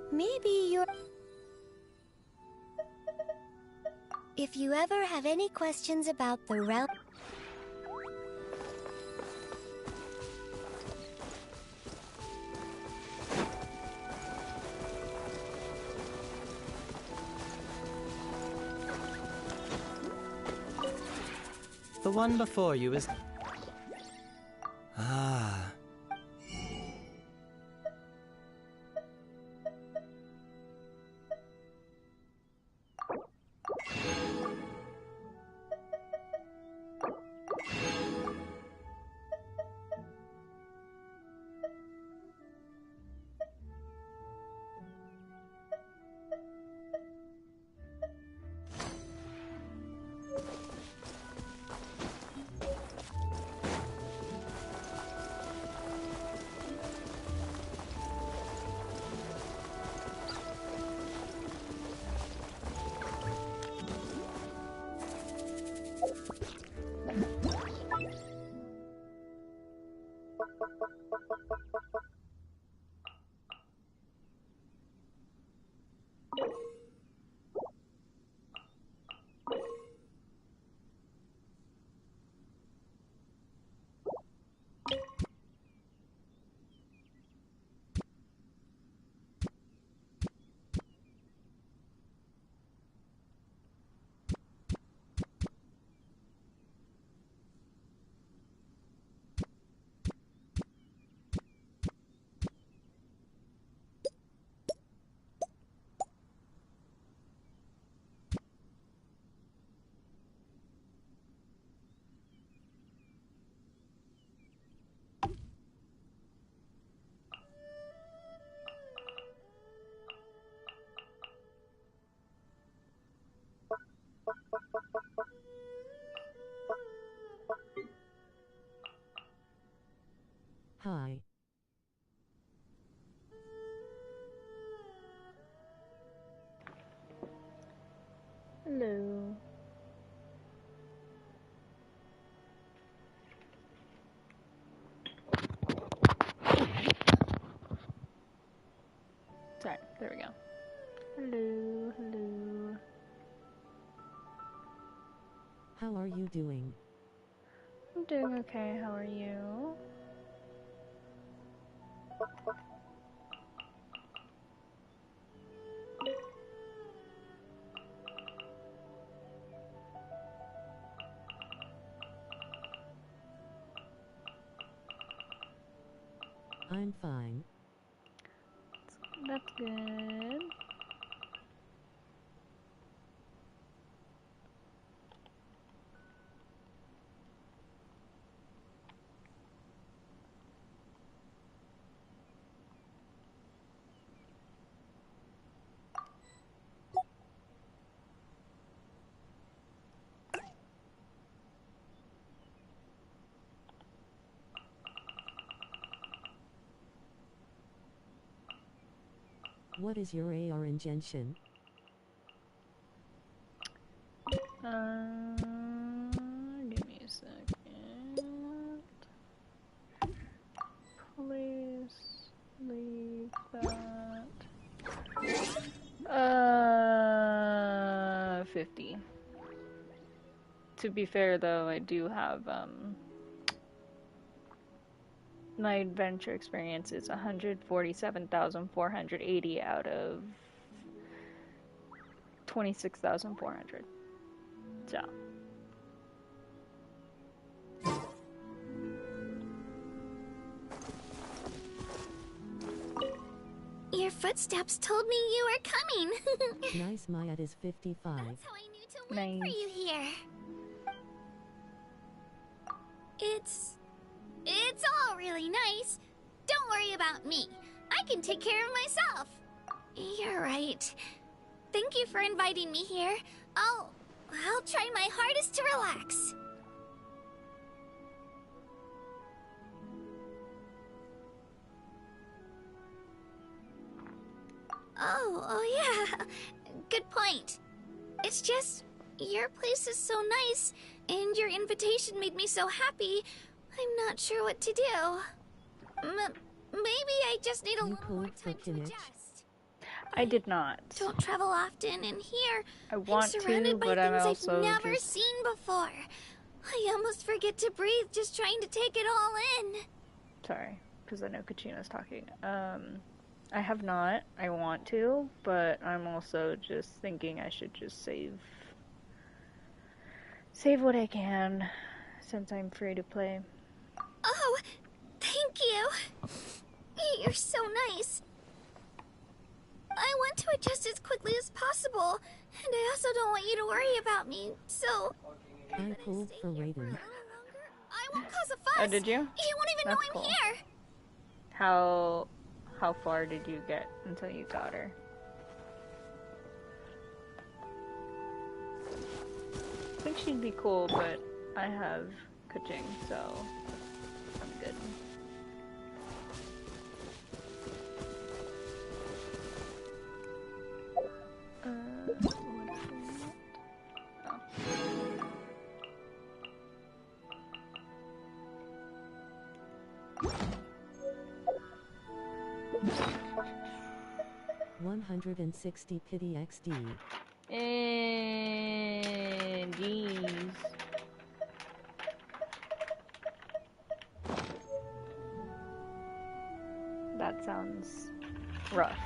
Maybe you're... If you ever have any questions about the realm... The one before you is... Ah... Hi. Hello. Sorry, there we go. Hello, hello. How are you doing? I'm doing okay, how are you? I'm fine. That's good. What is your AR in Genshin? Give me a second. Please leave that. 50. To be fair though, I do have, my adventure experience is 147,480 out of 26,400. So. Your footsteps told me you were coming. Nice, my ad is 55. That's how I knew to Nice. For you here. It's all really nice. Don't worry about me. I can take care of myself. You're right. Thank you for inviting me here. I'll try my hardest to relax. Oh yeah. Good point. It's just, your place is so nice, and your invitation made me so happy. I'm not sure what to do. Maybe I just need a little more time to adjust. I did not. Don't travel often, and here I want I'm surrounded to, by but I'm things also I've never just... seen before. I almost forget to breathe just trying to take it all in. Sorry, because I know Kachina's talking. I have not. I want to, but I'm also just thinking I should just save what I can, since I'm free to play. Oh, thank you. You're so nice. I want to adjust as quickly as possible, and I also don't want you to worry about me, so... I'm cool for Raiden. I won't cause a fuss. Oh, did you? You won't even know I'm cool. here. How far did you get until you got her? I think she'd be cool, but I have Kuching, so I'm good. What's that? Oh. 160 pity XD. And jeez. That sounds rough.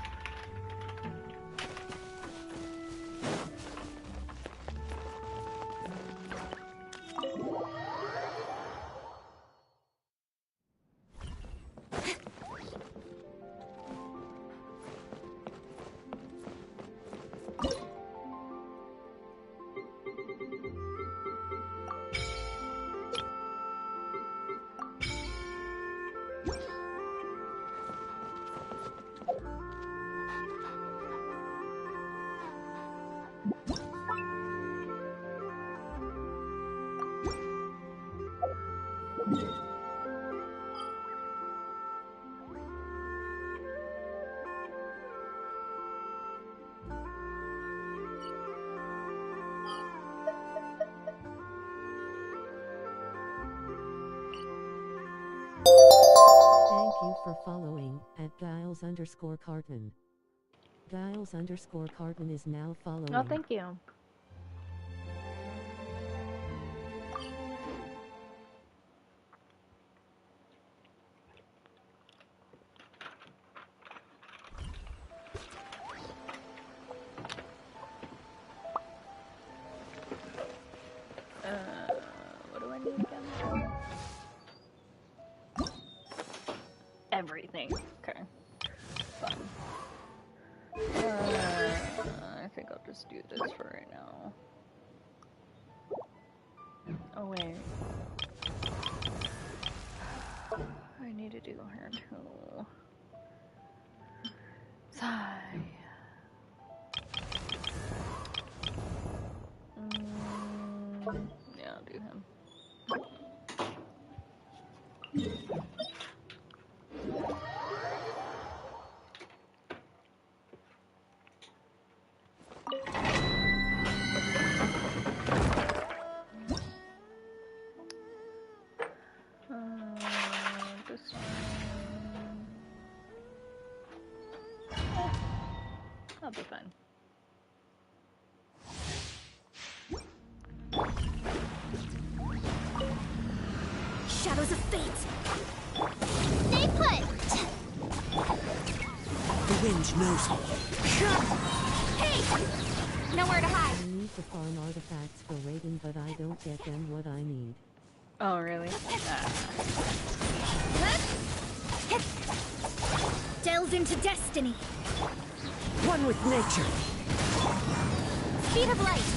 Thank you for following at Giles_Carton. Giles_Carton is now following. Oh, thank you. What do I need again? Everything. Okay. Fun. I think I'll just do this for right now. Oh wait. I need to do her too. Sigh. Yeah, I'll do him. This one. I'll be fine. Shadows of fate. Stay put. The wind knows me. Hey, nowhere to hide. I need to farm artifacts for Raiden, but I don't get them what I need. Oh, really? Delve into destiny. One with nature. Speed of light.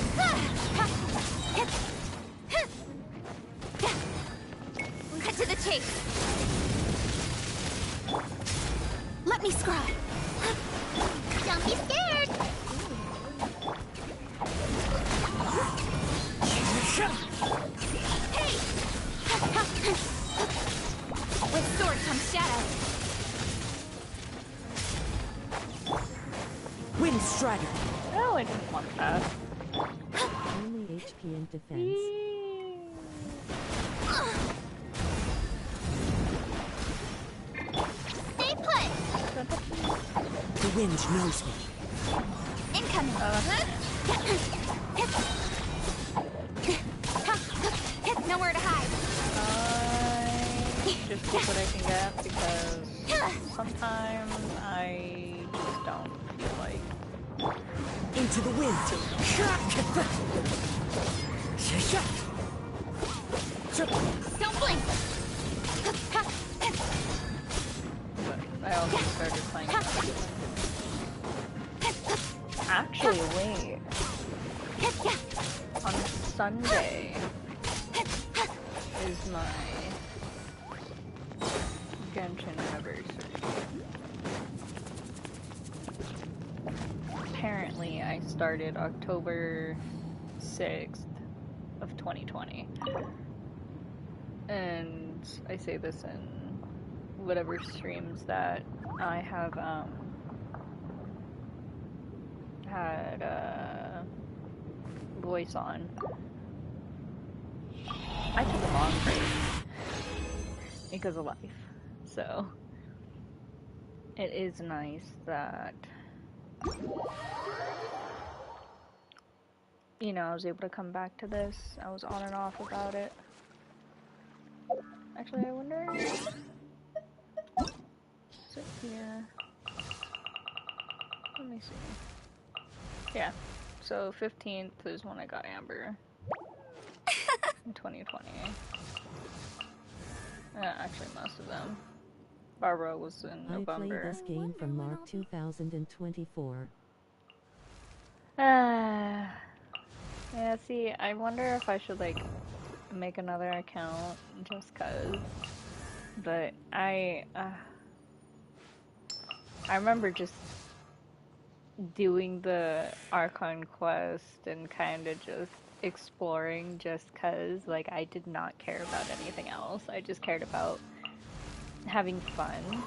Cut to the chase. Let me scry. Don't be scared. Hey! With sword comes shadow. Wind Strider. No, I didn't want that. Only HP and defense. Stay put. The wind knows me. Incoming. Nowhere to hide. I just take what I can get because sometimes I just don't feel like. Into the wind. Don't blink. But I also started playing. Actually, wait. On Sunday is my Genshin anniversary. Apparently, I started October 6th of 2020. And I say this in whatever streams that I have had voice on. I took a long break because of life, so it is nice that, you know, I was able to come back to this. I was on and off about it. Actually, I wonder. Is it here? Let me see. Yeah. So 15th is when I got Amber. In 2020. Actually, most of them. Barbara was in I November. played this game from March 2024. Yeah, see, I wonder if I should, like, make another account just cause. But I remember just doing the Archon quest and kind of just exploring just cause, like, I did not care about anything else. I just cared about having fun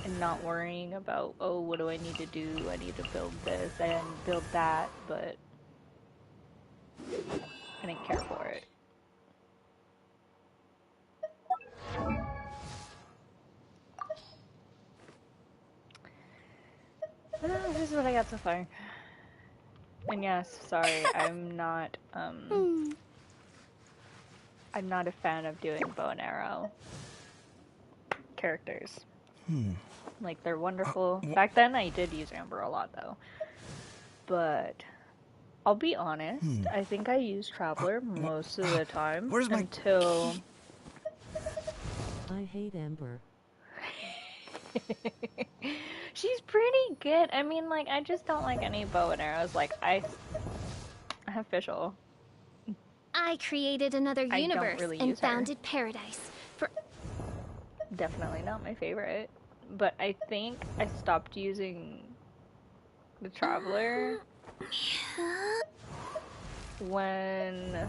and not worrying about, oh, what do I need to do? I need to build this and build that, but I didn't care for it. This is what I got so far. And yes, sorry, I'm not a fan of doing bow and arrow characters. Like, they're wonderful. Back then I did use Amber a lot though. But I'll be honest, I think I used Traveler most of the time until I hate Amber. she's pretty good. I mean, like, I just don't like any bow and arrows. Like, I have Fischl. I created another I don't universe really and use her. founded paradise. For Definitely not my favorite. But I think I stopped using the Traveler when...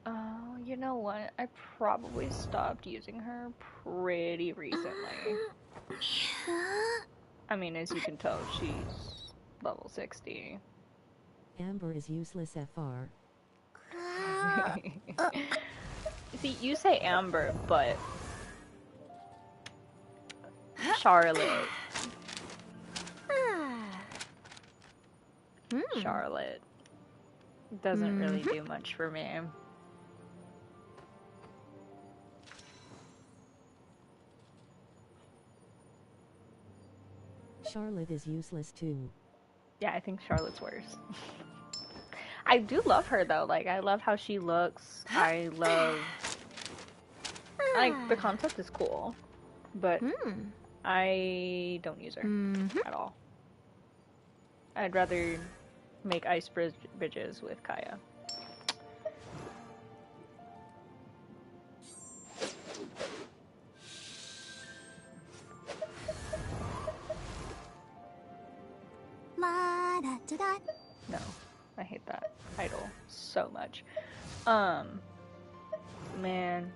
Oh, you know what? I probably stopped using her pretty recently. I mean, as you can tell, she's level 60. Amber is useless FR. See, you say Amber, but Charlotte. Charlotte doesn't really do much for me. Charlotte is useless too. Yeah, I think Charlotte's worse. I do love her though. Like, I love how she looks. I love, like, the concept is cool, but I don't use her at all. I'd rather make bridges with Kaya. La da da da. No, I hate that idol so much. Man,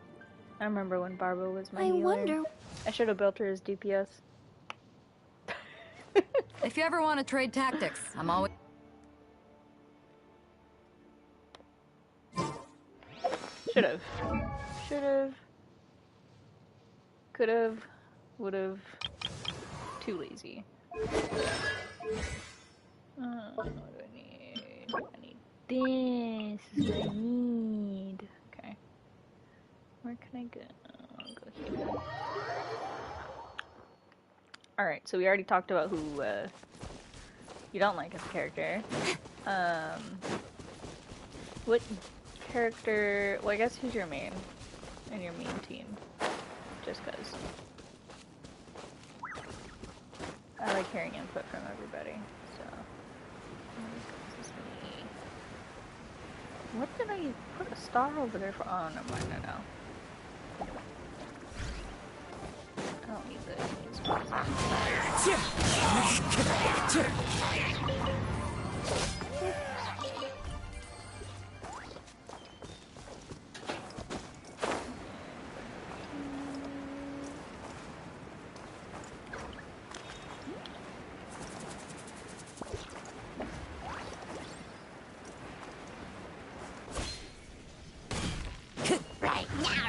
I remember when Barbo was my healer. wonder. I should have built her as DPS. If you ever want to trade tactics, I'm always... Should've. Should've. Could've. Would've. Too lazy. What do I need? I need this. This is what I need. Okay. Where can I go? I'll go here. Alright, so we already talked about who you don't like as a character. What character... Well, I guess who's your main? And your main team? Just cause. I like hearing input from everybody, so... What did I put a star over there for? Oh, never mind, I know. I don't need this.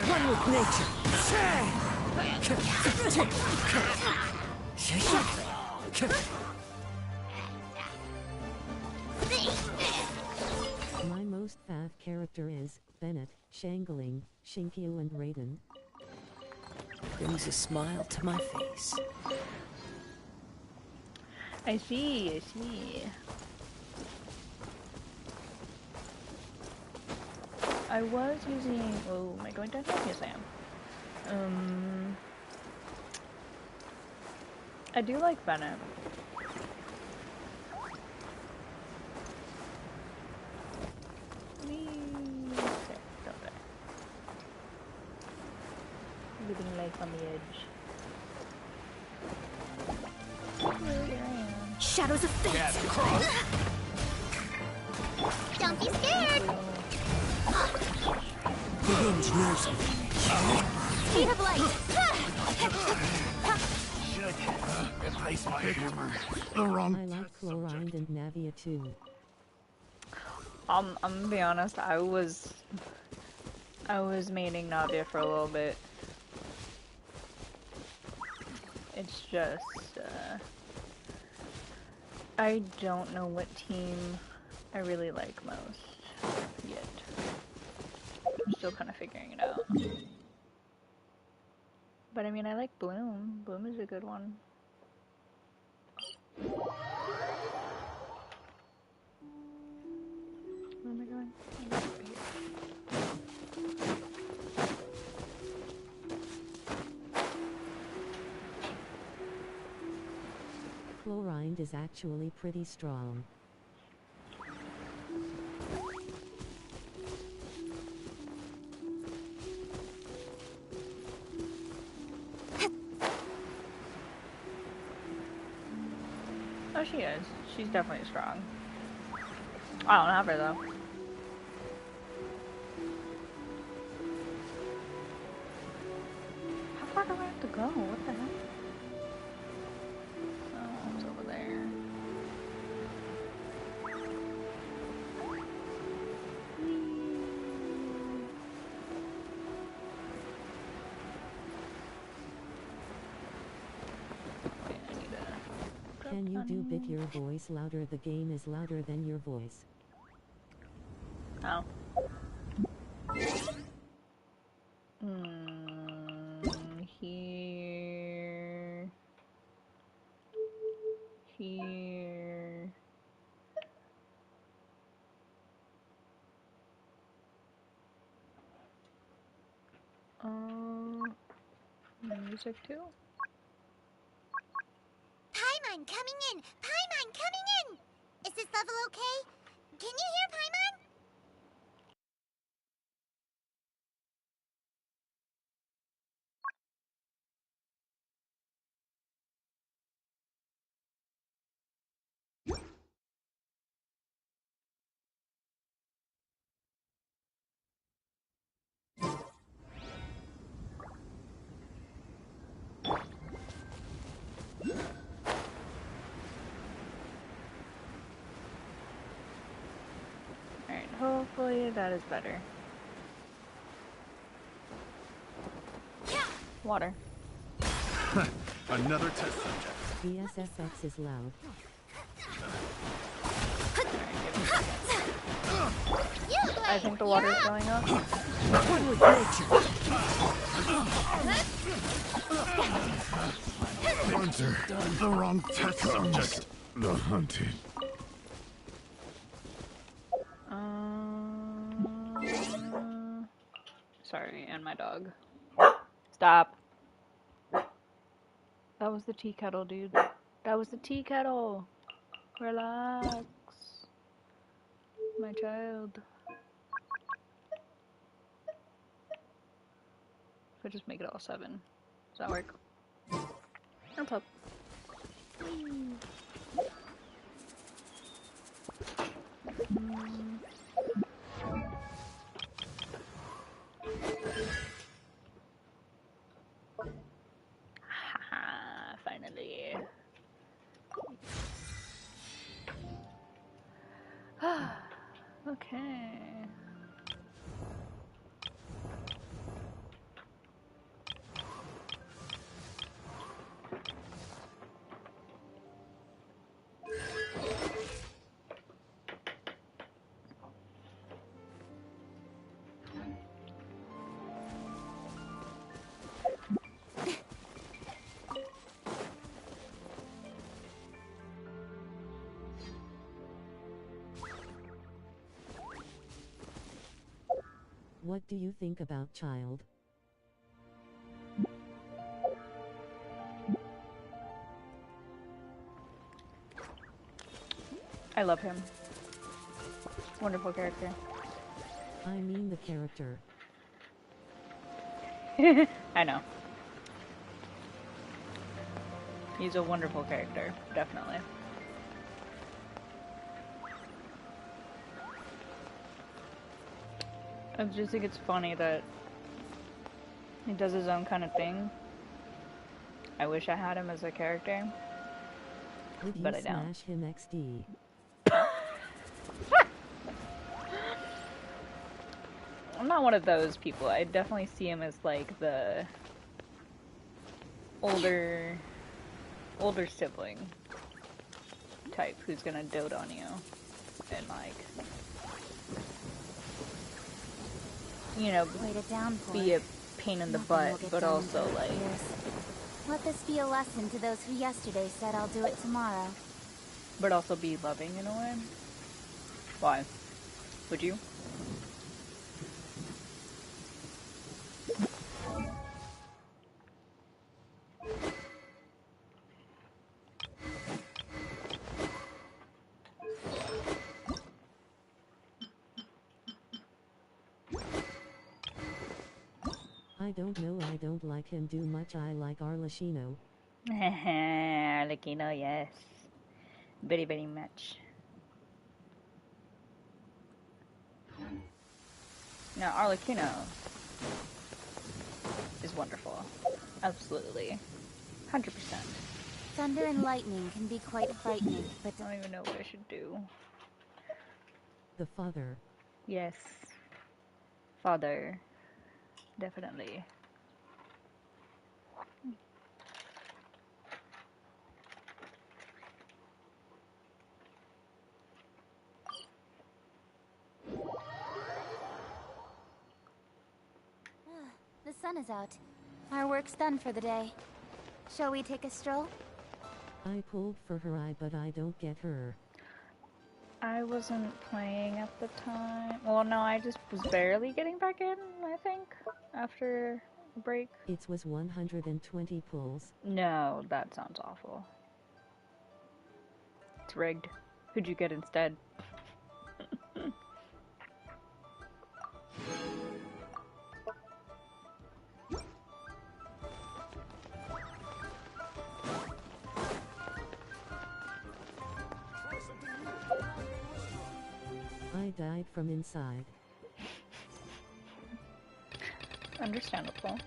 One with nature. My most fav character is Bennett, Shangling, Shinkyu and Raiden. Brings a smile to my face. I see, I see. I was using... Oh, am I going down here? Yes, I am. I do like Bennett. Whee! Okay, don't die. Living life on the edge. Oh, here I am. Shadows of fate. Don't be scared. The wind knows me. Speed of light. Replace my hammer. The wrong. I like Chlorine and Navia too. I'm gonna be honest, I was maining Navia for a little bit. It's just, I don't know what team I really like most yet. I'm still kind of figuring it out. But I mean, I like Bloom. Bloom is a good one. Where am I going? I'm over here. Chlorine is actually pretty strong. Oh, she is. She's definitely strong. I don't have her though. How far do I have to go? What the heck? Oh, it's over there. Wait, I need to... Can you do bit your voice louder? The game is louder than your voice. Oh. Here. Here. Music too? Paimon coming in! Paimon coming in! Is this level okay? Hopefully that is better. Water. Another test subject. The SFX is loud. I think the water's going up. Hunter, the wrong test subject. The hunted. Sorry, and my dog. Stop. That was the tea kettle, dude. That was the tea kettle. Relax. My child. If I just make it all 7. Does that work? Jump up. Haha, finally. Okay. What do you think about child? I love him. Wonderful character. I mean the character. I know. He's a wonderful character, definitely. I just think it's funny that he does his own kind of thing. I wish I had him as a character, Would you but I don't. smash him XD? I'm not one of those people. I definitely see him as like the older sibling type who's gonna dote on you and like, you know, Write it down for be a it. pain in the Nothing will butt, get but done also for like, years. Let this be a lesson to those who yesterday said I'll do it tomorrow. but also be loving in a way. Why? Would you? I don't know, I don't like him too much. I like Arlecchino. Arlecchino, yes. Very, very much. Now, Arlecchino is wonderful. Absolutely. 100%. Thunder and lightning can be quite frightening, but I don't even know what I should do. The father. Yes. Father. Definitely. the sun is out. Our work's done for the day. Shall we take a stroll? I pulled for her eye, but I don't get her. I wasn't playing at the time. Well, no, I just was barely getting back in, I think, after a break. It was 120 pulls. No, that sounds awful. It's rigged. Who'd you get instead? I died from inside. Understandable.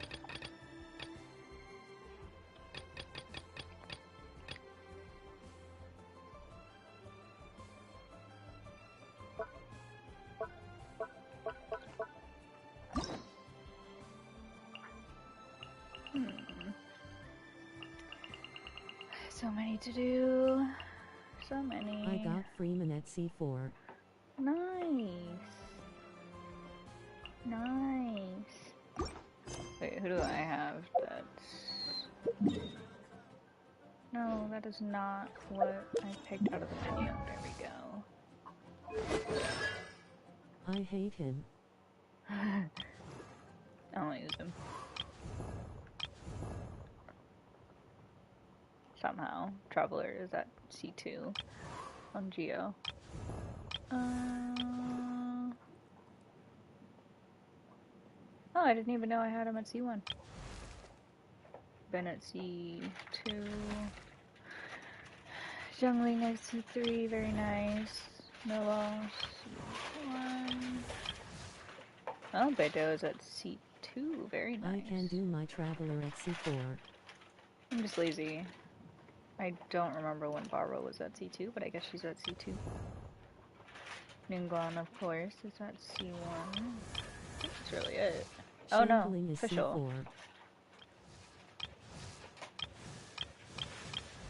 So many to do. So many. I got Freeman at C4. Nice. Nice. Wait, who do I have? That's... No, that is not what I picked out of the menu. There we go. I hate him. I don't use him. Somehow. Traveler is at C2 on Geo. Oh, I didn't even know I had him at C1. Ben at C2. Jungling at C3, very nice. No loss. C1. Oh, Beidou is at C2, very nice. I can do my Traveler at C4. I'm just lazy. I don't remember when Barbara was at C2, but I guess she's at C2. Ningguang, of course, is at C1. That's really it. Oh no, Shambling is official. C4.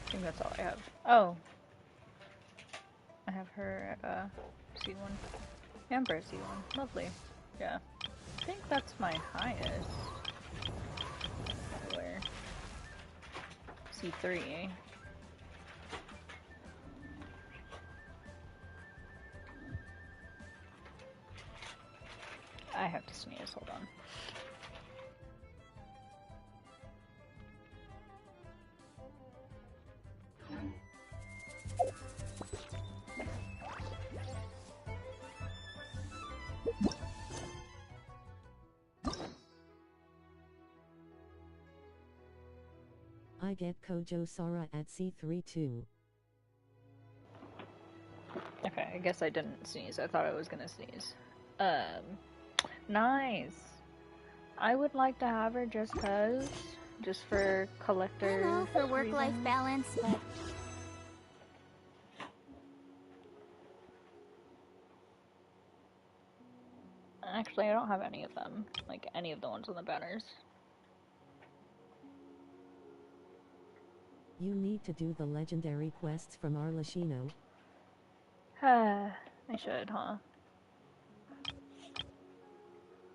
I think that's all I have. Oh. I have her at C1. Amber at C1. Lovely. Yeah. I think that's my highest. Where? C3. I have to sneeze, hold on. I get Kojo Sara at C3 too. Okay, I guess I didn't sneeze. I thought I was gonna sneeze. Nice. I would like to have her just cause. Just for collector. I know, for work-life balance, but... Actually, I don't have any of them. Like, any of the ones on the banners. You need to do the legendary quests from Arlecchino. I should, huh?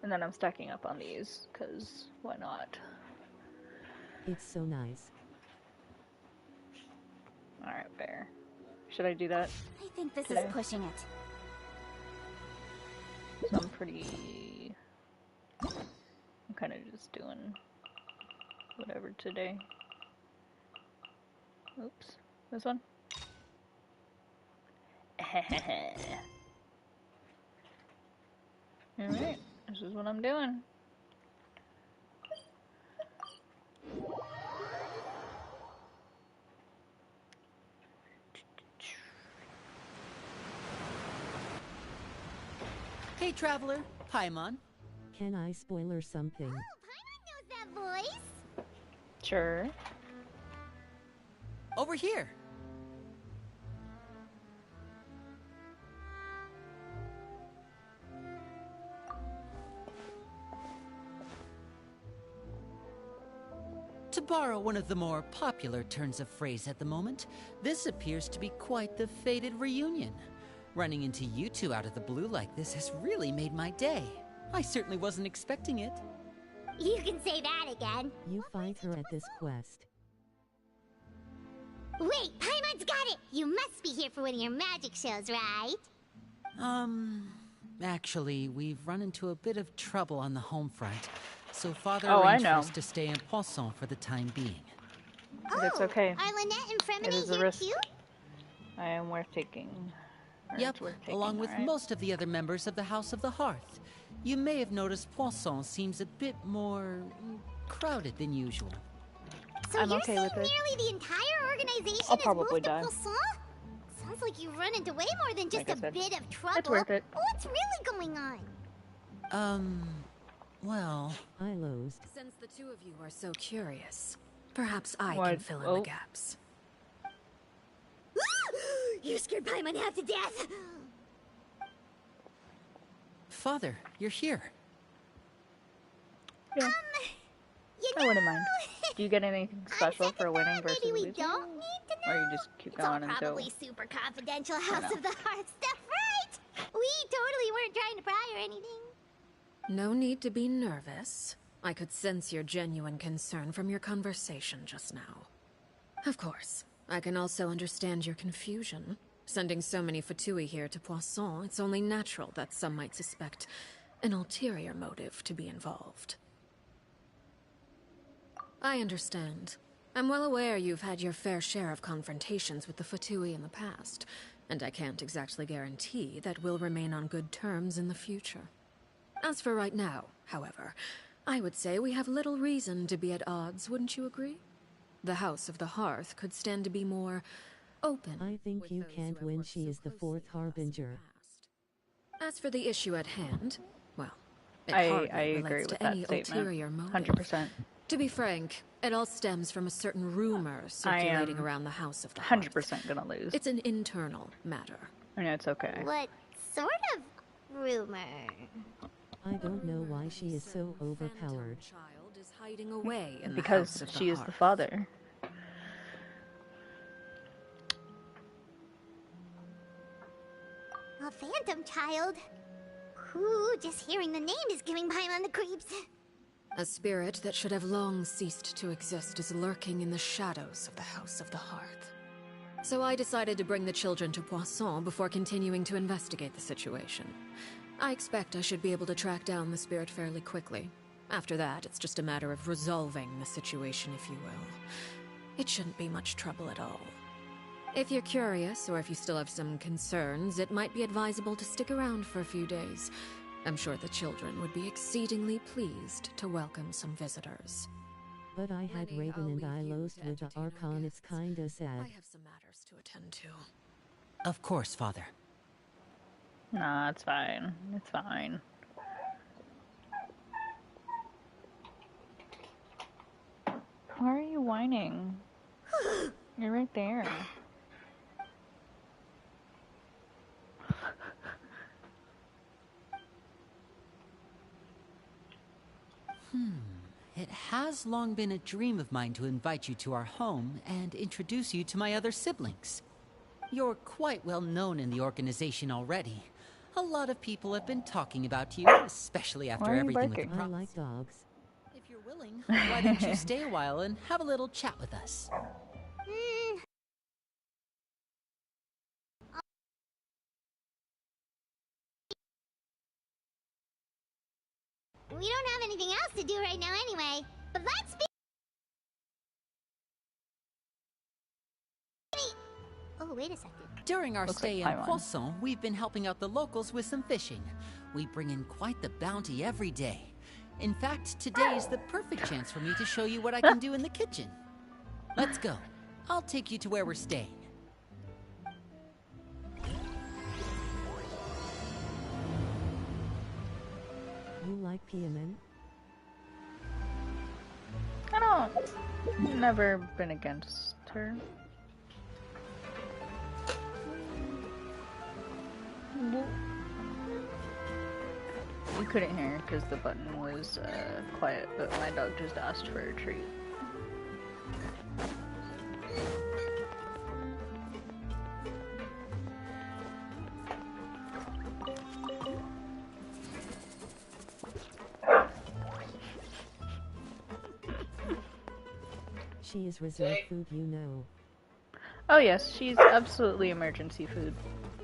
And then I'm stacking up on these, because why not? It's so nice. Alright, fair. Should I do that? I think this today? is pushing it. So I'm pretty... I'm kind of just doing whatever today. Oops. This one? Alright, this is what I'm doing. Hey, Traveler. Paimon. Can I spoiler something? Paimon knows that voice! Sure. Over here. To borrow one of the more popular turns of phrase at the moment, this appears to be quite the fated reunion. Running into you two out of the blue like this has really made my day. I certainly wasn't expecting it. You can say that again. You find her at this quest. Wait, Paimon's got it! You must be here for one of your magic shows, right? Actually, we've run into a bit of trouble on the home front, so Father Oh, I arranged for know. us to stay in Poisson for the time being. But it's okay. Are Lynette and It is Fremini a here risk. too? I am worth taking. Or Yep, it's worth taking, along with alright. most of the other members of the House of the Hearth. You may have noticed Poisson seems a bit more crowded than usual. So I'm you're okay saying with it. nearly the entire organization I'll is probably moved die. to Poisson? Sounds like you've run into way more than just Like I a said, bit of trouble. it's worth it. What's really going on? Well... I losed. Since the two of you are so curious, perhaps I can What? fill in Oh. the gaps. You scared Paimon half to death! Father, you're here. Yeah, You I know, wouldn't mind. Do you get anything special for winning versus maybe we losing? don't need to know. Or you just keep It's all going until... probably super confidential House of the Hearth stuff, right? We totally weren't trying to pry or anything. No need to be nervous. I could sense your genuine concern from your conversation just now. Of course, I can also understand your confusion. Sending so many Fatui here to Poisson, it's only natural that some might suspect an ulterior motive to be involved. I understand. I'm well aware you've had your fair share of confrontations with the Fatui in the past, and I can't exactly guarantee that we'll remain on good terms in the future. As for right now, however, I would say we have little reason to be at odds, wouldn't you agree? The House of the Hearth could stand to be more open. I think you can't win. She is the fourth harbinger. As for the issue at hand, well, it I hardly agree relates with to that any statement. ulterior motive. 100%. To be frank, it all stems from a certain rumor circulating around the House of the Hearth. 100% gonna lose. It's an internal matter. Yeah, it's okay. What sort of rumor? I don't know why she is so overpowered. Child is hiding away in Because the House of she is the Hearth. father. A phantom child? Ooh, just hearing the name is giving Paimon the creeps. A spirit that should have long ceased to exist is lurking in the shadows of the House of the Hearth. So I decided to bring the children to Poisson before continuing to investigate the situation. I expect I should be able to track down the spirit fairly quickly. After that, it's just a matter of resolving the situation, if you will. It shouldn't be much trouble at all. If you're curious, or if you still have some concerns, it might be advisable to stick around for a few days. I'm sure the children would be exceedingly pleased to welcome some visitors. But I had Raven and I lost with the Archon. It's kinda sad. I have some matters to attend to. Of course, Father. Nah, it's fine. It's fine. Why are you whining? You're right there. It has long been a dream of mine to invite you to our home and introduce you to my other siblings. You're quite well known in the organization already. A lot of people have been talking about you, especially after Why are you everything with the barking? I props. like dogs. If you're willing, why don't you stay a while and have a little chat with us? We don't have anything else to do right now anyway. But let's be... Oh, wait a second. During our Looks stay like in Paimon. Poisson, we've been helping out the locals with some fishing. We bring in quite the bounty every day. In fact, today is the perfect chance for me to show you what I can do in the kitchen. Let's go. I'll take you to where we're staying. You like Piaman? I don't... Never been against her. You couldn't hear because the button was quiet, but my dog just asked for a treat. She is reserve food, you know. Oh yes, she's absolutely emergency food.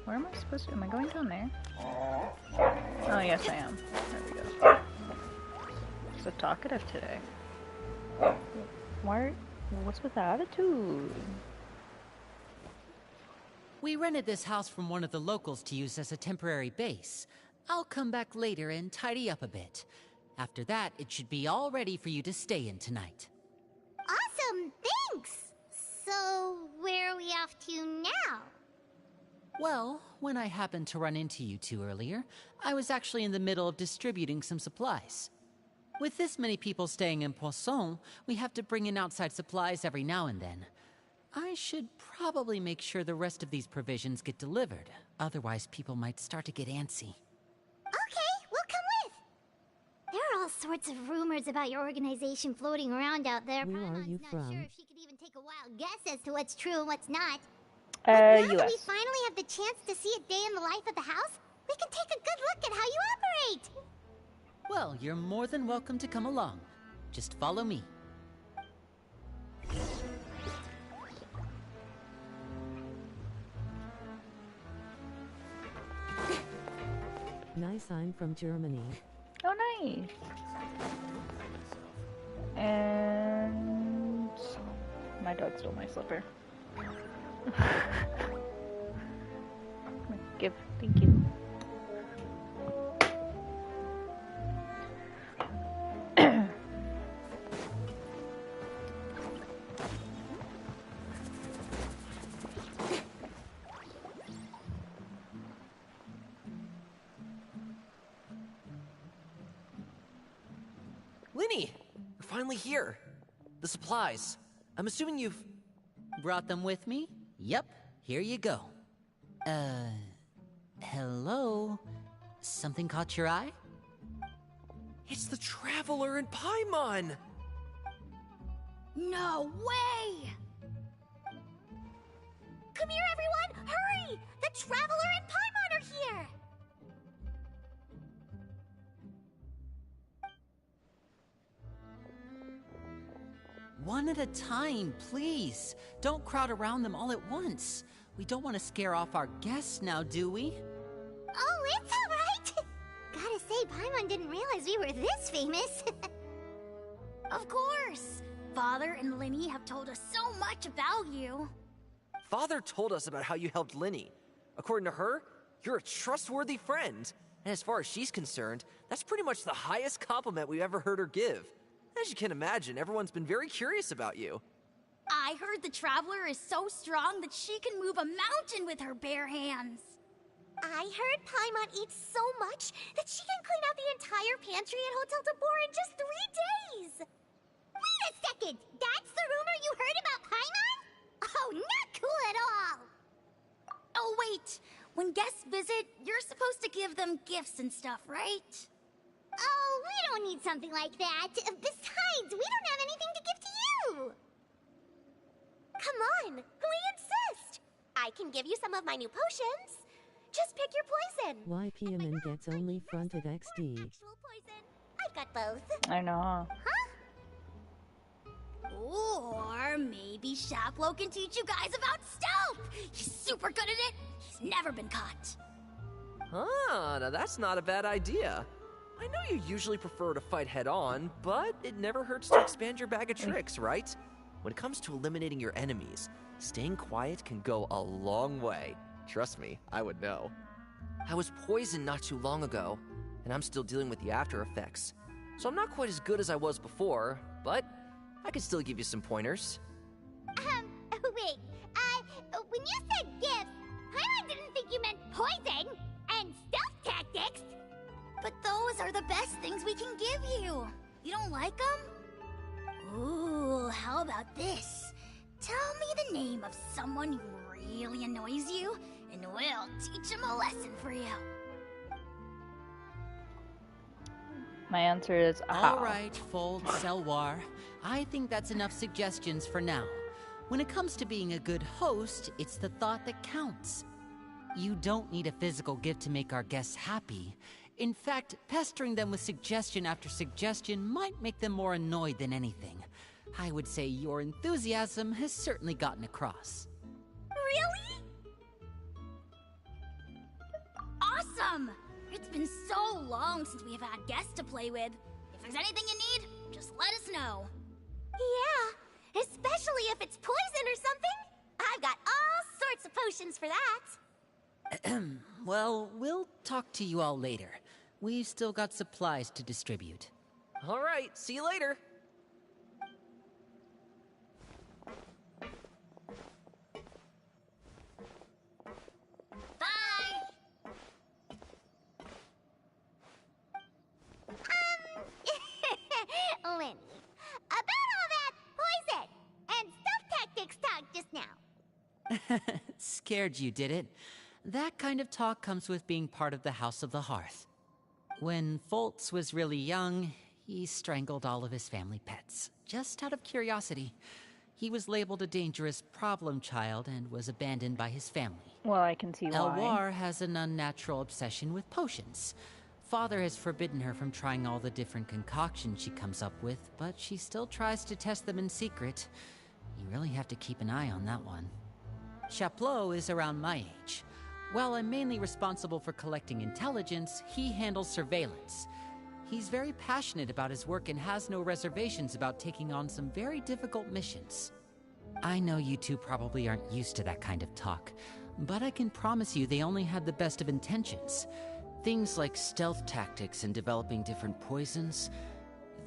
Where am I supposed to? Am I going down there? Oh yes, I am. There we go. So talkative today. Why? What's with the attitude? We rented this house from one of the locals to use as a temporary base. I'll come back later and tidy up a bit. After that, it should be all ready for you to stay in tonight. Awesome, thanks! So, where are we off to now? Well, when I happened to run into you two earlier, I was actually in the middle of distributing some supplies. With this many people staying in Poisson, we have to bring in outside supplies every now and then. I should probably make sure the rest of these provisions get delivered, otherwise people might start to get antsy. Okay, we'll come with. There are all sorts of rumors about your organization floating around out there. Where are you Paimon's not from? sure if she could even take a wild guess as to what's true and what's not. But now that we US. finally have the chance to see a day in the life of the house, we can take a good look at how you operate. Well, you're more than welcome to come along. Just follow me. Nice, I'm from Germany. Oh, nice. And my dog stole my slipper. Thank you. Linny, you're finally here. The supplies. I'm assuming you've... Brought them with me? Yep, here you go. Hello? Something caught your eye? It's the Traveler in Paimon! No way! Come here, everyone! Hurry! The Traveler and Paimon are here! One at a time, please. Don't crowd around them all at once. We don't want to scare off our guests now, do we? Oh, it's alright! Gotta say, Paimon didn't realize we were this famous. Of course! Father and Linny have told us so much about you. Father told us about how you helped Linny. According to her, you're a trustworthy friend. And as far as she's concerned, that's pretty much the highest compliment we've ever heard her give. As you can imagine, everyone's been very curious about you. I heard the Traveler is so strong that she can move a mountain with her bare hands. I heard Paimon eats so much that she can clean out the entire pantry at Hotel Tabor in just 3 days. Wait a second! That's the rumor you heard about Paimon? Oh, not cool at all! Oh, wait. When guests visit, you're supposed to give them gifts and stuff, right? Oh, we don't need something like that. Besides, we don't have anything to give to you. Come on, we insist. I can give you some of my new potions. Just pick your poison. Why Paimon gets only fronted XD? Actual poison. I've got both. I know. Or maybe Shaplo can teach you guys about stealth. He's super good at it. He's never been caught. Ah, now that's not a bad idea. I know you usually prefer to fight head-on, but it never hurts to expand your bag of tricks, right? When it comes to eliminating your enemies, staying quiet can go a long way. Trust me, I would know. I was poisoned not too long ago, and I'm still dealing with the after effects. So I'm not quite as good as I was before, but I can still give you some pointers. Wait. When you said gifts, Paimon didn't think you meant poison and stealth tactics. But those are the best things we can give you. You don't like them? Ooh, how about this? Tell me the name of someone who really annoys you, and we'll teach him a lesson for you. My answer is aha. All right, Fold Selwar. I think that's enough suggestions for now. When it comes to being a good host, it's the thought that counts. You don't need a physical gift to make our guests happy. In fact, pestering them with suggestion after suggestion might make them more annoyed than anything. I would say your enthusiasm has certainly gotten across. Really? Awesome! It's been so long since we've had guests to play with. If there's anything you need, just let us know. Yeah, especially if it's poison or something. I've got all sorts of potions for that. Well, we'll talk to you all later. We've still got supplies to distribute. All right, see you later. Bye! Lenny, about all that poison and stealth tactics talk just now. Scared you, did it? That kind of talk comes with being part of the House of the Hearth. When Foltz was really young, He strangled all of his family pets, just out of curiosity. He was labeled a dangerous problem child and was abandoned by his family. Well, I can see why. Elwar has an unnatural obsession with potions. Father has forbidden her from trying all the different concoctions she comes up with, but she still tries to test them in secret. You really have to keep an eye on that one. Chaplot is around my age. While I'm mainly responsible for collecting intelligence, he handles surveillance. He's very passionate about his work and has no reservations about taking on some very difficult missions. I know you two probably aren't used to that kind of talk, but I can promise you they only had the best of intentions. Things like stealth tactics and developing different poisons,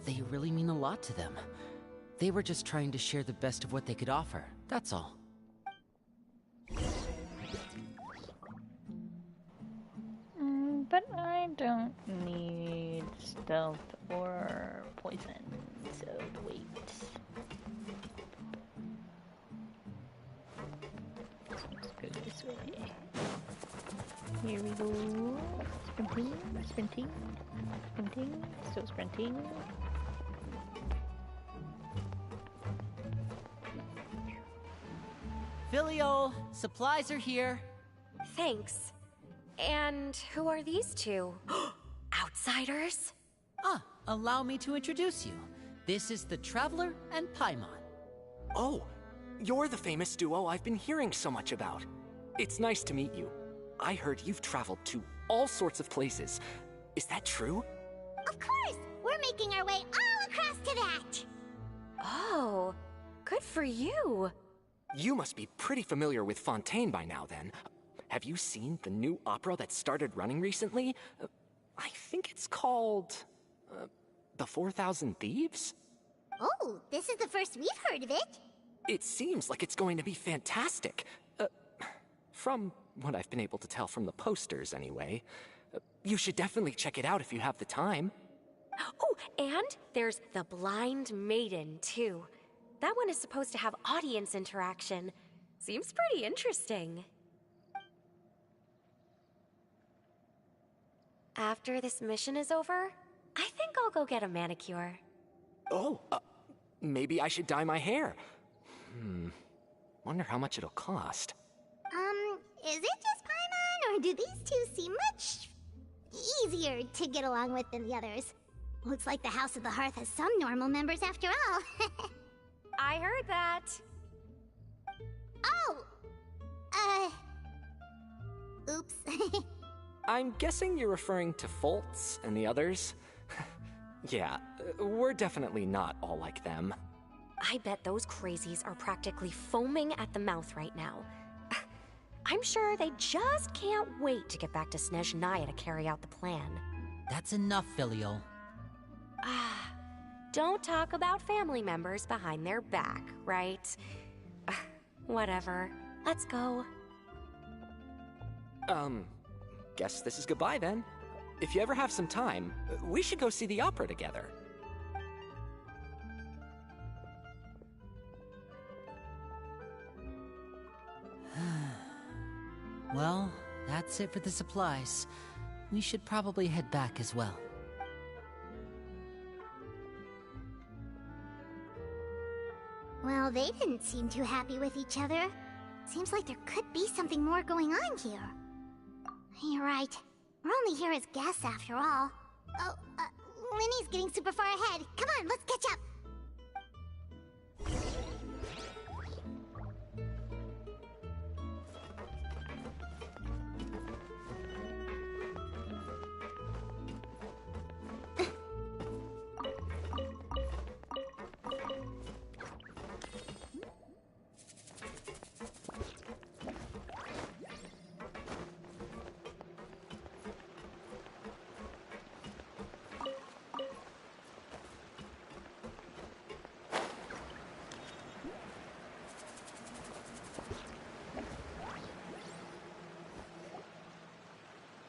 they really mean a lot to them. They were just trying to share the best of what they could offer, that's all. But I don't need stealth or poison, so wait. Let's go this way. Here we go. Sprinting, sprinting, sprinting, still sprinting. Filiol, supplies are here. Thanks. And who are these two? Outsiders? Allow me to introduce you. This is the Traveler and Paimon. Oh, you're the famous duo I've been hearing so much about. It's nice to meet you. I heard you've traveled to all sorts of places. Is that true? Of course! We're making our way all across to that! Oh, good for you. You must be pretty familiar with Fontaine by now, then. Have you seen the new opera that started running recently? I think it's called... The 4,000 Thieves? Oh, this is the first we've heard of it. It seems like it's going to be fantastic. From what I've been able to tell from the posters, anyway. You should definitely check it out if you have the time. Oh, and there's The Blind Maiden, too. That one is supposed to have audience interaction. Seems pretty interesting. After this mission is over, I think I'll go get a manicure. Oh, maybe I should dye my hair. Wonder how much it'll cost. Is it just Paimon, or do these two seem much easier to get along with than the others? Looks like the House of the Hearth has some normal members after all. I heard that. Oh! Oops. I'm guessing you're referring to Foltz and the others? Yeah, we're definitely not all like them. I bet those crazies are practically foaming at the mouth right now. I'm sure they just can't wait to get back to Snezhnaya to carry out the plan. That's enough, Filiol. Don't talk about family members behind their back, right? Whatever. Let's go. Guess this is goodbye then. If you ever have some time, we should go see the opera together. Well, that's it for the supplies. We should probably head back as well. Well, they didn't seem too happy with each other. Seems like there could be something more going on here. You're right. We're only here as guests after all. Oh, Linny's getting super far ahead. Come on, let's catch up.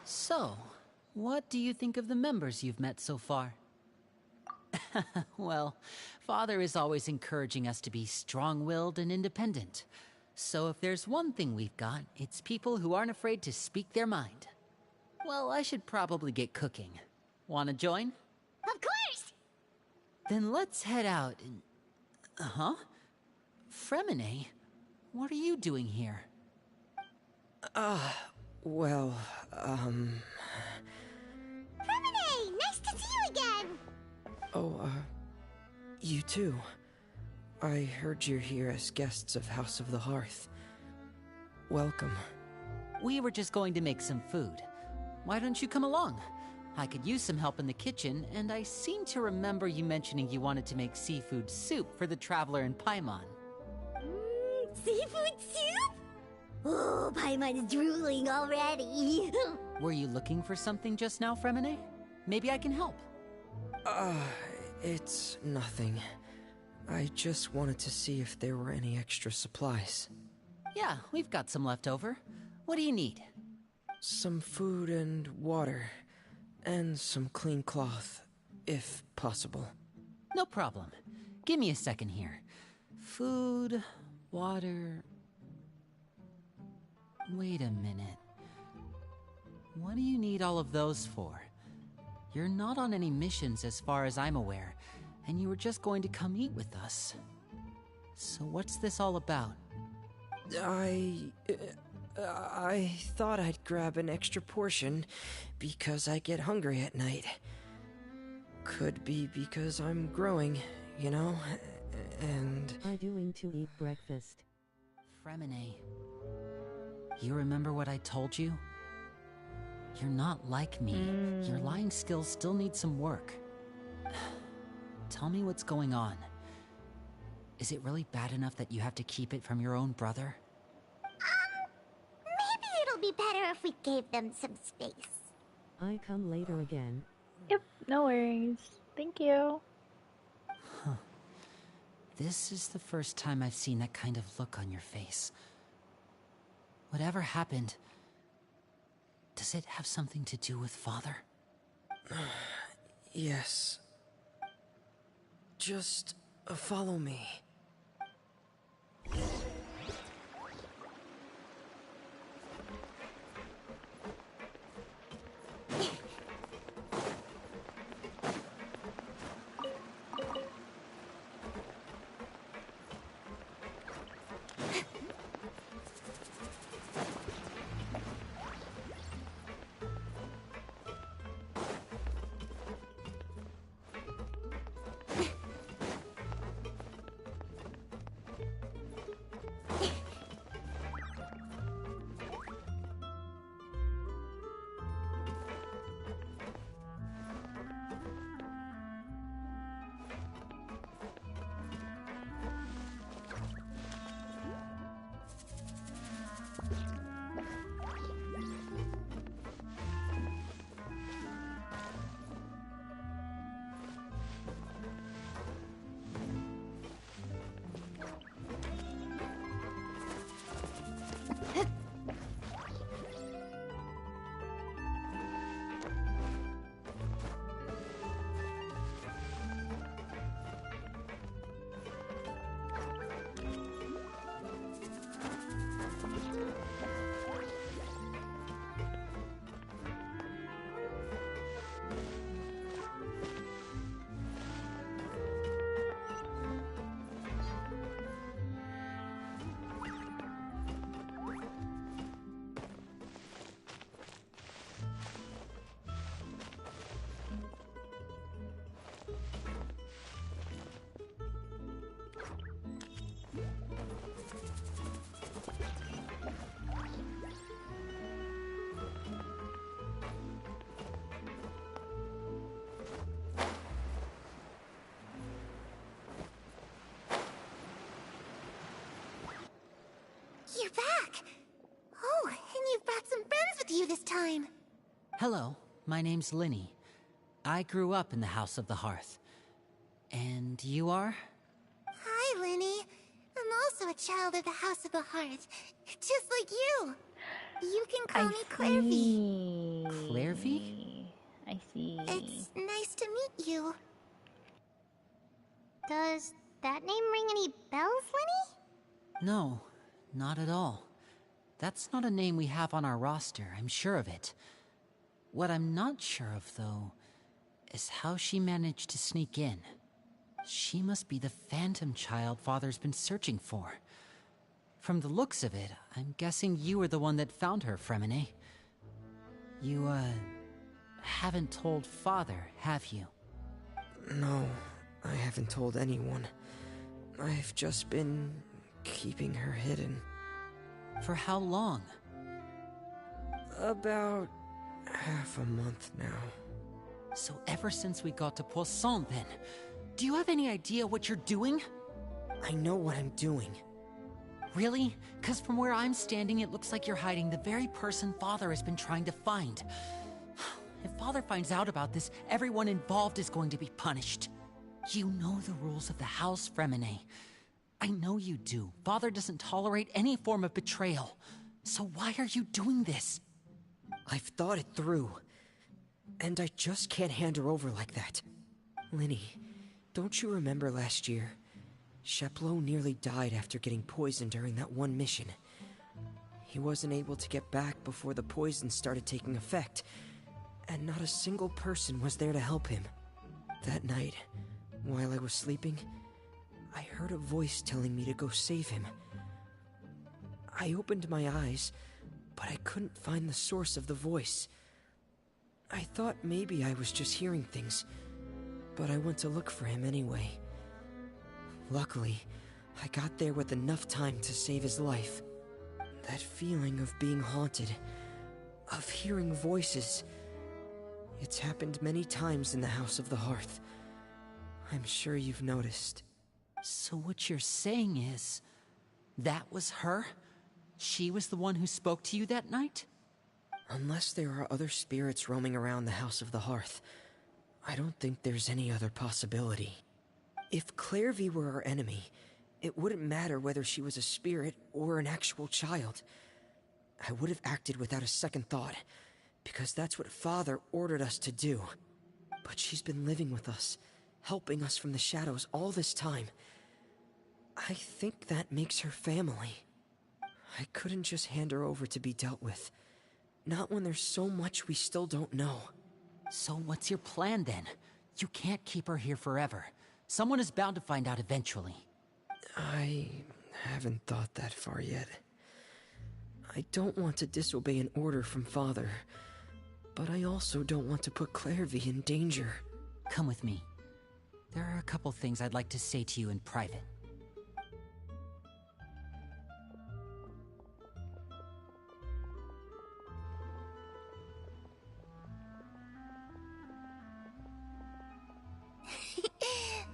So, what do you think of the members you've met so far? Well, Father is always encouraging us to be strong-willed and independent. So if there's one thing we've got, it's people who aren't afraid to speak their mind. Well, I should probably get cooking. Wanna join? Of course! Then let's head out and... Huh? Fremine? What are you doing here? Well, Fremine! Nice to see you again! Oh, you too. I heard you're here as guests of House of the Hearth. Welcome. We were just going to make some food. Why don't you come along? I could use some help in the kitchen, and I seem to remember you mentioning you wanted to make seafood soup for the traveler in Paimon. Seafood soup? Oh, Paimon's drooling already. Were you looking for something just now, Fremine? Maybe I can help. It's nothing. I just wanted to see if there were any extra supplies. Yeah, we've got some left over. What do you need? Some food and water. And some clean cloth, if possible. No problem. Give me a second here. Food, water... Wait a minute. What do you need all of those for? You're not on any missions as far as I'm aware, and you were just going to come eat with us. So what's this all about? I thought I'd grab an extra portion because I get hungry at night. Could be because I'm growing, you know, and... I'm doing to eat breakfast. Fremine, you remember what I told you? You're not like me. Your lying skills still need some work. Tell me what's going on. Is it really bad enough that you have to keep it from your own brother? Maybe it'll be better if we gave them some space. I come later again. Yep, no worries. Thank you. Huh. This is the first time I've seen that kind of look on your face. Whatever happened, does it have something to do with Father? Yes. Just follow me. You're back! Oh, and you've brought some friends with you this time! Hello, my name's Linny. I grew up in the House of the Hearth. And you are? Hi, Linny. I'm also a child of the House of the Hearth, just like you. You can call me Clairvy. Clairvy? I see. It's nice to meet you. Does that name ring any bells, Linny? No, not at all. That's not a name we have on our roster, I'm sure of it. What I'm not sure of, though, is how she managed to sneak in. She must be the phantom child Father's been searching for. From the looks of it, I'm guessing you were the one that found her, Fremine. You, haven't told Father, have you? No, I haven't told anyone. I've just been keeping her hidden. For how long? About half a month now. So ever since we got to Poisson, then, do you have any idea what you're doing? I know what I'm doing. Really? 'Cause from where I'm standing, it looks like you're hiding the very person Father has been trying to find. If Father finds out about this, everyone involved is going to be punished. You know the rules of the house, Fremine. I know you do. Father doesn't tolerate any form of betrayal. So why are you doing this? I've thought it through. And I just can't hand her over like that. Linny, don't you remember last year? Sheplo nearly died after getting poisoned during that one mission. He wasn't able to get back before the poison started taking effect, and not a single person was there to help him. That night, while I was sleeping, I heard a voice telling me to go save him. I opened my eyes, but I couldn't find the source of the voice. I thought maybe I was just hearing things, but I went to look for him anyway. Luckily, I got there with enough time to save his life. That feeling of being haunted, of hearing voices, it's happened many times in the House of the Hearth. I'm sure you've noticed. So what you're saying is, that was her? She was the one who spoke to you that night? Unless there are other spirits roaming around the House of the Hearth, I don't think there's any other possibility. If Clairvy were our enemy, it wouldn't matter whether she was a spirit or an actual child. I would have acted without a second thought, because that's what Father ordered us to do. But she's been living with us, helping us from the shadows all this time. I think that makes her family. I couldn't just hand her over to be dealt with. Not when there's so much we still don't know. So what's your plan then? You can't keep her here forever. Someone is bound to find out eventually. I haven't thought that far yet. I don't want to disobey an order from Father, but I also don't want to put Clairvy in danger. Come with me. There are a couple things I'd like to say to you in private.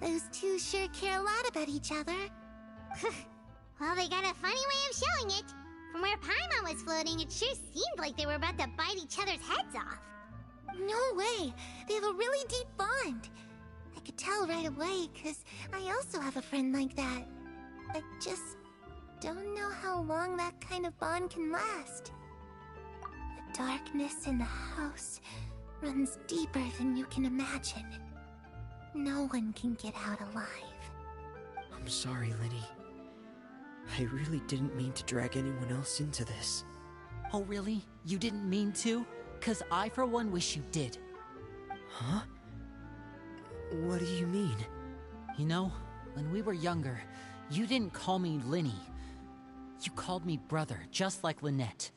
Those two sure care a lot about each other. Well, they got a funny way of showing it. From where Paimon was floating, it sure seemed like they were about to bite each other's heads off. No way! They have a really deep bond. I could tell right away, because I also have a friend like that. I just don't know how long that kind of bond can last. The darkness in the house runs deeper than you can imagine. No one can get out alive. I'm sorry, Linny. I really didn't mean to drag anyone else into this. Oh, really? You didn't mean to? 'Cause I, for one, wish you did. Huh? What do you mean? You know, when we were younger, you didn't call me Linny. You called me brother, just like Lynette.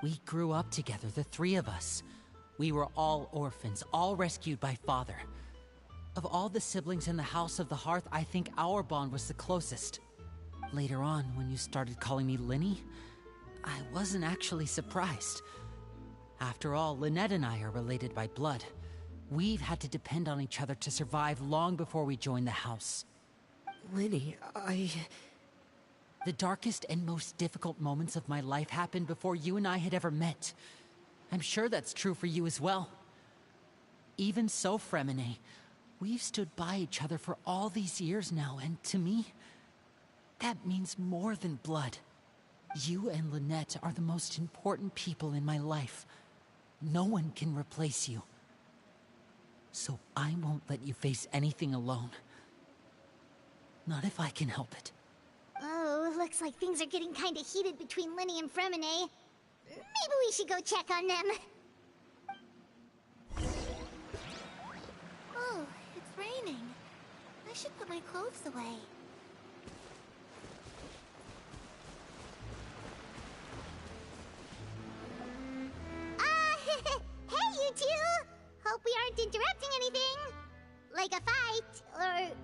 We grew up together, the three of us. We were all orphans, all rescued by Father. Of all the siblings in the House of the Hearth, I think our bond was the closest. Later on, when you started calling me Linny, I wasn't actually surprised. After all, Lynette and I are related by blood. We've had to depend on each other to survive long before we joined the house. Linny, The darkest and most difficult moments of my life happened before you and I had ever met. I'm sure that's true for you as well. Even so, Fremine, we've stood by each other for all these years now, and to me, that means more than blood. You and Lynette are the most important people in my life. No one can replace you. So I won't let you face anything alone. Not if I can help it. Oh, looks like things are getting kinda heated between Linny and Fremine. Maybe we should go check on them. Oh, it's raining. I I should put my clothes away. Hey, you two! Hope we aren't interrupting anything. Like a fight, or...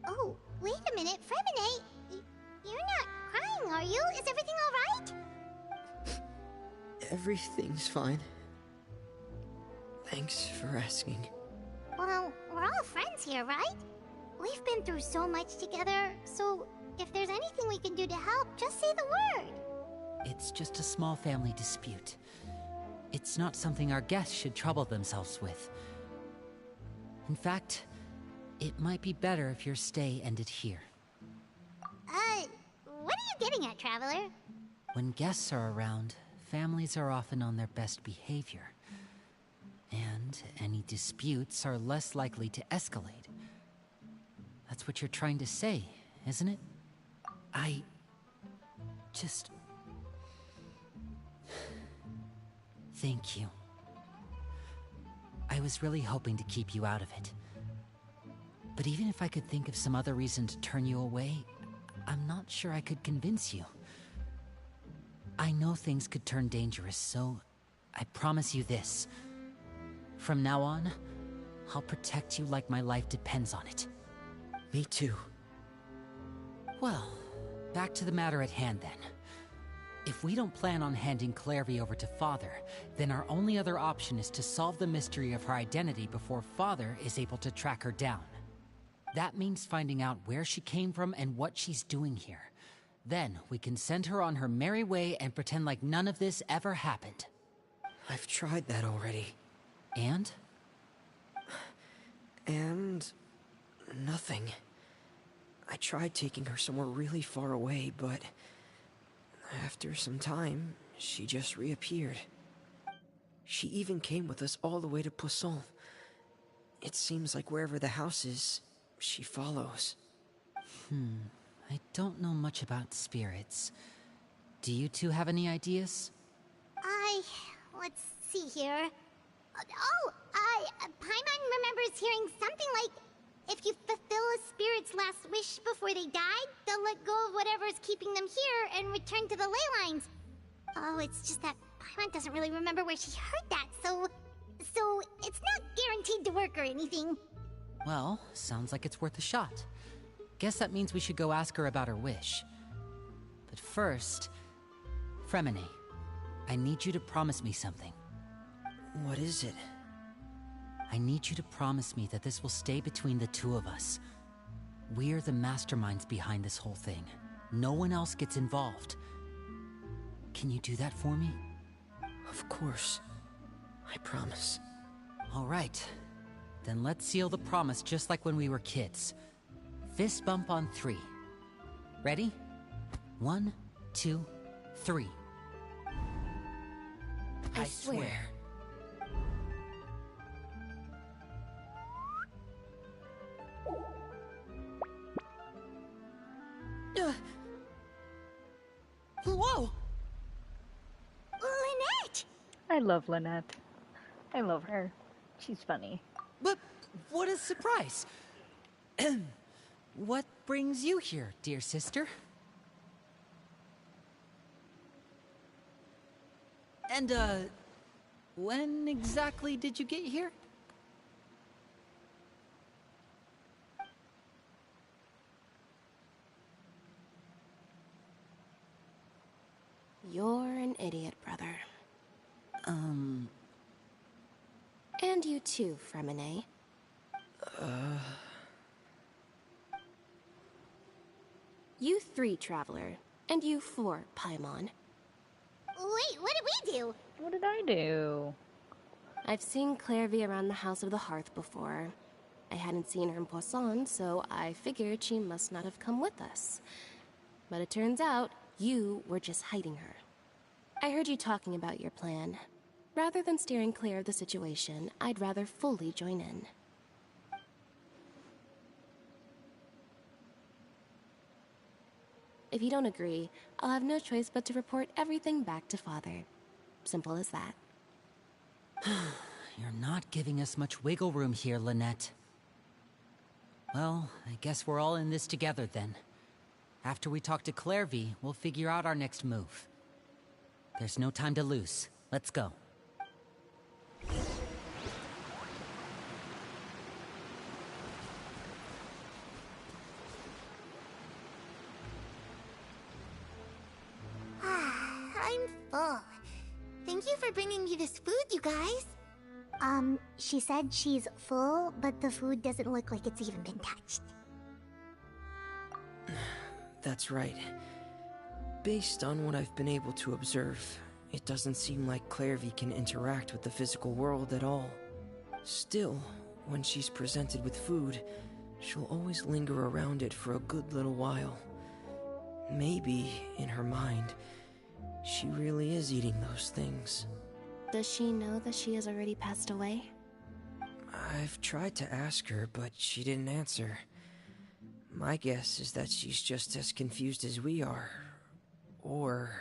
Oh, wait a minute, Fremine, you're not crying, are you? Is everything alright? Everything's fine. Thanks for asking. Well, we're all friends here, right? We've been through so much together, so if there's anything we can do to help, just say the word. It's just a small family dispute. It's not something our guests should trouble themselves with. In fact, it might be better if your stay ended here. What are you getting at, Traveler? When guests are around, families are often on their best behavior. And any disputes are less likely to escalate. That's what you're trying to say, isn't it? I... just... Thank you. I was really hoping to keep you out of it. But even if I could think of some other reason to turn you away, I'm not sure I could convince you. I know things could turn dangerous, so I promise you this. From now on, I'll protect you like my life depends on it. Me too. Well, back to the matter at hand then. If we don't plan on handing Clairvy over to Father, then our only other option is to solve the mystery of her identity before Father is able to track her down. That means finding out where she came from and what she's doing here. Then we can send her on her merry way and pretend like none of this ever happened. I've tried that already. And? And... nothing. I tried taking her somewhere really far away, but... after some time, she just reappeared. She even came with us all the way to Poisson. It seems like wherever the house is, she follows. I don't know much about spirits. Do you two have any ideas? Let's see here. Paimon remembers hearing something like, if you fulfill a spirit's last wish before they died, they'll let go of whatever's keeping them here and return to the ley lines. Oh, it's just that Paimon doesn't really remember where she heard that, so it's not guaranteed to work or anything. Well, sounds like it's worth a shot. Guess that means we should go ask her about her wish. But first, Fremine, I need you to promise me something. What is it? I need you to promise me that this will stay between the two of us. We're the masterminds behind this whole thing. No one else gets involved. Can you do that for me? Of course. I promise. All right. Then let's seal the promise just like when we were kids. Fist bump on 3. Ready? 1, 2, 3. I swear. Whoa! Lynette! I love Lynette. I love her. She's funny. But what a surprise! What brings you here, dear sister? And, when exactly did you get here? You're an idiot, brother. And you too, Fremine. You 3, Traveler. And you 4, Paimon. Wait, what did we do? What did I do? I've seen Clairvy around the House of the Hearth before. I hadn't seen her in Poisson, so I figured she must not have come with us. But it turns out, you were just hiding her. I heard you talking about your plan. Rather than steering clear of the situation, I'd rather fully join in. If you don't agree, I'll have no choice but to report everything back to Father. Simple as that. You're not giving us much wiggle room here, Lynette. Well, I guess we're all in this together then. After we talk to Clairvy, we'll figure out our next move. There's no time to lose. Let's go. I'm full. Thank you for bringing me this food, you guys. She said she's full, but the food doesn't look like it's even been touched. That's right. Based on what I've been able to observe, it doesn't seem like Clairvy can interact with the physical world at all. Still, when she's presented with food, she'll always linger around it for a good little while. Maybe, in her mind, she really is eating those things. Does she know that she has already passed away? I've tried to ask her, but she didn't answer. My guess is that she's just as confused as we are. Or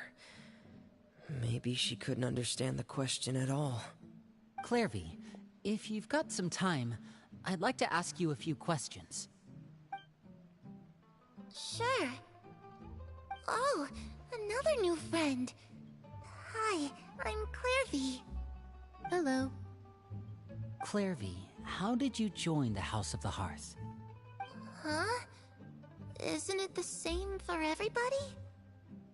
maybe she couldn't understand the question at all. Clairvy, if you've got some time, I'd like to ask you a few questions. Sure. Oh, another new friend. Hi, I'm Clairvy. Hello. Clairvy, how did you join the House of the Hearth? Huh? Isn't it the same for everybody?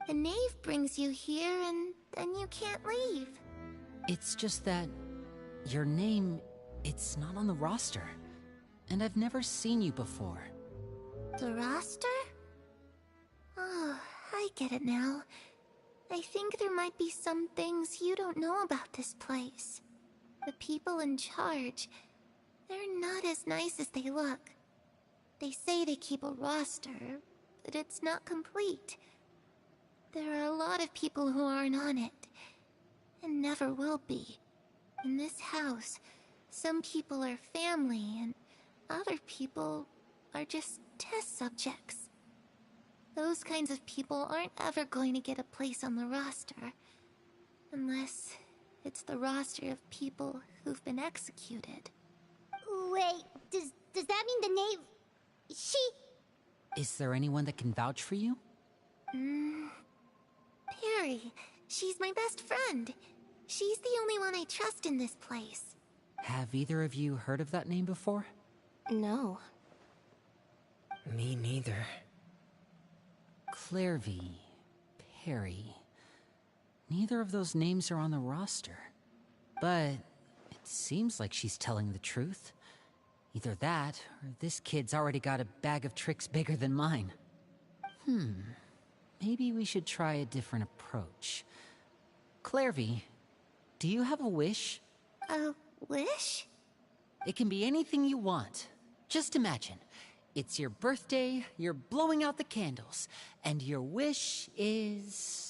The knave brings you here and then you can't leave. It's just that your name, it's not on the roster. And I've never seen you before. The roster? Oh, I get it now. I think there might be some things you don't know about this place. The people in charge, they're not as nice as they look. They say they keep a roster, but it's not complete. There are a lot of people who aren't on it, and never will be. In this house, some people are family, and other people are just test subjects. Those kinds of people aren't ever going to get a place on the roster, unless it's the roster of people who've been executed. Wait, does that mean the knave... She... Is there anyone that can vouch for you? Perry. She's my best friend. She's the only one I trust in this place. Have either of you heard of that name before? No. Me neither. Clairvy, Perry. Neither of those names are on the roster. But it seems like she's telling the truth. Either that, or this kid's already got a bag of tricks bigger than mine. Maybe we should try a different approach. Clairvy, do you have a wish? A wish? It can be anything you want. Just imagine. It's your birthday, you're blowing out the candles, and your wish is...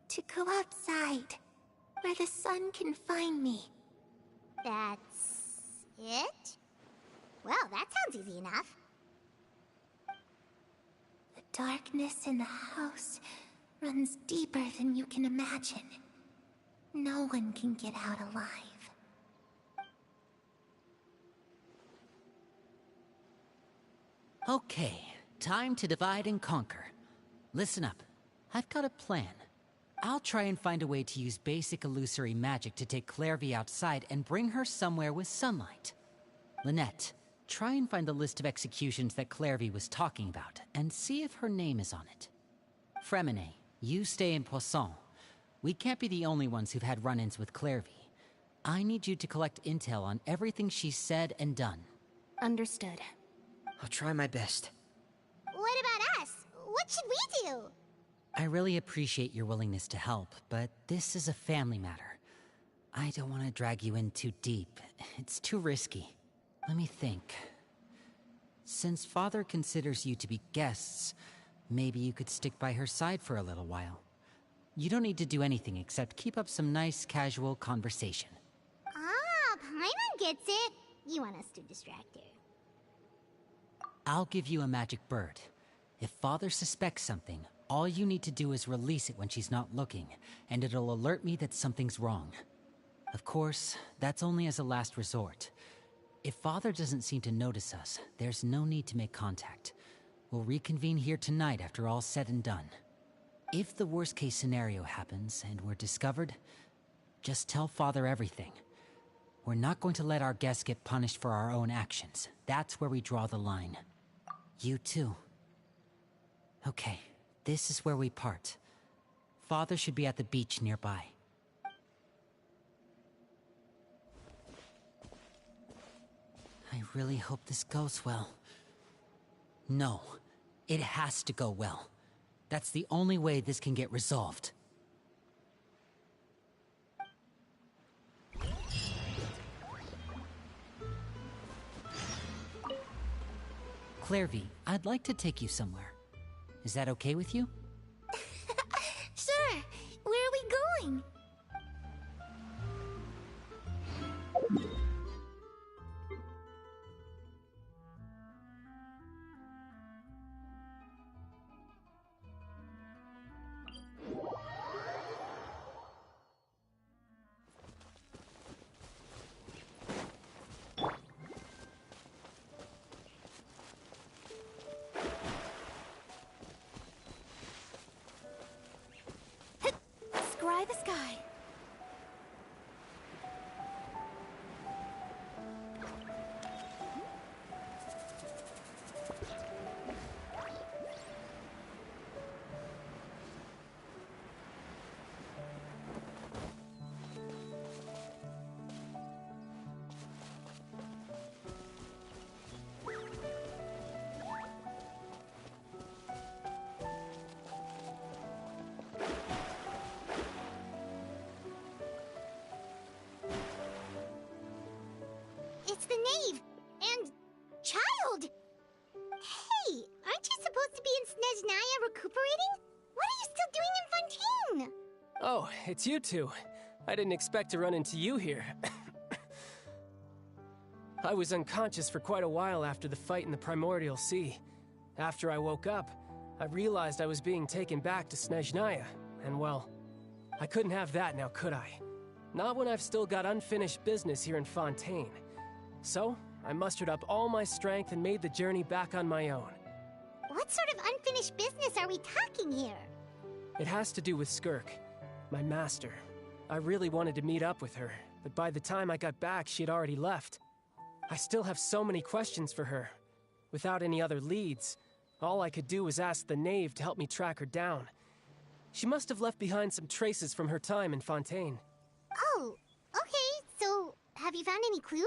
To go outside, where the sun can find me. That's... it? Well, that sounds easy enough. The darkness in the house runs deeper than you can imagine. No one can get out alive. Okay, time to divide and conquer. Listen up. I've got a plan. I'll try and find a way to use basic illusory magic to take Clairvy outside and bring her somewhere with sunlight. Lynette, try and find the list of executions that Clairvy was talking about, and see if her name is on it. Fremine, you stay in Poisson. We can't be the only ones who've had run-ins with Clairvy. I need you to collect intel on everything she's said and done. Understood. I'll try my best. What about us? What should we do? I really appreciate your willingness to help, but this is a family matter. I don't want to drag you in too deep. It's too risky. Let me think. Since Father considers you to be guests, maybe you could stick by her side for a little while. You don't need to do anything except keep up some nice, casual conversation. Ah, Paimon gets it. You want us to distract her. I'll give you a magic bird. If Father suspects something, All you need to do is release it when she's not looking, and it'll alert me that something's wrong. Of course, that's only as a last resort. If Father doesn't seem to notice us, there's no need to make contact. We'll reconvene here tonight after all's said and done. If the worst-case scenario happens and we're discovered, just tell Father everything. We're not going to let our guests get punished for our own actions. That's where we draw the line. You too. Okay, this is where we part. Father should be at the beach nearby. I really hope this goes well. No, it has to go well. That's the only way this can get resolved. Clairvy, I'd like to take you somewhere. Is that okay with you? Sure. Where are we going? Scry the sky. It's the knave! And... child! Hey, aren't you supposed to be in Snezhnaya recuperating? What are you still doing in Fontaine? Oh, it's you two. I didn't expect to run into you here. I was unconscious for quite a while after the fight in the Primordial Sea. After I woke up, I realized I was being taken back to Snezhnaya, and well, I couldn't have that now, could I? Not when I've still got unfinished business here in Fontaine. So, I mustered up all my strength and made the journey back on my own. What sort of unfinished business are we talking here? It has to do with Skirk, my master. I really wanted to meet up with her, but by the time I got back, she had already left. I still have so many questions for her. Without any other leads, all I could do was ask the knave to help me track her down. She must have left behind some traces from her time in Fontaine. Oh, okay, so have you found any clues?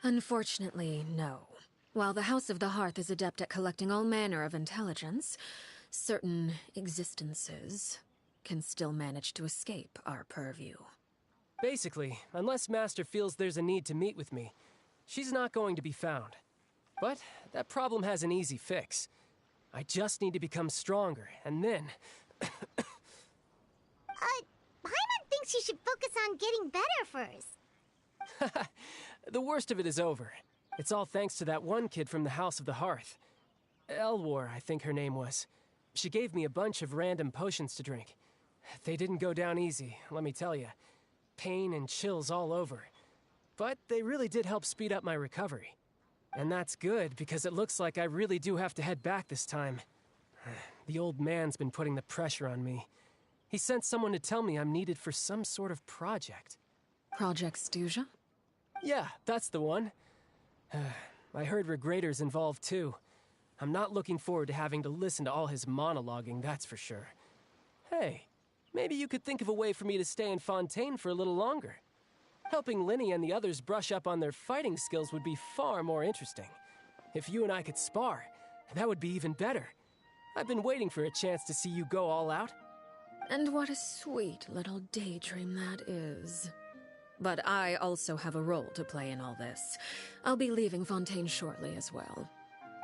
Unfortunately, no. While the House of the Hearth is adept at collecting all manner of intelligence, certain existences can still manage to escape our purview. Basically, unless Master feels there's a need to meet with me, she's not going to be found. But that problem has an easy fix. I just need to become stronger, and then... Paimon thinks you should focus on getting better first. The worst of it is over. It's all thanks to that one kid from the House of the Hearth. Elwar, I think her name was. She gave me a bunch of random potions to drink. They didn't go down easy, let me tell you. Pain and chills all over. But they really did help speed up my recovery. And that's good, because it looks like I really do have to head back this time. The old man's been putting the pressure on me. He sent someone to tell me I'm needed for some sort of project. Project Stuja? Yeah, that's the one. I heard Regrader's involved too. I'm not looking forward to having to listen to all his monologuing, that's for sure. Hey, maybe you could think of a way for me to stay in Fontaine for a little longer. Helping Linny and the others brush up on their fighting skills would be far more interesting. If you and I could spar, that would be even better. I've been waiting for a chance to see you go all out. And what a sweet little daydream that is. But I also have a role to play in all this. I'll be leaving Fontaine shortly as well.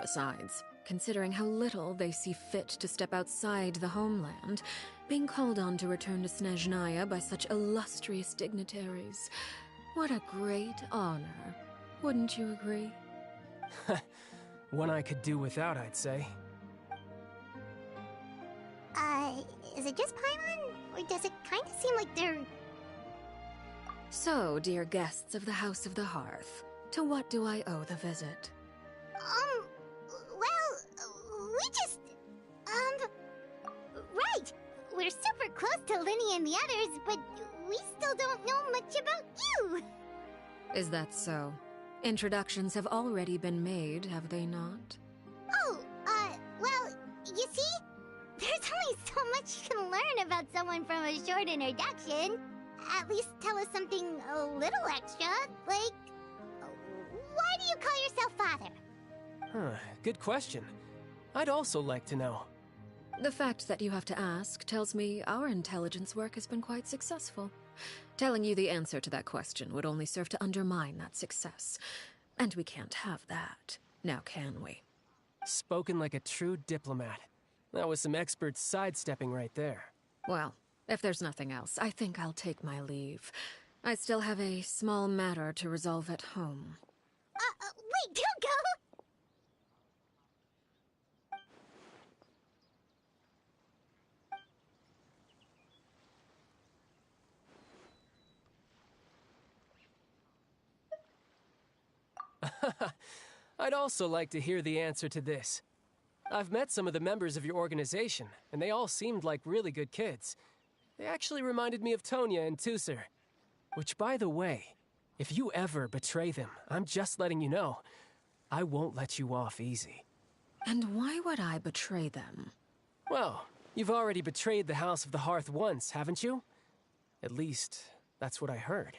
Besides, considering how little they see fit to step outside the homeland, being called on to return to Snezhnaya by such illustrious dignitaries, what a great honor. Wouldn't you agree? One I could do without, I'd say. Is it just Paimon? Or does it kind of seem like they're... So, dear guests of the House of the Hearth, to what do I owe the visit? Well, we just... Right! We're super close to Linny and the others, but we still don't know much about you! Is that so? Introductions have already been made, have they not? Oh, well, you see? There's only so much you can learn about someone from a short introduction. At least tell us something a little extra, like... Why do you call yourself father? Huh, good question. I'd also like to know. The fact that you have to ask tells me our intelligence work has been quite successful. Telling you the answer to that question would only serve to undermine that success. And we can't have that, now can we? Spoken like a true diplomat. That was some expert sidestepping right there. Well, if there's nothing else, I think I'll take my leave. I still have a small matter to resolve at home. Wait, don't go! I'd also like to hear the answer to this. I've met some of the members of your organization, and they all seemed like really good kids. They actually reminded me of Tonya and Tusser. Which, by the way, if you ever betray them, I'm just letting you know, I won't let you off easy. And why would I betray them? Well, you've already betrayed the House of the Hearth once, haven't you? At least, that's what I heard.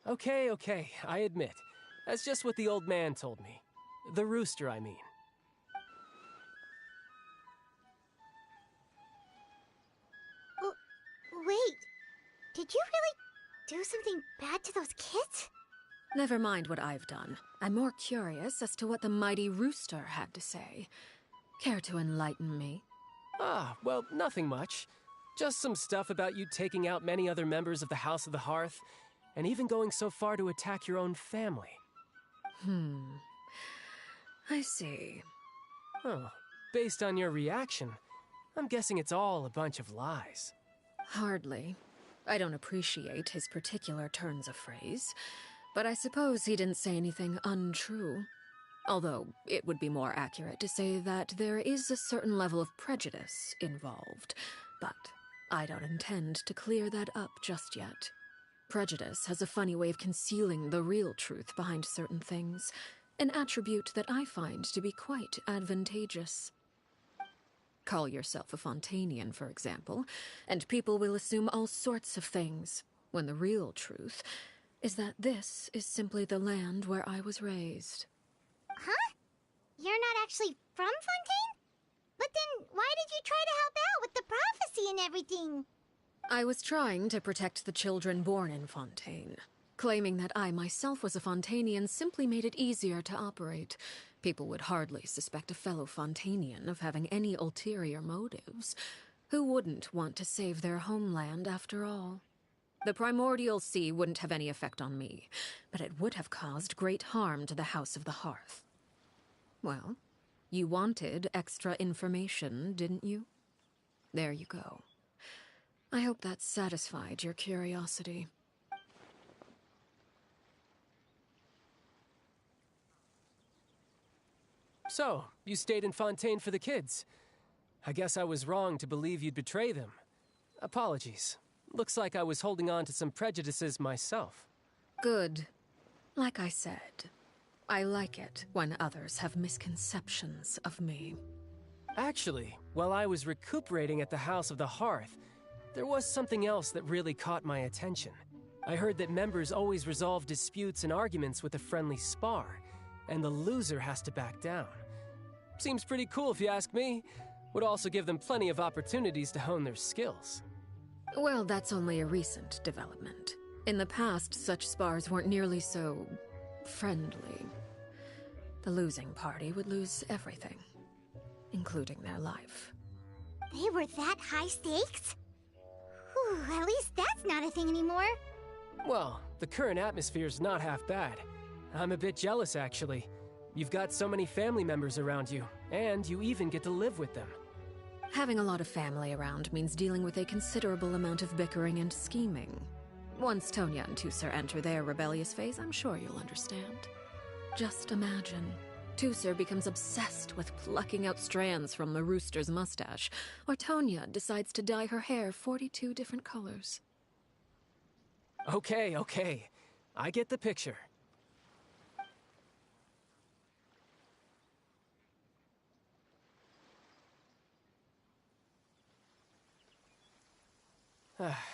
Okay, I admit. That's just what the old man told me. The rooster, I mean. Wait, did you really do something bad to those kids? Never mind what I've done. I'm more curious as to what the mighty rooster had to say. Care to enlighten me? Well, nothing much. Just some stuff about you taking out many other members of the House of the Hearth, and even going so far to attack your own family. I see. Oh, based on your reaction, I'm guessing it's all a bunch of lies. Hardly. I don't appreciate his particular turns of phrase, but I suppose he didn't say anything untrue. Although, it would be more accurate to say that there is a certain level of prejudice involved, but I don't intend to clear that up just yet. Prejudice has a funny way of concealing the real truth behind certain things, an attribute that I find to be quite advantageous. Call yourself a Fontanian, for example, and people will assume all sorts of things, when the real truth is that this is simply the land where I was raised. Huh? You're not actually from Fontaine? But then why did you try to help out with the prophecy and everything? I was trying to protect the children born in Fontaine. Claiming that I myself was a Fontanian simply made it easier to operate. People would hardly suspect a fellow Fontanian of having any ulterior motives. Who wouldn't want to save their homeland after all? The primordial sea wouldn't have any effect on me, but it would have caused great harm to the House of the Hearth. Well, you wanted extra information, didn't you? There you go. I hope that satisfied your curiosity. So, you stayed in Fontaine for the kids. I guess I was wrong to believe you'd betray them. Apologies. Looks like I was holding on to some prejudices myself. Good. Like I said, I like it when others have misconceptions of me. Actually, while I was recuperating at the House of the Hearth, there was something else that really caught my attention. I heard that members always resolve disputes and arguments with a friendly spar, and the loser has to back down. Seems pretty cool if you ask me. Would also give them plenty of opportunities to hone their skills. Well, that's only a recent development. In the past, such spars weren't nearly so friendly. The losing party would lose everything, including their life. They were that high stakes? Whew, at least that's not a thing anymore. Well, the current atmosphere's not half bad. I'm a bit jealous, actually. You've got so many family members around you, and you even get to live with them. Having a lot of family around means dealing with a considerable amount of bickering and scheming. Once Tonya and Tusser enter their rebellious phase, I'm sure you'll understand. Just imagine. Tusser becomes obsessed with plucking out strands from the rooster's mustache, or Tonya decides to dye her hair 42 different colors. Okay, okay. I get the picture.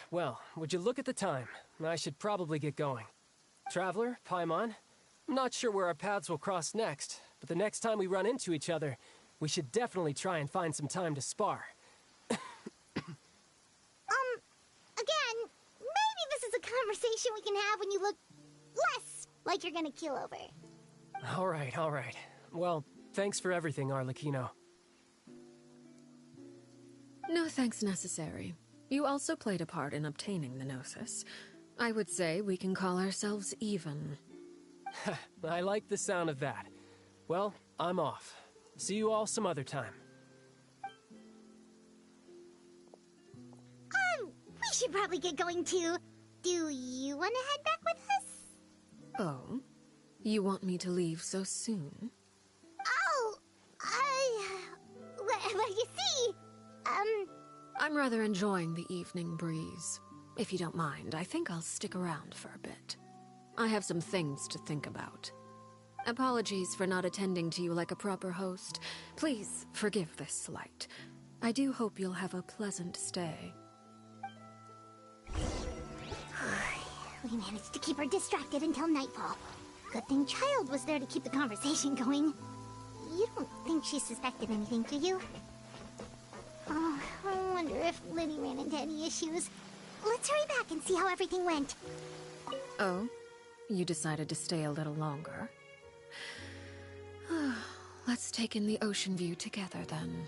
Well, would you look at the time? I should probably get going. Traveler, Paimon, I'm not sure where our paths will cross next, but the next time we run into each other, we should definitely try and find some time to spar. Again, maybe this is a conversation we can have when you look less like you're gonna keel over. All right. Well, thanks for everything, Arlecchino. No thanks necessary. You also played a part in obtaining the Gnosis. I would say we can call ourselves even. I like the sound of that. Well, I'm off. See you all some other time. We should probably get going too. Do you want to head back with us? Oh? You want me to leave so soon? Oh, well, you see, I'm rather enjoying the evening breeze. If you don't mind, I think I'll stick around for a bit. I have some things to think about. Apologies for not attending to you like a proper host. Please forgive this slight. I do hope you'll have a pleasant stay. We managed to keep her distracted until nightfall. Good thing Child was there to keep the conversation going. You don't think she suspected anything, do you? Oh, I wonder if Liddy ran into any issues. Let's hurry back and see how everything went. Oh? You decided to stay a little longer? Let's take in the ocean view together, then.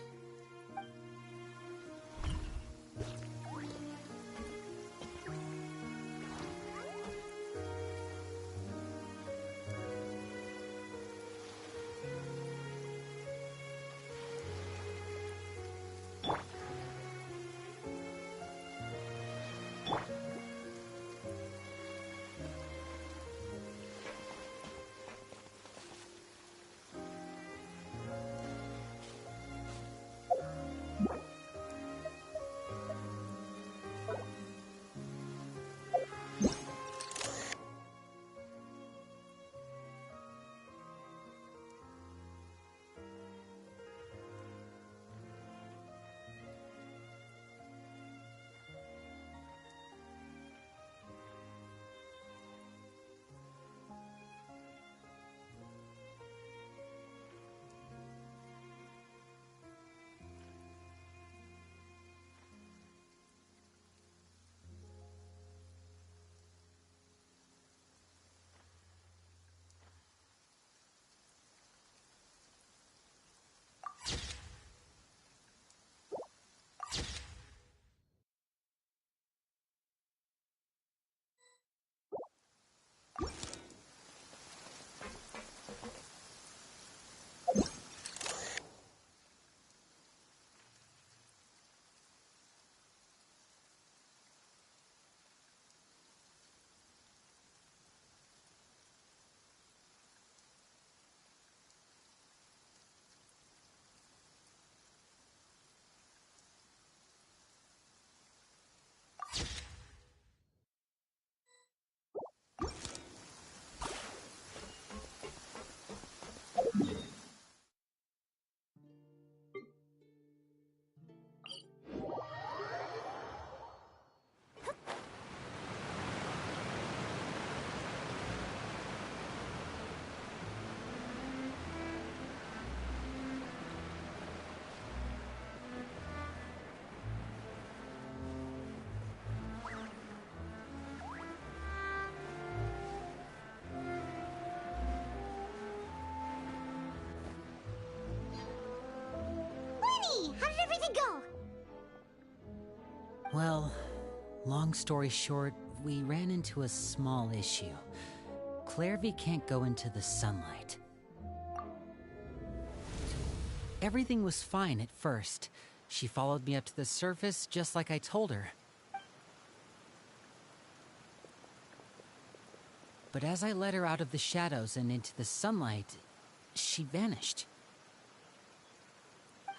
How did everything go? Well, long story short, we ran into a small issue. Clairvy can't go into the sunlight. Everything was fine at first. She followed me up to the surface just like I told her. But as I led her out of the shadows and into the sunlight, she vanished.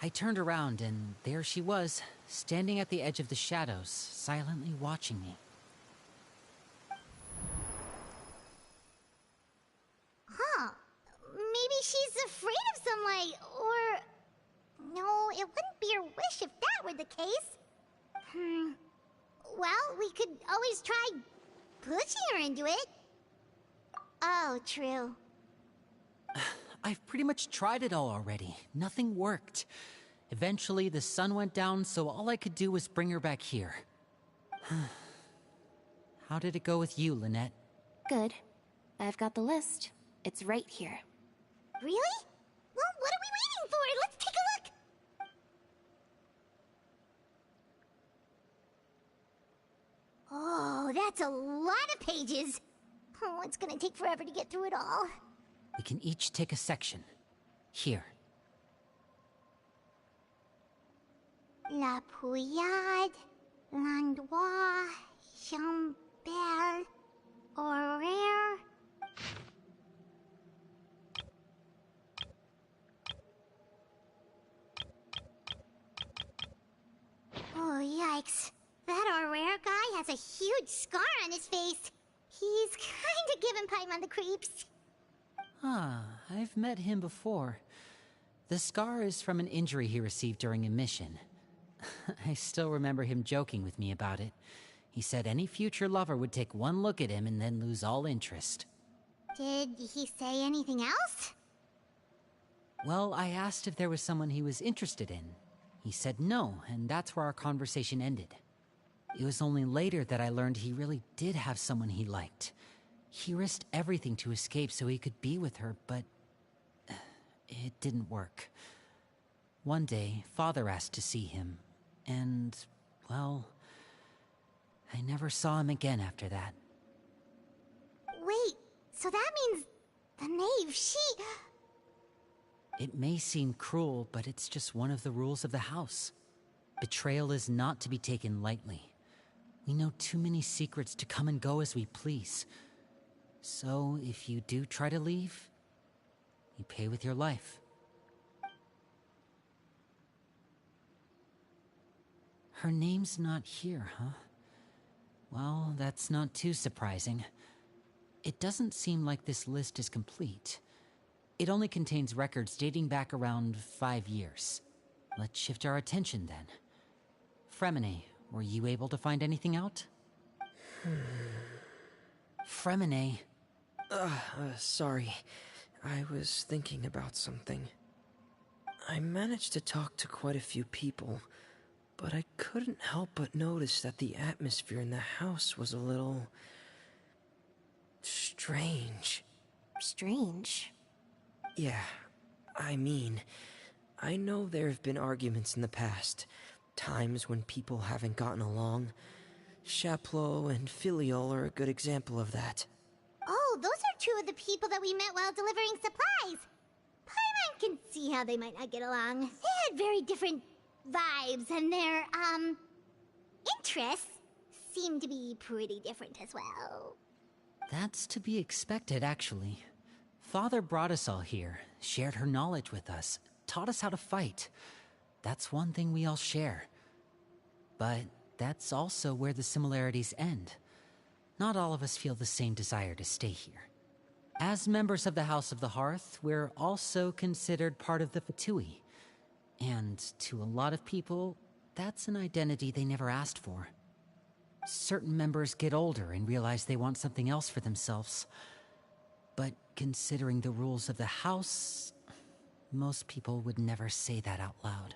I turned around and there she was, standing at the edge of the shadows, silently watching me. Huh. Maybe she's afraid of sunlight, or... No, it wouldn't be her wish if that were the case. Well, we could always try pushing her into it. Oh, true. I've pretty much tried it all already. Nothing worked. Eventually, the sun went down, so all I could do was bring her back here. How did it go with you, Lynette? Good. I've got the list. It's right here. Really? Well, what are we waiting for? Let's take a look! Oh, that's a lot of pages. Oh, it's gonna take forever to get through it all. We can each take a section. Here. La Pouillade, L'Endroit, Chambel, Horaire. Oh, yikes. That Horaire guy has a huge scar on his face. He's kinda giving Paimon the creeps. I've met him before. The scar is from an injury he received during a mission. I still remember him joking with me about it. He said any future lover would take one look at him and then lose all interest. Did he say anything else? Well, I asked if there was someone he was interested in. He said no, and that's where our conversation ended. It was only later that I learned he really did have someone he liked. He risked everything to escape so he could be with her, but it didn't work. One day, Father asked to see him, and, well, I never saw him again after that. Wait, so that means the knave, she... It may seem cruel, but it's just one of the rules of the house. Betrayal is not to be taken lightly. We know too many secrets to come and go as we please. So, if you do try to leave, you pay with your life. Her name's not here, huh? Well, that's not too surprising. It doesn't seem like this list is complete. It only contains records dating back around 5 years. Let's shift our attention then. Fremine, were you able to find anything out? Fremine. Sorry. I was thinking about something. I managed to talk to quite a few people, but I couldn't help but notice that the atmosphere in the house was a little... strange. Strange? Yeah, I mean, I know there have been arguments in the past, times when people haven't gotten along. Chaplot and Filiol are a good example of that. Oh, those are two of the people that we met while delivering supplies. Paimon can see how they might not get along. They had very different vibes, and their, interests seem to be pretty different as well. That's to be expected, actually. Father brought us all here, shared her knowledge with us, taught us how to fight. That's one thing we all share. But that's also where the similarities end. Not all of us feel the same desire to stay here. As members of the House of the Hearth, we're also considered part of the Fatui. And to a lot of people, that's an identity they never asked for. Certain members get older and realize they want something else for themselves. But considering the rules of the house, most people would never say that out loud.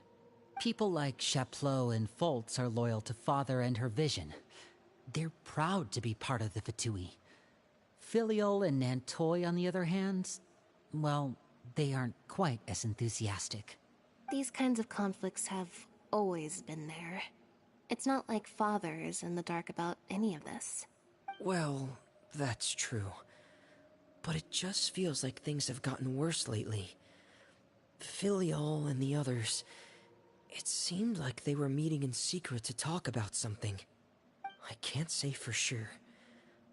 People like Chaplot and Foltz are loyal to Father and her vision. They're proud to be part of the Fatui. Filiol and Nantoy, on the other hand, well, they aren't quite as enthusiastic. These kinds of conflicts have always been there. It's not like Father is in the dark about any of this. Well, that's true. But it just feels like things have gotten worse lately. Filial and the others, it seemed like they were meeting in secret to talk about something. I can't say for sure,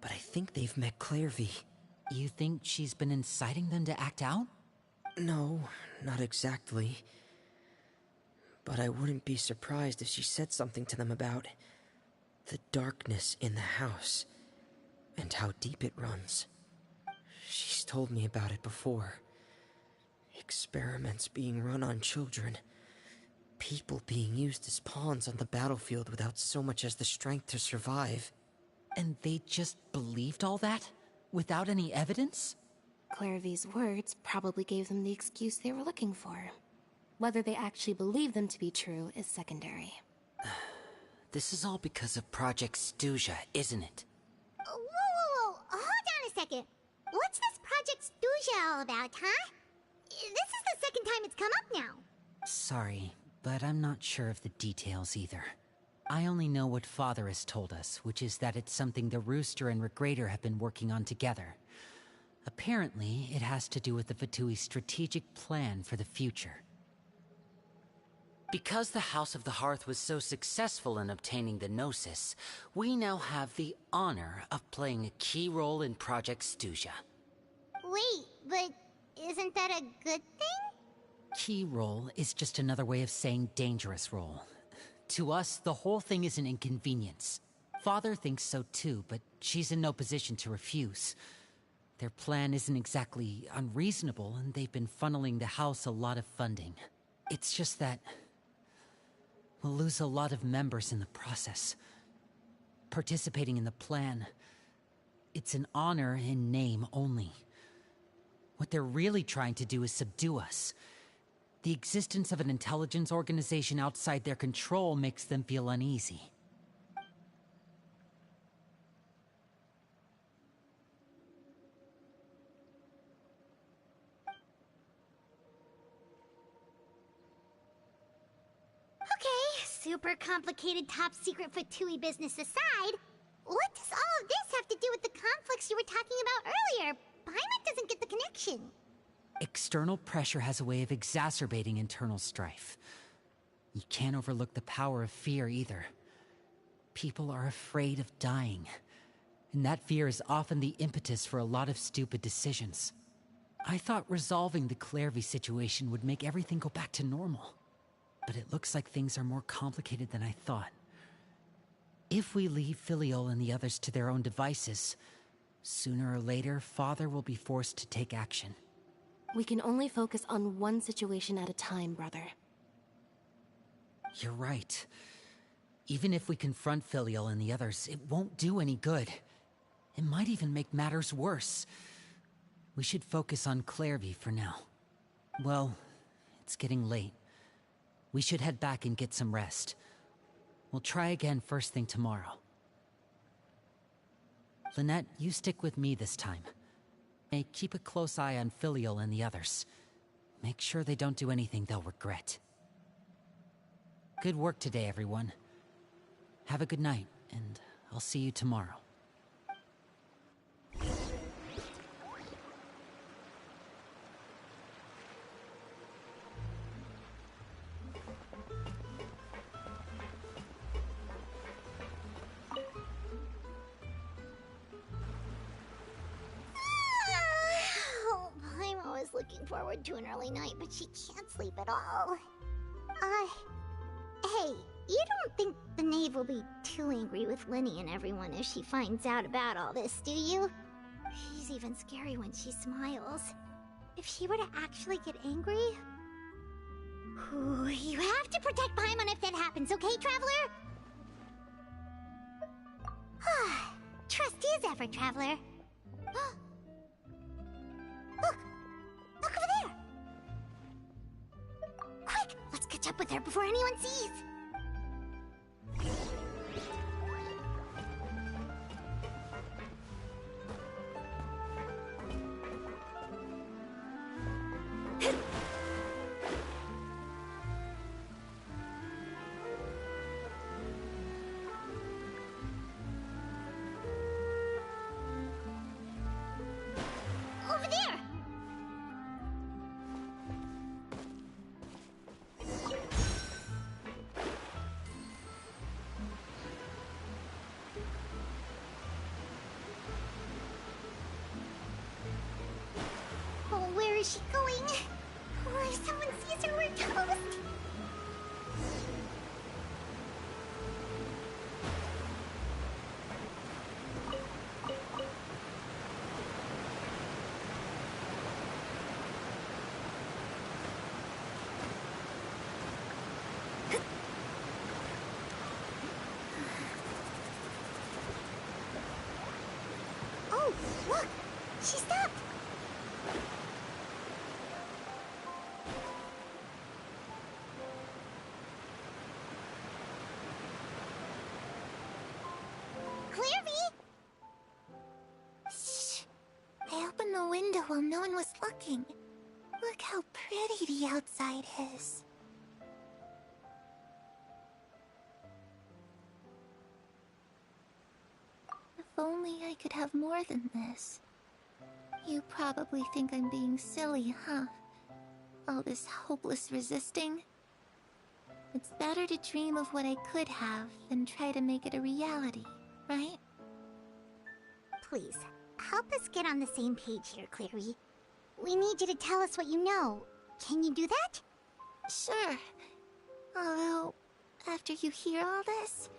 but I think they've met Clairvy. You think she's been inciting them to act out? No, not exactly. But I wouldn't be surprised if she said something to them about the darkness in the house and how deep it runs. She's told me about it before. Experiments being run on children. People being used as pawns on the battlefield without so much as the strength to survive. And they just believed all that? Without any evidence? Clairvy's words probably gave them the excuse they were looking for. Whether they actually believe them to be true is secondary. This is all because of Project Stuja, isn't it? Whoa. Hold on a second. What's this Project Stuja all about, huh? This is the second time it's come up now. Sorry, but I'm not sure of the details either. I only know what Father has told us, which is that it's something the Rooster and Regrader have been working on together. Apparently, it has to do with the Fatui's strategic plan for the future. Because the House of the Hearth was so successful in obtaining the Gnosis, we now have the honor of playing a key role in Project Stuja. Wait, but isn't that a good thing? Key role is just another way of saying dangerous role. To us, the whole thing is an inconvenience. Father thinks so too, but she's in no position to refuse. Their plan isn't exactly unreasonable, and they've been funneling the house a lot of funding. It's just that we'll lose a lot of members in the process. Participating in the plan, it's an honor in name only. What they're really trying to do is subdue us. The existence of an intelligence organization outside their control makes them feel uneasy. Okay, super complicated top secret Fatui business aside, what does all of this have to do with the conflicts you were talking about earlier? Paimon doesn't get the connection. External pressure has a way of exacerbating internal strife. You can't overlook the power of fear either. People are afraid of dying, and that fear is often the impetus for a lot of stupid decisions. I thought resolving the Clairvy situation would make everything go back to normal, but it looks like things are more complicated than I thought. If we leave Filial and the others to their own devices, sooner or later, Father will be forced to take action. We can only focus on one situation at a time, brother. You're right. Even if we confront Filial and the others, it won't do any good. It might even make matters worse. We should focus on Clairvy for now. Well, it's getting late. We should head back and get some rest. We'll try again first thing tomorrow. Lynette, you stick with me this time. Hey, keep a close eye on Filial and the others. Make sure they don't do anything they'll regret. Good work today, everyone. Have a good night, and I'll see you tomorrow. I'm always looking forward to an early night, but she can't sleep at all. Hey, you don't think the knave will be too angry with Lenny and everyone if she finds out about all this, do you? She's even scary when she smiles. If she were to actually get angry... Ooh, you have to protect Paimon if that happens, okay, Traveler? Trust is ever, Traveler. Look! Look over there! Quick! Let's catch up with her before anyone sees! is she going? Oh, if someone sees her, we're toast. Oh, look! She stopped! Clairvy! Shh! I opened the window while no one was looking. Look how pretty the outside is. If only I could have more than this. You probably think I'm being silly, huh? All this hopeless resisting? It's better to dream of what I could have than try to make it a reality, right? Please, help us get on the same page here, Clary. We need you to tell us what you know. Can you do that? Sure. Although, after you hear all this,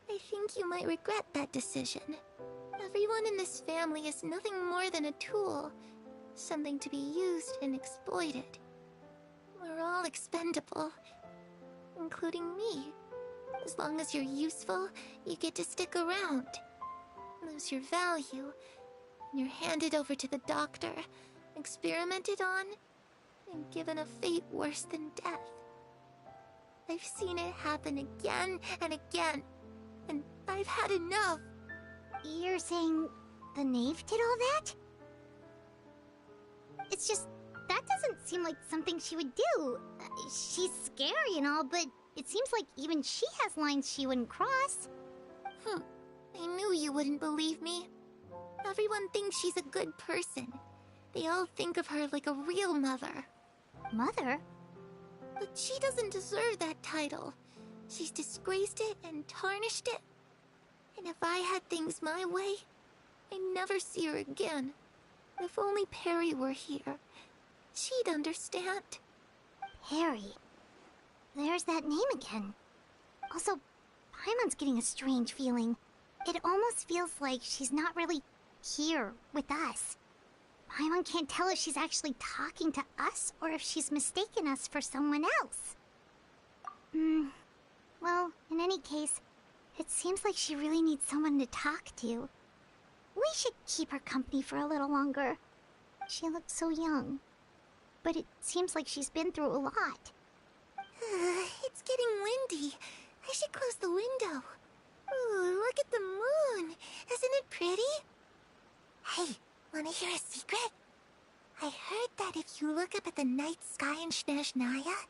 I think you might regret that decision. Everyone in this family is nothing more than a tool. Something to be used and exploited. We're all expendable. Including me. As long as you're useful, you get to stick around. Lose your value, and you're handed over to the doctor, experimented on, and given a fate worse than death. I've seen it happen again and again, and I've had enough. You're saying the knave did all that? It's just, that doesn't seem like something she would do. She's scary and all, but it seems like even she has lines she wouldn't cross. I knew you wouldn't believe me. Everyone thinks she's a good person. They all think of her like a real mother. Mother? But she doesn't deserve that title. She's disgraced it and tarnished it. And if I had things my way, I'd never see her again. If only Perry were here, she'd understand. Perry? There's that name again. Also, Paimon's getting a strange feeling. It almost feels like she's not really here with us. Paimon can't tell if she's actually talking to us or if she's mistaken us for someone else. Well, in any case, it seems like she really needs someone to talk to. We should keep her company for a little longer. She looks so young. But it seems like she's been through a lot. It's getting windy. I should close the window. Ooh, look at the moon. Isn't it pretty? Hey, wanna hear a secret? I heard that if you look up at the night sky in Snezhnaya,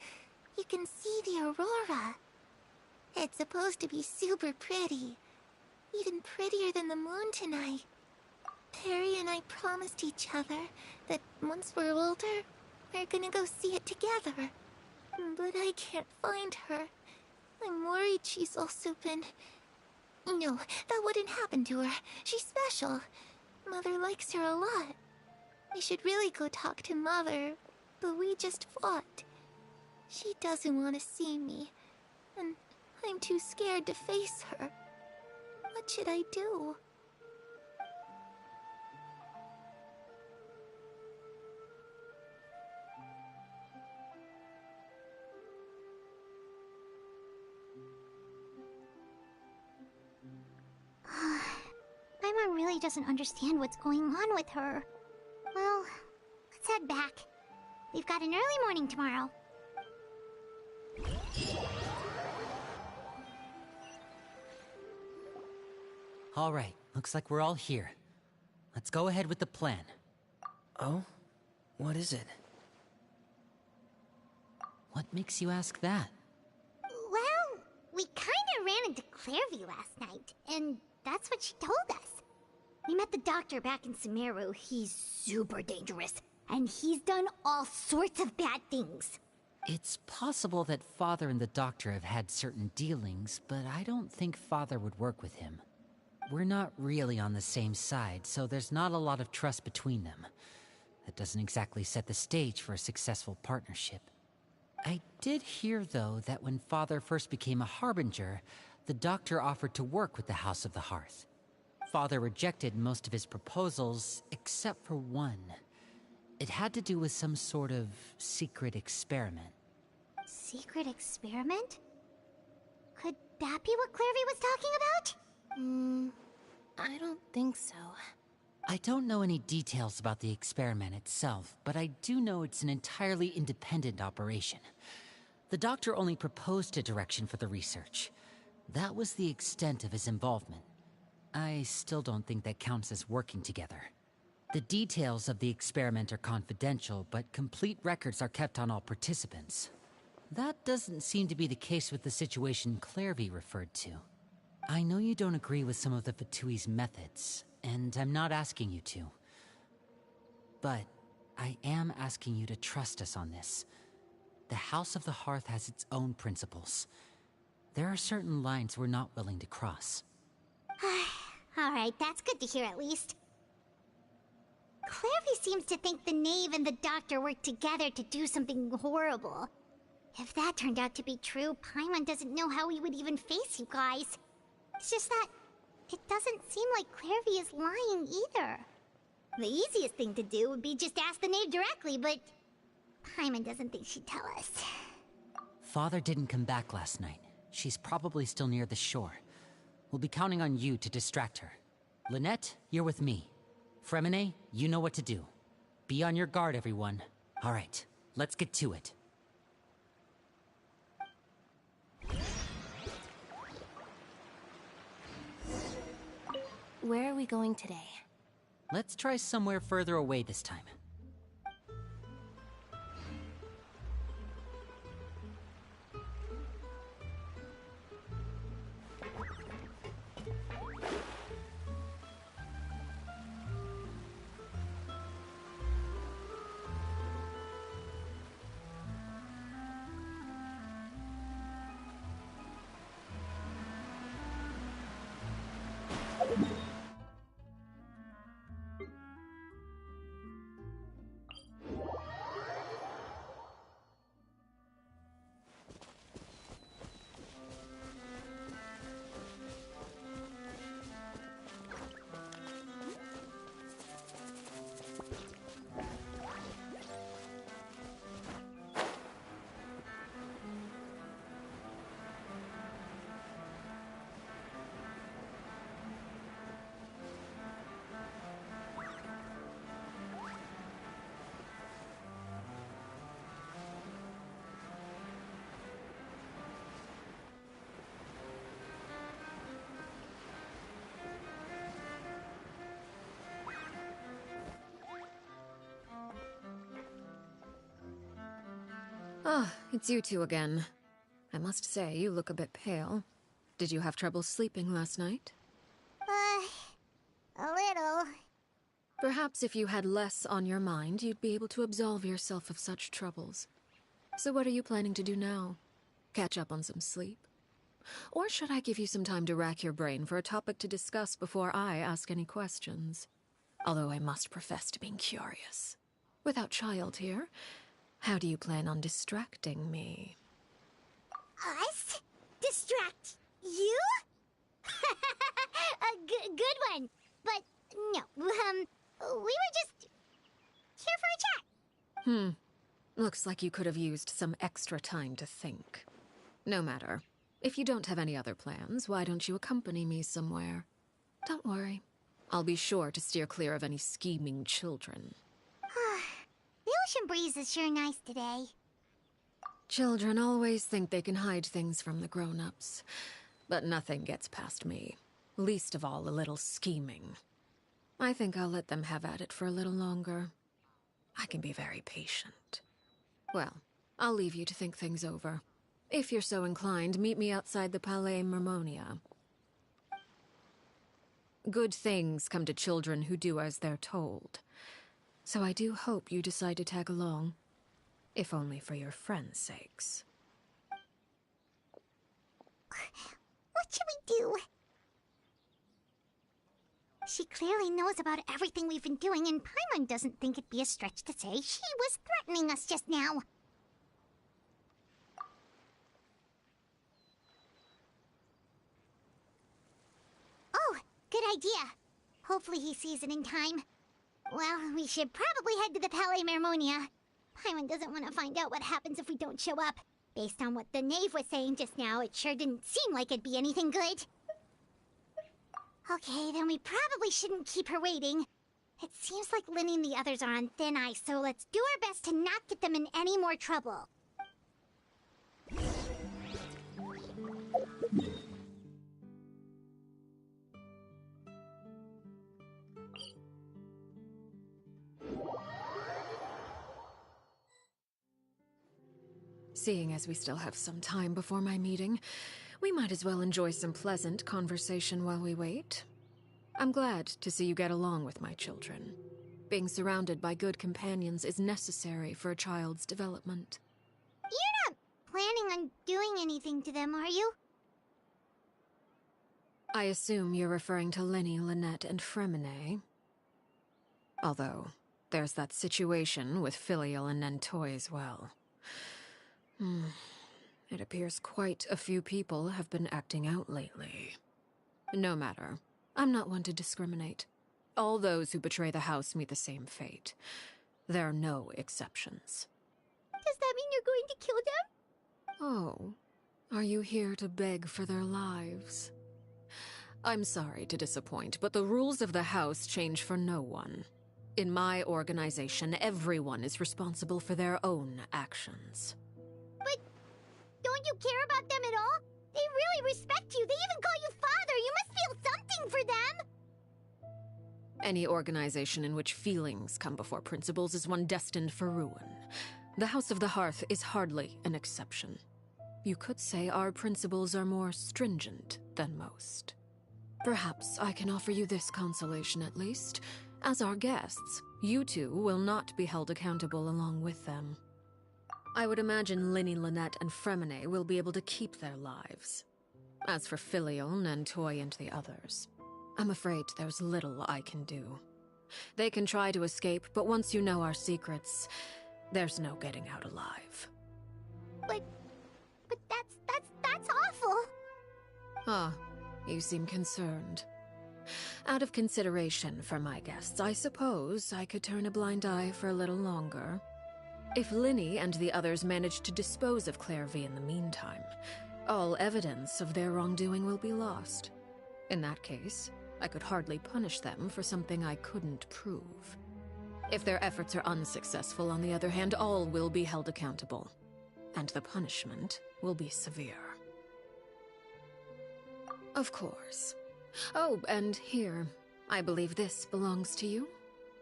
you can see the aurora. It's supposed to be super pretty. Even prettier than the moon tonight. Perry and I promised each other that once we're older, we're gonna go see it together. But I can't find her. I'm worried she's also been... No, that wouldn't happen to her. She's special. Mother likes her a lot. I should really go talk to Mother, but we just fought. She doesn't want to see me, and I'm too scared to face her. What should I do? Paimon really doesn't understand what's going on with her. Well, let's head back. We've got an early morning tomorrow. All right, looks like we're all here. Let's go ahead with the plan. Oh? What is it? What makes you ask that? Well, we kinda ran into Clairvy last night, and that's what she told us. We met the doctor back in Sumeru. He's super dangerous, and he's done all sorts of bad things. It's possible that Father and the Doctor have had certain dealings, but I don't think Father would work with him. We're not really on the same side, so there's not a lot of trust between them. That doesn't exactly set the stage for a successful partnership. I did hear, though, that when Father first became a Harbinger, the Doctor offered to work with the House of the Hearth. Father rejected most of his proposals, except for one. It had to do with some sort of secret experiment. Secret experiment? Could that be what Clairvy was talking about? I don't think so. I don't know any details about the experiment itself, but I do know it's an entirely independent operation. The Doctor only proposed a direction for the research. That was the extent of his involvement. I still don't think that counts as working together. The details of the experiment are confidential, but complete records are kept on all participants. That doesn't seem to be the case with the situation Clairvy referred to. I know you don't agree with some of the Fatui's methods, and I'm not asking you to. But I am asking you to trust us on this. The House of the Hearth has its own principles. There are certain lines we're not willing to cross. Alright, that's good to hear at least. Clairvy seems to think the Knave and the Doctor worked together to do something horrible. If that turned out to be true, Paimon doesn't know how he would even face you guys. It's just that it doesn't seem like Clairvy is lying either. The easiest thing to do would be just ask the Knave directly, but Paimon doesn't think she'd tell us. Father didn't come back last night. She's probably still near the shore. We'll be counting on you to distract her. Lynette, you're with me. Fremine, you know what to do. Be on your guard, everyone. All right, let's get to it. Where are we going today? Let's try somewhere further away this time. Ah, it's you two again. I must say, you look a bit pale. Did you have trouble sleeping last night? A little. Perhaps if you had less on your mind, you'd be able to absolve yourself of such troubles. So what are you planning to do now? Catch up on some sleep? Or should I give you some time to rack your brain for a topic to discuss before I ask any questions? Although I must profess to being curious. Without Child here, how do you plan on distracting me? Us? Distract you? Good one. But no, we were just here for a chat. Looks like you could have used some extra time to think. No matter. If you don't have any other plans, why don't you accompany me somewhere? Don't worry. I'll be sure to steer clear of any scheming children. The ocean breeze is sure nice today. Children always think they can hide things from the grown-ups. But nothing gets past me. Least of all a little scheming. I think I'll let them have at it for a little longer. I can be very patient. Well, I'll leave you to think things over. If you're so inclined, meet me outside the Palais Mermonia. Good things come to children who do as they're told. So I do hope you decide to tag along. If only for your friends' sakes. What should we do? She clearly knows about everything we've been doing, and Paimon doesn't think it'd be a stretch to say she was threatening us just now. Oh, good idea. Hopefully he sees it in time. Well, we should probably head to the Palais Mermonia. Paimon doesn't want to find out what happens if we don't show up. Based on what the knave was saying just now, it sure didn't seem like it'd be anything good. Okay, then we probably shouldn't keep her waiting. It seems like Linny and the others are on thin ice, so let's do our best to not get them in any more trouble. Seeing as we still have some time before my meeting, we might as well enjoy some pleasant conversation while we wait. I'm glad to see you get along with my children. Being surrounded by good companions is necessary for a child's development. You're not planning on doing anything to them, are you? I assume you're referring to Lenny, Lynette, and Fremine. Although, there's that situation with Filial and Nentoy as well. It appears quite a few people have been acting out lately. No matter. I'm not one to discriminate. All those who betray the house meet the same fate. There are no exceptions. Does that mean you're going to kill them? Oh, are you here to beg for their lives? I'm sorry to disappoint, but the rules of the house change for no one. In my organization, everyone is responsible for their own actions. But don't you care about them at all? They really respect you. They even call you father. You must feel something for them. Any organization in which feelings come before principles is one destined for ruin. The House of the Hearth is hardly an exception. You could say our principles are more stringent than most. Perhaps I can offer you this consolation at least. As our guests, you two will not be held accountable along with them. I would imagine Linny, Lynette, and Fremine will be able to keep their lives. As for Filial, Nentoy, and the others, I'm afraid there's little I can do. They can try to escape, but once you know our secrets, there's no getting out alive. But that's awful. Ah, you seem concerned. Out of consideration for my guests, I suppose I could turn a blind eye for a little longer. If Linny and the others manage to dispose of Clairvy in the meantime, all evidence of their wrongdoing will be lost. In that case, I could hardly punish them for something I couldn't prove. If their efforts are unsuccessful, on the other hand, all will be held accountable. And the punishment will be severe. Of course. Oh, and here, I believe this belongs to you.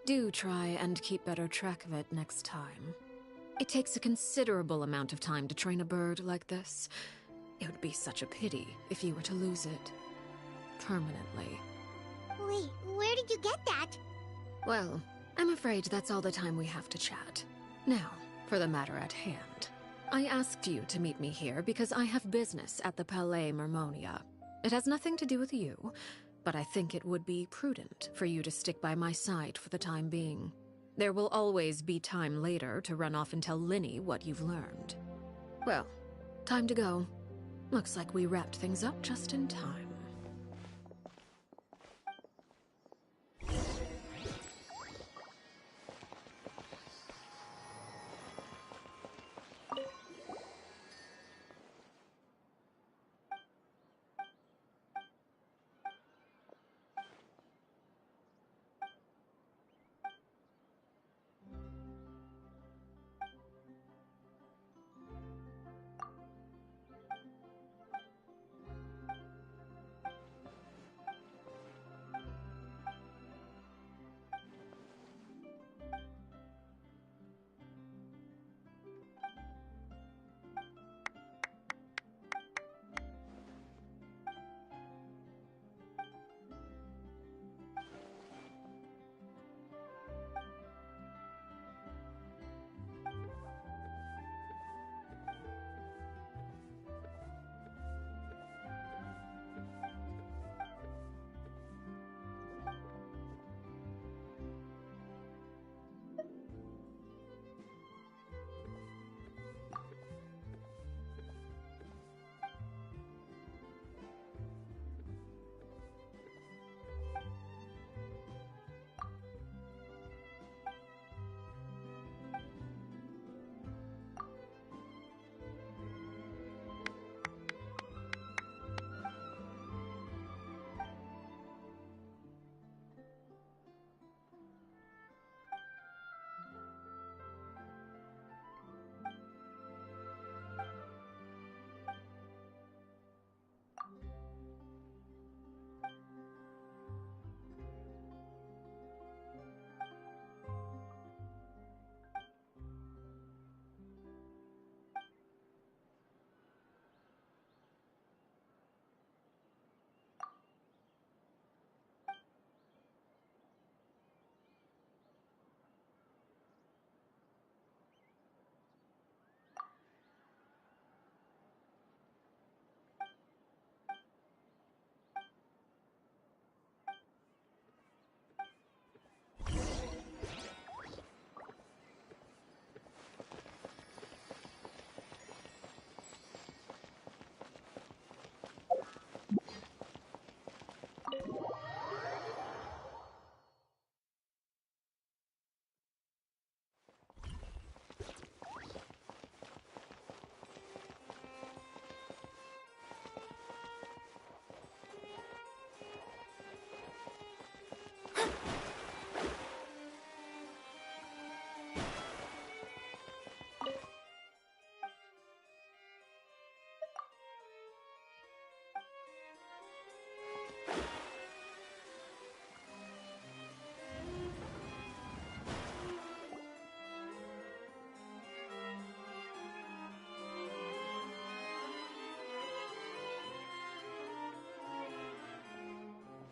Do try and keep better track of it next time. It takes a considerable amount of time to train a bird like this. It would be such a pity if you were to lose it. Permanently. Wait, where did you get that? Well, I'm afraid that's all the time we have to chat. Now, for the matter at hand. I asked you to meet me here because I have business at the Palais Mermonia. It has nothing to do with you, but I think it would be prudent for you to stick by my side for the time being. There will always be time later to run off and tell Linny what you've learned. Well, time to go. Looks like we wrapped things up just in time.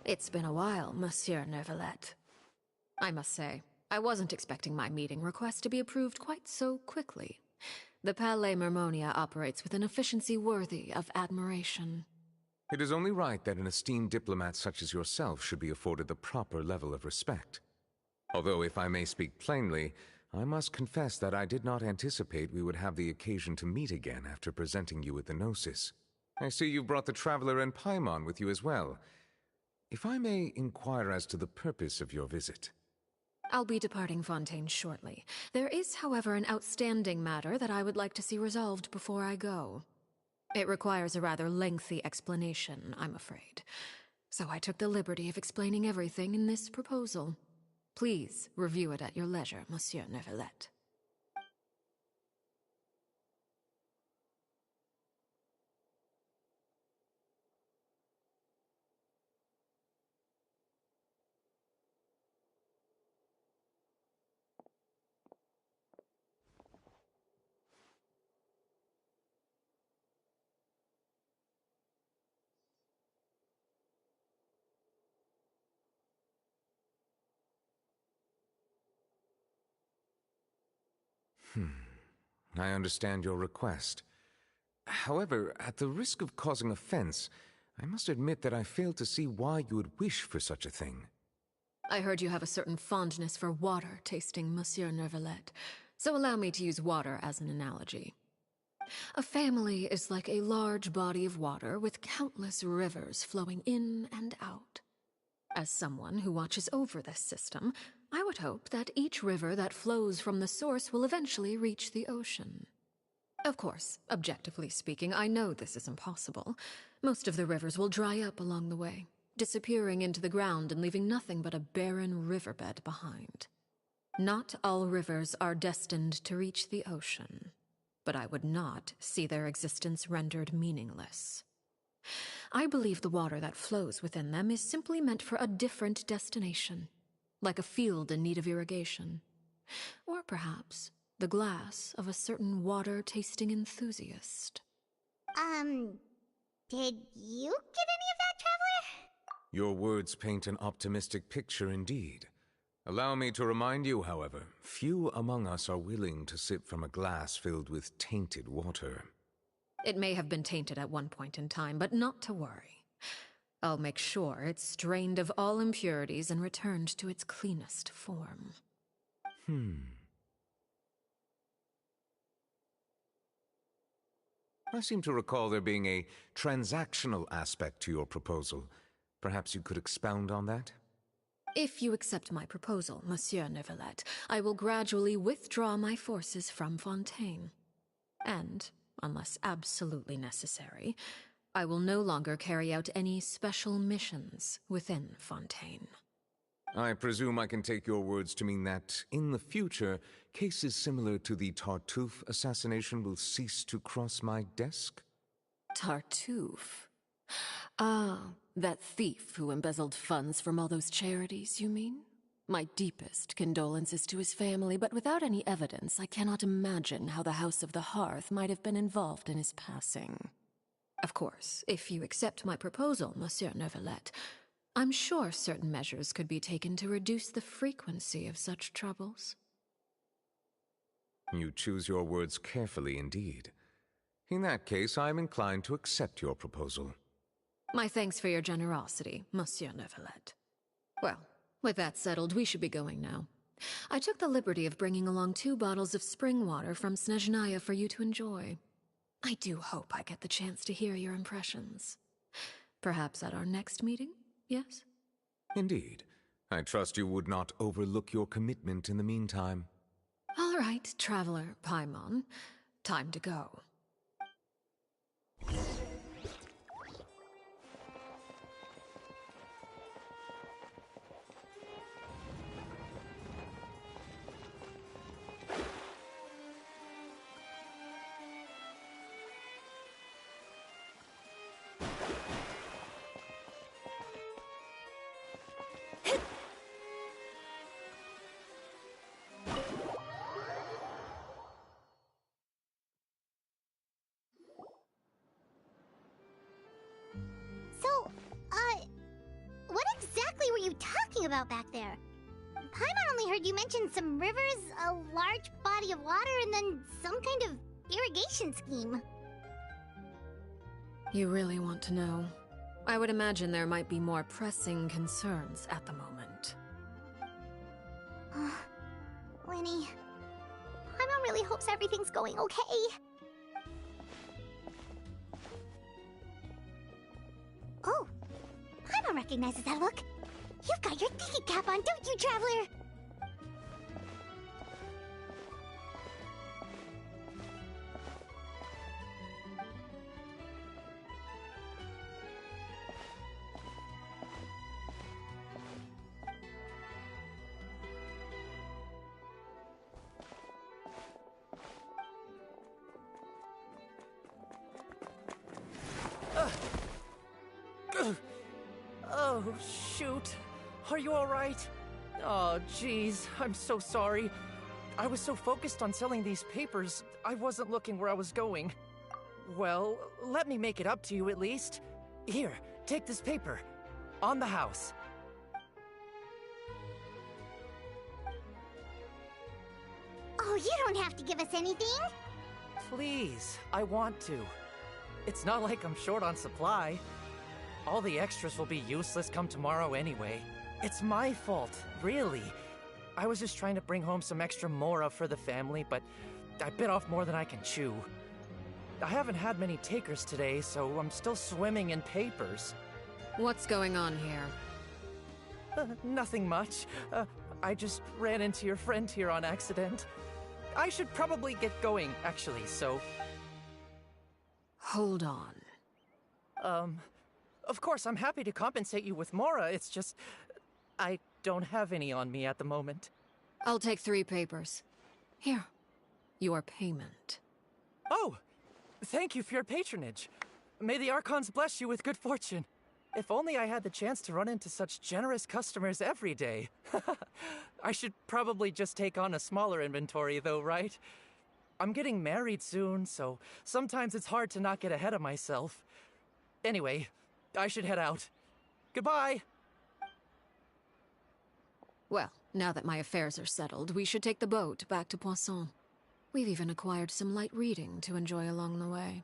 It's been a while, Monsieur Neuvillette. I must say, I wasn't expecting my meeting request to be approved quite so quickly. The Palais Mermonia operates with an efficiency worthy of admiration. It is only right that an esteemed diplomat such as yourself should be afforded the proper level of respect. Although, if I may speak plainly, I must confess that I did not anticipate we would have the occasion to meet again after presenting you with the Gnosis. I see you've brought the Traveler and Paimon with you as well. If I may inquire as to the purpose of your visit. I'll be departing Fontaine shortly. There is, however, an outstanding matter that I would like to see resolved before I go. It requires a rather lengthy explanation, I'm afraid. So I took the liberty of explaining everything in this proposal. Please review it at your leisure, Monsieur Neuvillette. I understand your request. However, at the risk of causing offense, I must admit that I fail to see why you would wish for such a thing. I heard you have a certain fondness for water tasting, Monsieur Neuvillette, so allow me to use water as an analogy. A family is like a large body of water with countless rivers flowing in and out. As someone who watches over this system, I would hope that each river that flows from the source will eventually reach the ocean. Of course, objectively speaking, I know this is impossible. Most of the rivers will dry up along the way, disappearing into the ground and leaving nothing but a barren riverbed behind. Not all rivers are destined to reach the ocean, but I would not see their existence rendered meaningless. I believe the water that flows within them is simply meant for a different destination, like a field in need of irrigation. Or perhaps the glass of a certain water-tasting enthusiast. Did you get any of that, Traveler? Your words paint an optimistic picture indeed. Allow me to remind you, however, few among us are willing to sip from a glass filled with tainted water. It may have been tainted at one point in time, but not to worry. I'll make sure it's strained of all impurities and returned to its cleanest form. I seem to recall there being a transactional aspect to your proposal. Perhaps you could expound on that? If you accept my proposal, Monsieur Neuvillette, I will gradually withdraw my forces from Fontaine. And, unless absolutely necessary, I will no longer carry out any special missions within Fontaine. I presume I can take your words to mean that, in the future, cases similar to the Tartuffe assassination will cease to cross my desk? Tartuffe? Ah, that thief who embezzled funds from all those charities, you mean? My deepest condolences to his family, but without any evidence, I cannot imagine how the House of the Hearth might have been involved in his passing. Of course, if you accept my proposal, Monsieur Neuvillette, I'm sure certain measures could be taken to reduce the frequency of such troubles. You choose your words carefully indeed. In that case, I am inclined to accept your proposal. My thanks for your generosity, Monsieur Neuvillette. Well, with that settled, we should be going now. I took the liberty of bringing along 2 bottles of spring water from Snezhnaya for you to enjoy. I do hope I get the chance to hear your impressions. Perhaps at our next meeting, yes? Indeed. I trust you would not overlook your commitment in the meantime. All right, Traveler Paimon. Time to go. about back there? Paimon only heard you mention some rivers, a large body of water, and then some kind of irrigation scheme. You really want to know? I would imagine there might be more pressing concerns at the moment. Lenny, Paimon really hopes everything's going okay. Oh, Paimon recognizes that look. You've got your thinking cap on, don't you, Traveler? Oh, shoot. Are you alright? Oh, jeez. I'm so sorry. I was so focused on selling these papers, I wasn't looking where I was going. Well, let me make it up to you at least. Here, take this paper. On the house. Oh, you don't have to give us anything. Please, I want to. It's not like I'm short on supply. All the extras will be useless come tomorrow anyway. It's my fault, really. I was just trying to bring home some extra mora for the family, but I bit off more than I can chew. I haven't had many takers today, so I'm still swimming in papers. What's going on here? Nothing much. I just ran into your friend here on accident. I should probably get going, actually, so... Hold on. Of course, I'm happy to compensate you with mora, it's just... I don't have any on me at the moment. I'll take 3 papers. Here. Your payment. Oh! Thank you for your patronage. May the Archons bless you with good fortune. If only I had the chance to run into such generous customers every day. I should probably just take on a smaller inventory though, right? I'm getting married soon, so sometimes it's hard to not get ahead of myself. Anyway, I should head out. Goodbye! Well, now that my affairs are settled, we should take the boat back to Poisson. We've even acquired some light reading to enjoy along the way.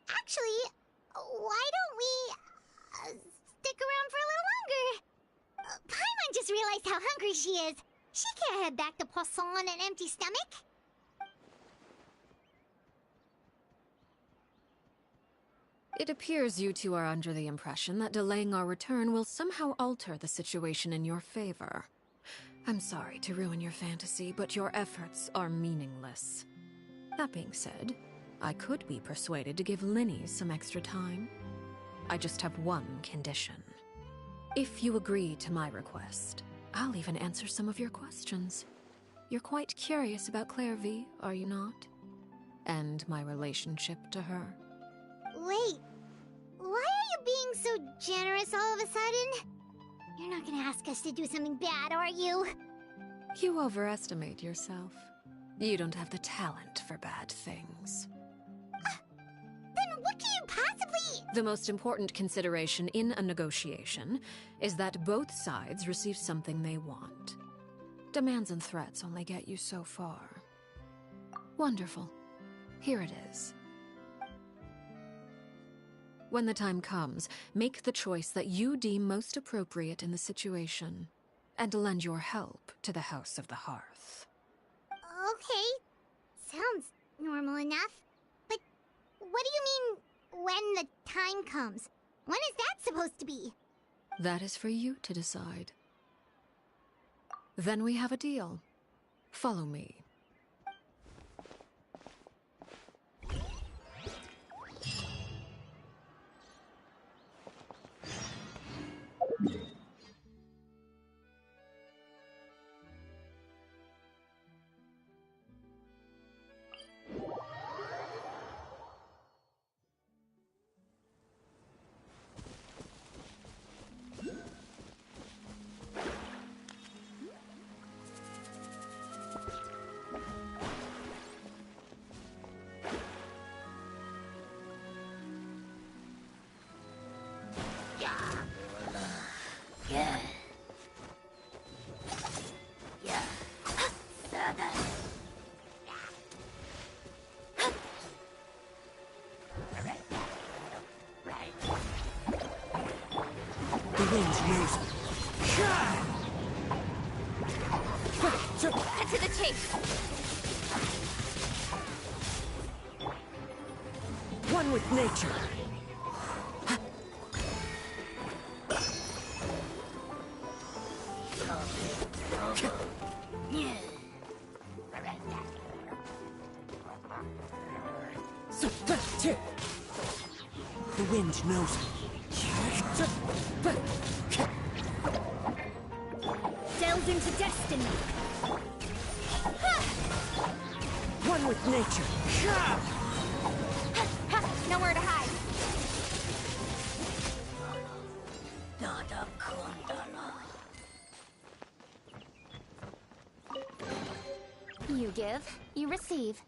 Actually, why don't we stick around for a little longer? Paimon just realized how hungry she is. She can't head back to Poisson on an empty stomach. It appears you two are under the impression that delaying our return will somehow alter the situation in your favor. I'm sorry to ruin your fantasy, but your efforts are meaningless. That being said, I could be persuaded to give Linny some extra time. I just have one condition. If you agree to my request, I'll even answer some of your questions. You're quite curious about Claire V, are you not? And my relationship to her. Wait, why are you being so generous all of a sudden? You're not gonna ask us to do something bad, are you? You overestimate yourself. You don't have the talent for bad things. Then what can you possibly... The most important consideration in a negotiation is that both sides receive something they want. Demands and threats only get you so far. Wonderful. Here it is. When the time comes, make the choice that you deem most appropriate in the situation, and lend your help to the House of the Hearth. Okay, sounds normal enough. But what do you mean, when the time comes? When is that supposed to be? That is for you to decide. Then we have a deal. Follow me. wind knows. Cut to the chase. One with nature. The wind knows. Delve into destiny. One with nature. Nowhere to hide. You give, you receive.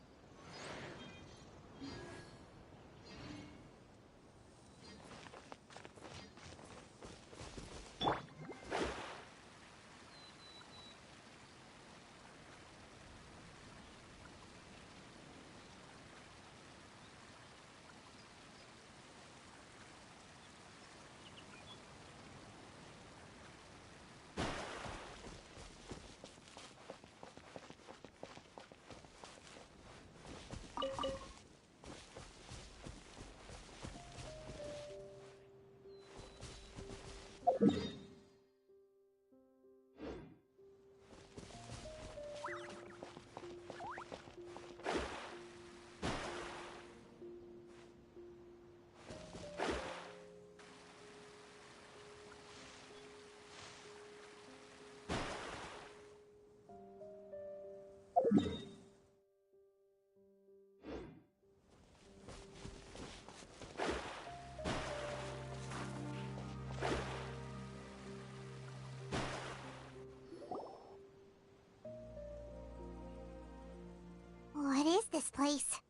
What is this place?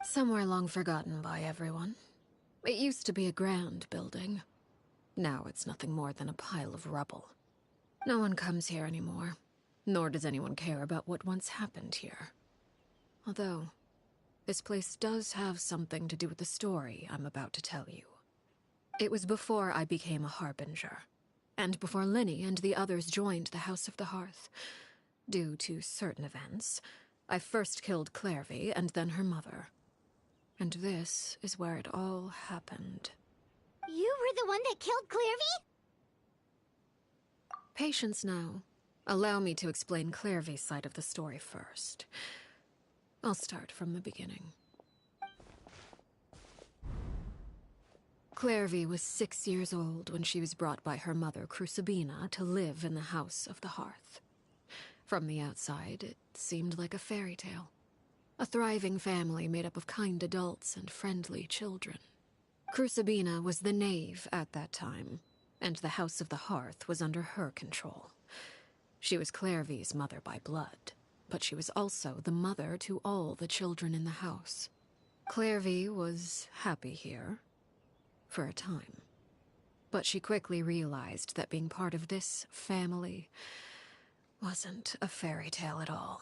Somewhere long forgotten by everyone. It used to be a grand building. Now it's nothing more than a pile of rubble. No one comes here anymore, nor does anyone care about what once happened here. Although, this place does have something to do with the story I'm about to tell you. It was before I became a Harbinger, and before Linny and the others joined the House of the Hearth. Due to certain events, I first killed Clairvy and then her mother. And this is where it all happened. You were the one that killed Clairvy? Patience now. Allow me to explain Clairvy's side of the story first. I'll start from the beginning. Clairvy was 6 years old when she was brought by her mother, Crucibina, to live in the House of the Hearth. From the outside, it seemed like a fairy tale. A thriving family made up of kind adults and friendly children. Crucibina was the knave at that time, and the House of the Hearth was under her control. She was Clairvy's mother by blood, but she was also the mother to all the children in the house. Clairvy was happy here, for a time. But she quickly realized that being part of this family wasn't a fairy tale at all.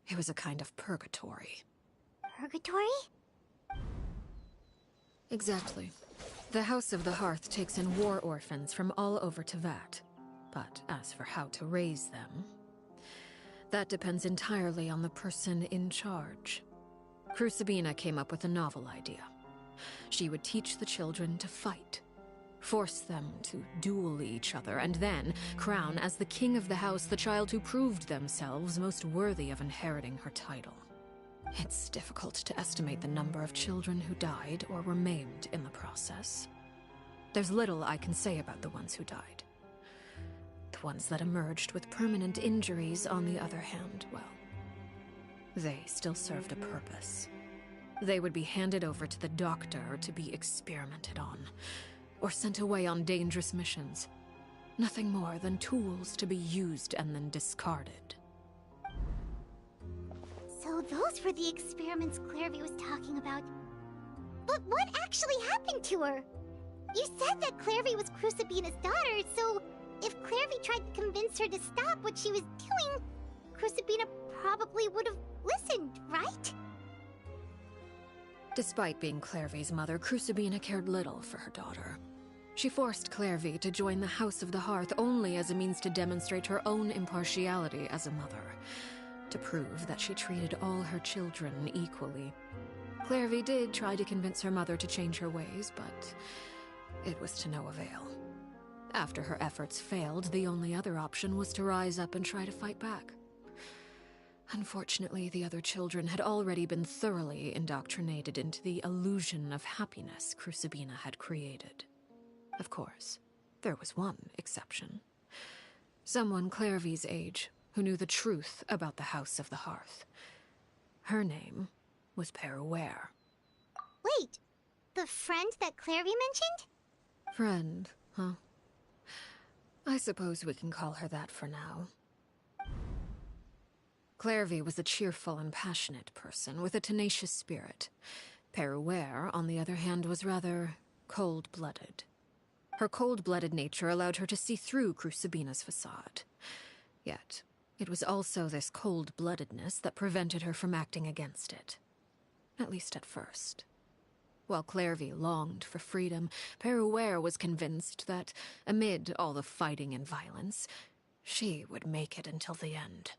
It was a kind of purgatory. Purgatory? Exactly. The House of the Hearth takes in war orphans from all over Teyvat. But as for how to raise them, that depends entirely on the person in charge. Crucibina came up with a novel idea. She would teach the children to fight, force them to duel each other, and then crown as the king of the house the child who proved themselves most worthy of inheriting her title. It's difficult to estimate the number of children who died or were maimed in the process. There's little I can say about the ones who died. The ones that emerged with permanent injuries, on the other hand, well, they still served a purpose. They would be handed over to the doctor to be experimented on, or sent away on dangerous missions. Nothing more than tools to be used and then discarded. So those were the experiments Clairvy was talking about. But what actually happened to her? You said that Clairvy was Crucibina's daughter, so if Clairvy tried to convince her to stop what she was doing, Crucibina probably would have listened, right? Despite being Clairvy's mother, Crucibina cared little for her daughter. She forced Clairvy to join the House of the Hearth only as a means to demonstrate her own impartiality as a mother, to prove that she treated all her children equally. Clairvy did try to convince her mother to change her ways, but it was to no avail. After her efforts failed, the only other option was to rise up and try to fight back. Unfortunately, the other children had already been thoroughly indoctrinated into the illusion of happiness Crucibina had created. Of course, there was one exception. Someone Clairvy's age who knew the truth about the House of the Hearth. Her name was Peruere. Wait, the friend that Clairvy mentioned? Friend, huh? I suppose we can call her that for now. Clairvy was a cheerful and passionate person with a tenacious spirit. Peruere, on the other hand, was rather cold-blooded. Her cold-blooded nature allowed her to see through Crucibina's facade. Yet, it was also this cold-bloodedness that prevented her from acting against it. At least at first. While Clairvy longed for freedom, Peruere was convinced that, amid all the fighting and violence, she would make it until the end.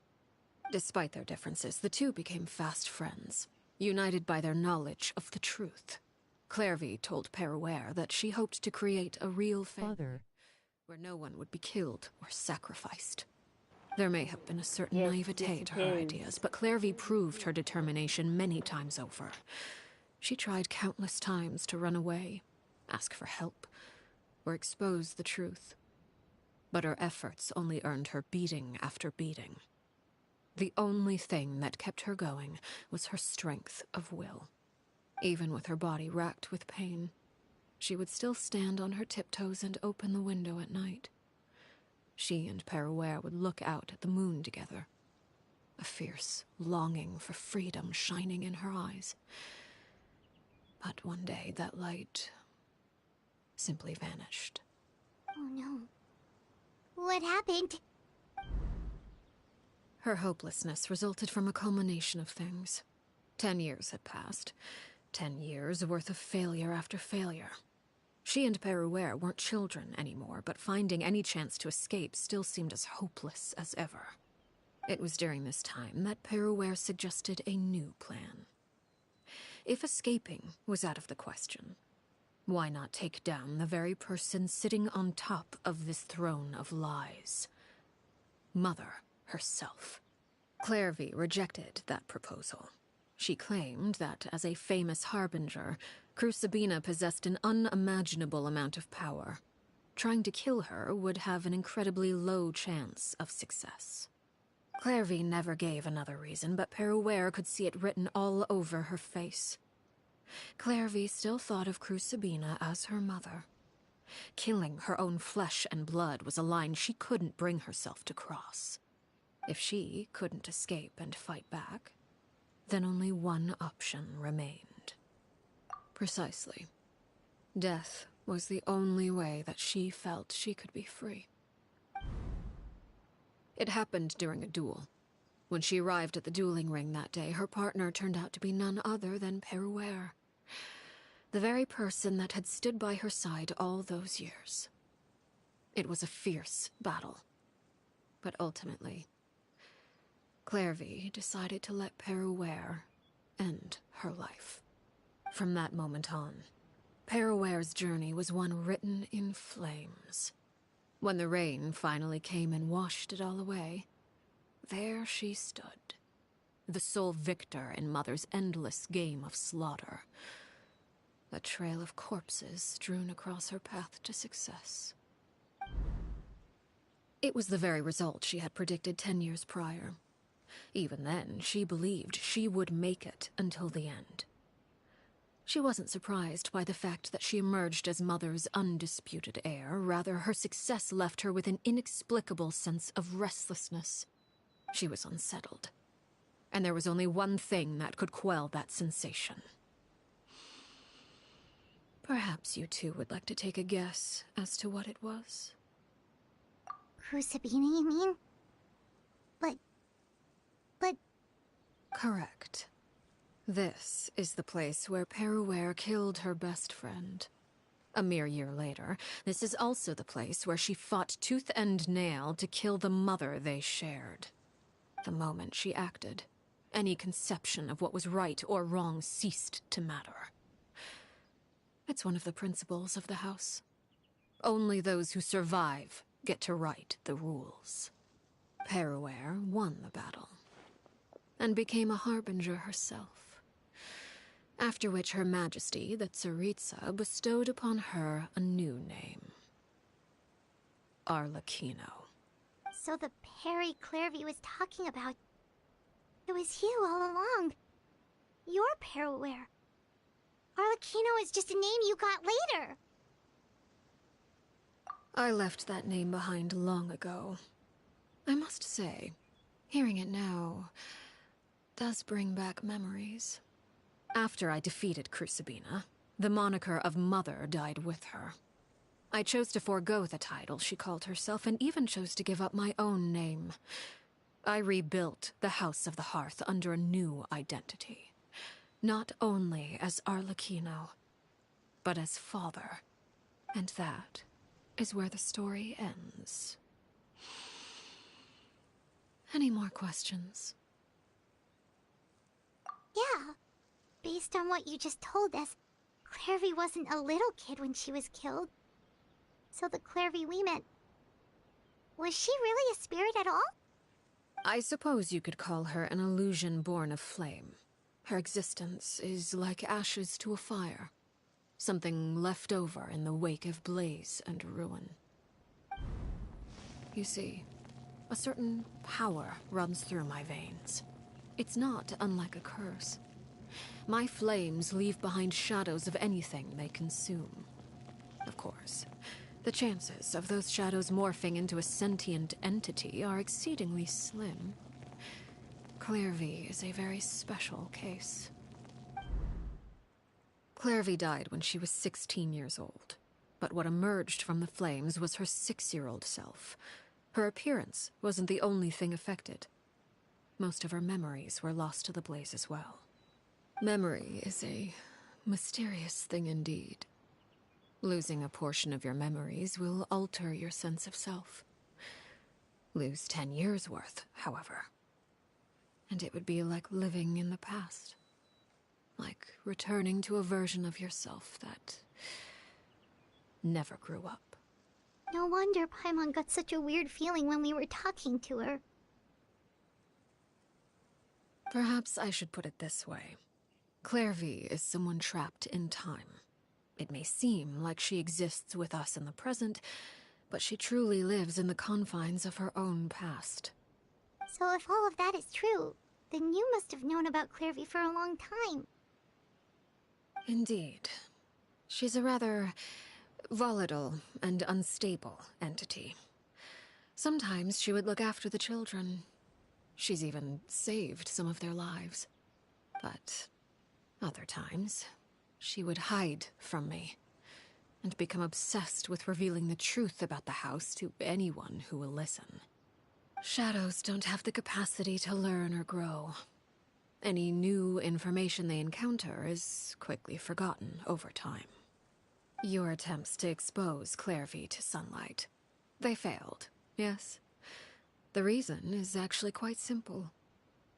Despite their differences, the two became fast friends, united by their knowledge of the truth. Clairvy told Peruere that she hoped to create a real family, where no one would be killed or sacrificed. There may have been a certain naivete to her ideas, but Clairvy proved her determination many times over. She tried countless times to run away, ask for help, or expose the truth. But her efforts only earned her beating after beating. The only thing that kept her going was her strength of will. Even with her body racked with pain, she would still stand on her tiptoes and open the window at night. She and Peruere would look out at the moon together, a fierce longing for freedom shining in her eyes. But one day that light simply vanished. Oh no. What happened? Her hopelessness resulted from a culmination of things. 10 years had passed. 10 years worth of failure after failure. She and Peruere weren't children anymore, but finding any chance to escape still seemed as hopeless as ever. It was during this time that Peruere suggested a new plan. If escaping was out of the question, why not take down the very person sitting on top of this throne of lies? Mother herself. Clairvy rejected that proposal. She claimed that, as a famous harbinger, Crucibina possessed an unimaginable amount of power. Trying to kill her would have an incredibly low chance of success. Clairvy never gave another reason, but Peruere could see it written all over her face. Clairvy still thought of Crucibina as her mother. Killing her own flesh and blood was a line she couldn't bring herself to cross. If she couldn't escape and fight back, then only one option remained. Precisely. Death was the only way that she felt she could be free. It happened during a duel. When she arrived at the dueling ring that day, her partner turned out to be none other than Peruere, the very person that had stood by her side all those years. It was a fierce battle, but ultimately, Clairvy decided to let Peruere end her life. From that moment on, Peruere's journey was one written in flames. When the rain finally came and washed it all away, there she stood, the sole victor in Mother's endless game of slaughter. A trail of corpses strewn across her path to success. It was the very result she had predicted 10 years prior. Even then, she believed she would make it until the end. She wasn't surprised by the fact that she emerged as Mother's undisputed heir. Rather, her success left her with an inexplicable sense of restlessness. She was unsettled, and there was only one thing that could quell that sensation. Perhaps you two would like to take a guess as to what it was? Crucibina, you mean? But... Correct. This is the place where Peruere killed her best friend. A mere year later, this is also the place where she fought tooth and nail to kill the mother they shared. The moment she acted, any conception of what was right or wrong ceased to matter. It's one of the principles of the house. Only those who survive get to write the rules. Peruere won the battle, and became a harbinger herself. After which Her Majesty, the Tsaritsa, bestowed upon her a new name. Arlecchino. So the Perry Clairvy was talking about... It was you all along. You're Peruere. Arlecchino is just a name you got later. I left that name behind long ago. I must say, hearing it now does bring back memories. After I defeated Crucibina, the moniker of Mother died with her. I chose to forego the title she called herself, and even chose to give up my own name. I rebuilt the House of the Hearth under a new identity. Not only as Arlecchino, but as father. And that is where the story ends. Any more questions? Yeah. Based on what you just told us, Clairvy wasn't a little kid when she was killed. So the Clairvy we met... Was she really a spirit at all? I suppose you could call her an illusion born of flame. Her existence is like ashes to a fire. Something left over in the wake of blaze and ruin. You see, a certain power runs through my veins. It's not unlike a curse. My flames leave behind shadows of anything they consume. Of course, the chances of those shadows morphing into a sentient entity are exceedingly slim. Clairvy is a very special case. Clairvy died when she was 16 years old, but what emerged from the flames was her 6-year-old self. Her appearance wasn't the only thing affected. Most of her memories were lost to the blaze as well. Memory is a mysterious thing indeed. Losing a portion of your memories will alter your sense of self. Lose 10 years' worth, however, and it would be like living in the past. Like returning to a version of yourself that never grew up. No wonder Paimon got such a weird feeling when we were talking to her. Perhaps I should put it this way. Clairvy is someone trapped in time. It may seem like she exists with us in the present, but she truly lives in the confines of her own past. So if all of that is true, then you must have known about Clairvy for a long time. Indeed. She's a rather volatile and unstable entity. Sometimes she would look after the children. She's even saved some of their lives. But other times, she would hide from me and become obsessed with revealing the truth about the house to anyone who will listen. Shadows don't have the capacity to learn or grow. Any new information they encounter is quickly forgotten over time. Your attempts to expose Clairvy to sunlight, they failed, yes? The reason is actually quite simple.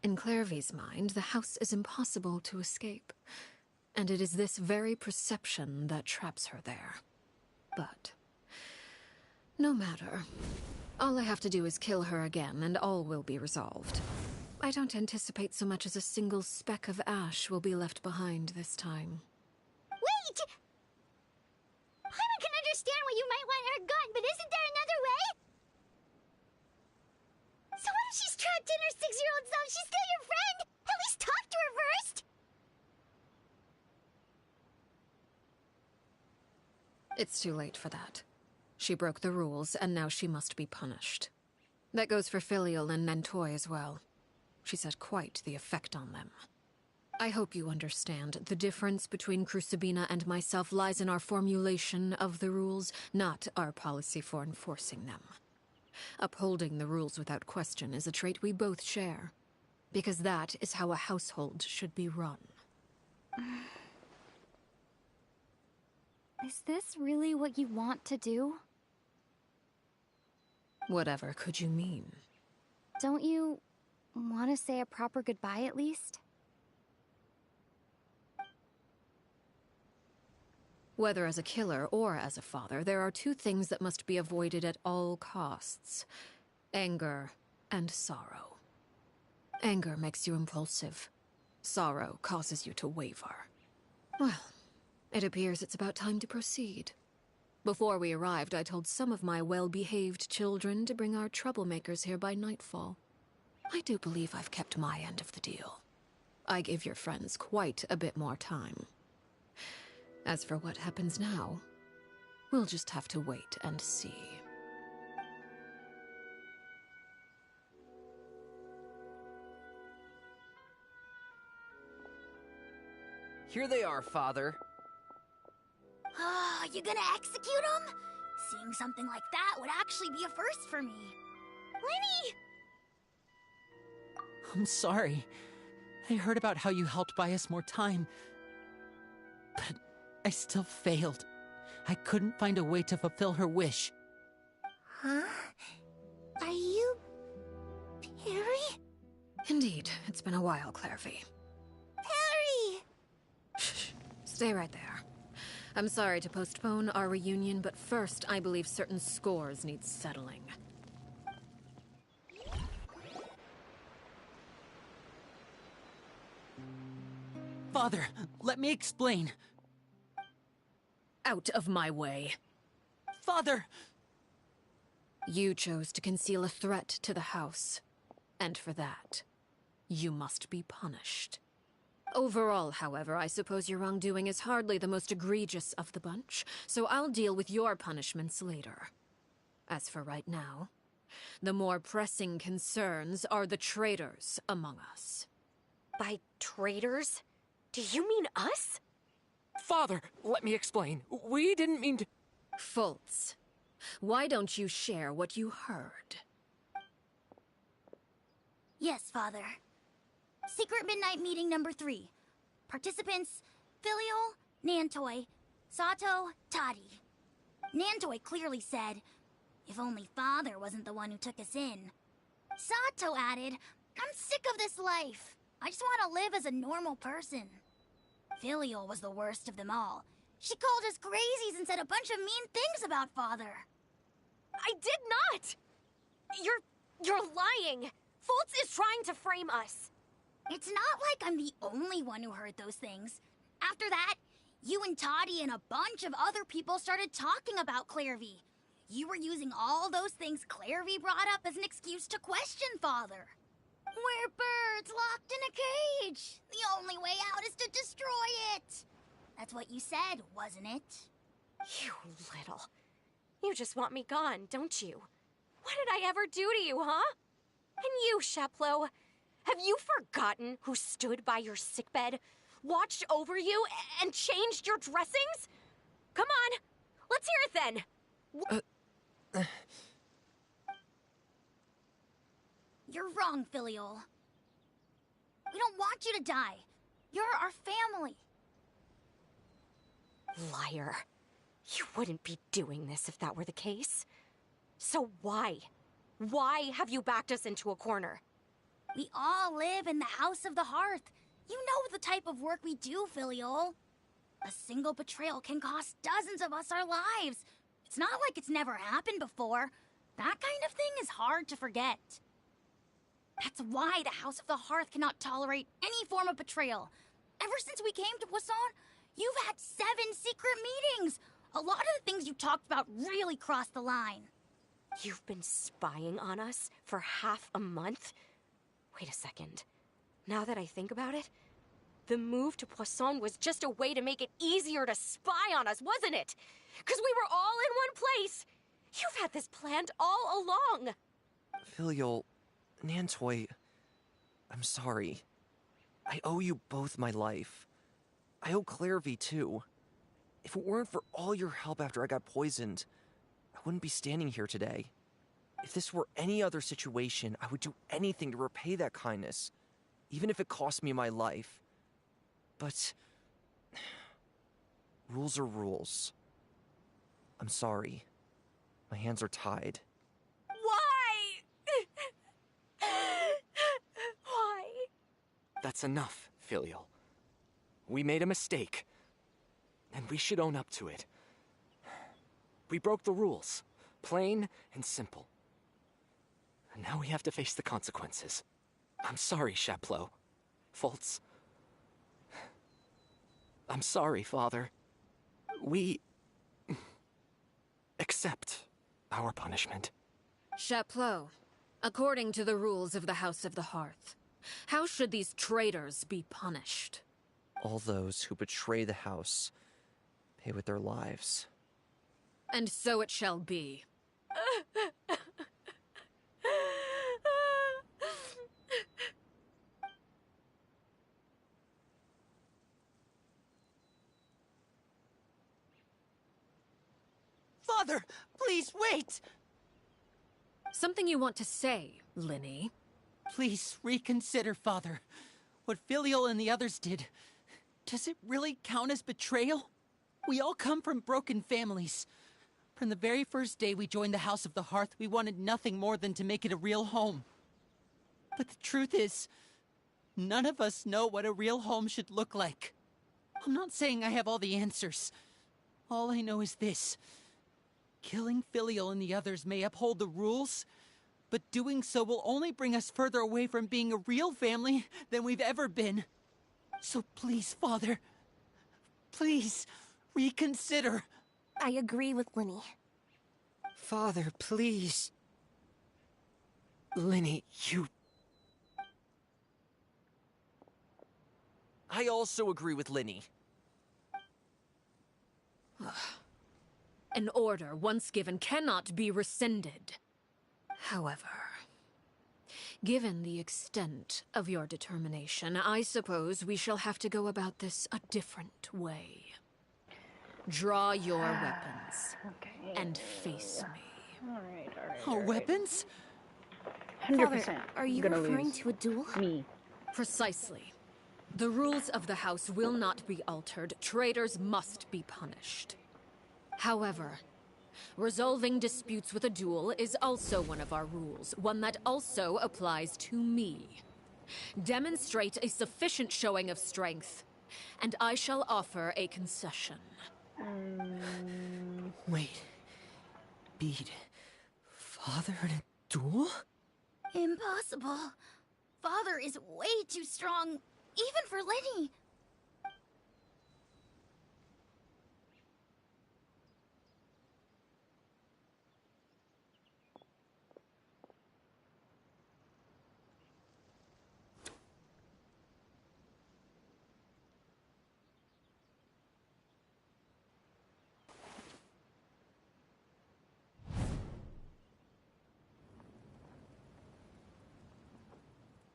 In Clairvy's mind, the house is impossible to escape, and it is this very perception that traps her there. But no matter. All I have to do is kill her again, and all will be resolved. I don't anticipate so much as a single speck of ash will be left behind this time. Wait! Paimon can understand why you might want her gone, but isn't there another way? So what if she's trapped in her 6-year-old self? She's still your friend! At least talk to her first! It's too late for that. She broke the rules, and now she must be punished. That goes for Filial and Nantoy as well. She's had quite the effect on them. I hope you understand. The difference between Crucibina and myself lies in our formulation of the rules, not our policy for enforcing them. Upholding the rules without question is a trait we both share, because that is how a household should be run. Is this really what you want to do? Whatever could you mean? Don't you want to say a proper goodbye at least? Whether as a killer or as a father, there are two things that must be avoided at all costs: anger and sorrow. Anger makes you impulsive. Sorrow causes you to waver. Well, it appears it's about time to proceed. Before we arrived, I told some of my well-behaved children to bring our troublemakers here by nightfall. I do believe I've kept my end of the deal. I gave your friends quite a bit more time. As for what happens now, we'll just have to wait and see. Here they are, Father. You gonna execute him? Seeing something like that would actually be a first for me. Lenny! I'm sorry. I heard about how you helped buy us more time. But I still failed. I couldn't find a way to fulfill her wish. Huh? Are you... Perry? Indeed, it's been a while, Clairvy. Perry! Shh. Stay right there. I'm sorry to postpone our reunion, but first, I believe certain scores need settling. Father, let me explain. Out of my way. Father! You chose to conceal a threat to the house. And for that, you must be punished. Overall, however, I suppose your wrongdoing is hardly the most egregious of the bunch, so I'll deal with your punishments later. As for right now, the more pressing concerns are the traitors among us. By traitors? Do you mean us? Father, let me explain. We didn't mean to... Fultz, why don't you share what you heard? Yes, Father. Secret Midnight Meeting number 3. Participants, Filial, Nantoy, Sato, Toddy. Nantoy clearly said, if only Father wasn't the one who took us in. Sato added, I'm sick of this life. I just want to live as a normal person. Filial was the worst of them all. She called us crazies and said a bunch of mean things about Father. I did not! You're lying! Fultz is trying to frame us. It's not like I'm the only one who heard those things. After that, you and Toddy and a bunch of other people started talking about Clairvy. You were using all those things Clairvy brought up as an excuse to question Father. We're birds locked in a cage. The only way out is to destroy it. That's what you said, wasn't it? You little... You just want me gone, don't you? What did I ever do to you, huh? And you, Sheplo, have you forgotten who stood by your sickbed, watched over you, and changed your dressings? Come on, let's hear it then. You're wrong, Filial. We don't want you to die. You're our family. Liar. You wouldn't be doing this if that were the case. So why? Why have you backed us into a corner? We all live in the House of the Hearth. You know the type of work we do, Filial. A single betrayal can cost dozens of us our lives. It's not like it's never happened before. That kind of thing is hard to forget. That's why the House of the Hearth cannot tolerate any form of betrayal. Ever since we came to Poisson, you've had 7 secret meetings. A lot of the things you talked about really crossed the line. You've been spying on us for half a month? Wait a second. Now that I think about it, the move to Poisson was just a way to make it easier to spy on us, wasn't it? Because we were all in one place. You've had this planned all along. Filial, Nantoy, I'm sorry. I owe you both my life. I owe Clairvy too. If it weren't for all your help after I got poisoned, I wouldn't be standing here today. If this were any other situation, I would do anything to repay that kindness, even if it cost me my life. But rules are rules. I'm sorry. My hands are tied. Why? Why? That's enough, Filial. We made a mistake, and we should own up to it. We broke the rules, plain and simple. And now we have to face the consequences. I'm sorry, Chapleau. Fultz. I'm sorry, Father. We accept our punishment. Chapleau, according to the rules of the House of the Hearth, how should these traitors be punished? All those who betray the house pay with their lives. And so it shall be. Father, please wait! Something you want to say, Linny? Please reconsider, Father. What Filial and the others did, does it really count as betrayal? We all come from broken families. From the very first day we joined the House of the Hearth, we wanted nothing more than to make it a real home. But the truth is, none of us know what a real home should look like. I'm not saying I have all the answers. All I know is this. Killing Filial and the others may uphold the rules, but doing so will only bring us further away from being a real family than we've ever been. So please, Father, please, reconsider. I agree with Linny. Father, please. Linny, you... I also agree with Linny. An order once given cannot be rescinded. However, given the extent of your determination, I suppose we shall have to go about this a different way. Draw your weapons and face me. Our weapons? 100%. Father, are you gonna referring lose. to a duel? Me. Precisely. The rules of the House will not be altered. Traitors must be punished. However, resolving disputes with a duel is also one of our rules, one that also applies to me. Demonstrate a sufficient showing of strength, and I shall offer a concession. Wait. Beat Father in a duel? Impossible. Father is way too strong, even for Lenny.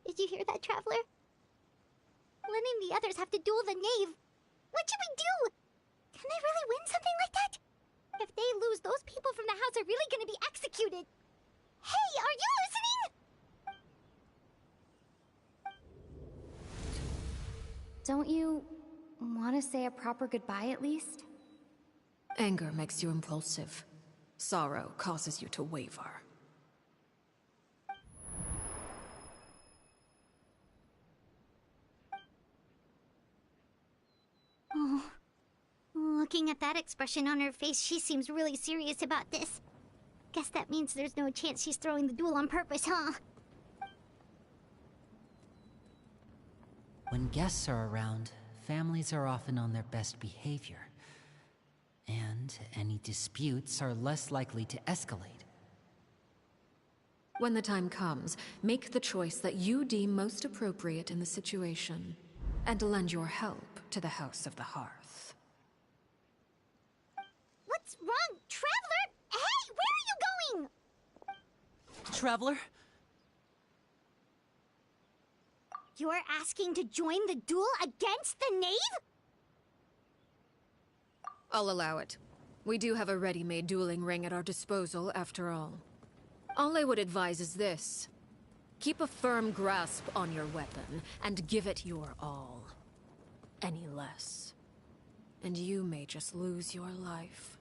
Did you hear that, Traveler? Lenny and the others have to duel the knave. What should we do? Can they really win something like that? If they lose, those people from the house are really gonna be executed. Hey, are you listening? Don't you want to say a proper goodbye at least? Anger makes you impulsive. Sorrow causes you to waver. Oh, looking at that expression on her face, she seems really serious about this. Guess that means there's no chance she's throwing the duel on purpose, huh? When guests are around, families are often on their best behavior. And any disputes are less likely to escalate. When the time comes, make the choice that you deem most appropriate in the situation, and lend your help to the House of the Hearth. What's wrong, Traveler? Hey, where are you going? Traveler? You're asking to join the duel against the knave? I'll allow it. We do have a ready-made dueling ring at our disposal, after all. All I would advise is this. Keep a firm grasp on your weapon, and give it your all. Any less, and you may just lose your life.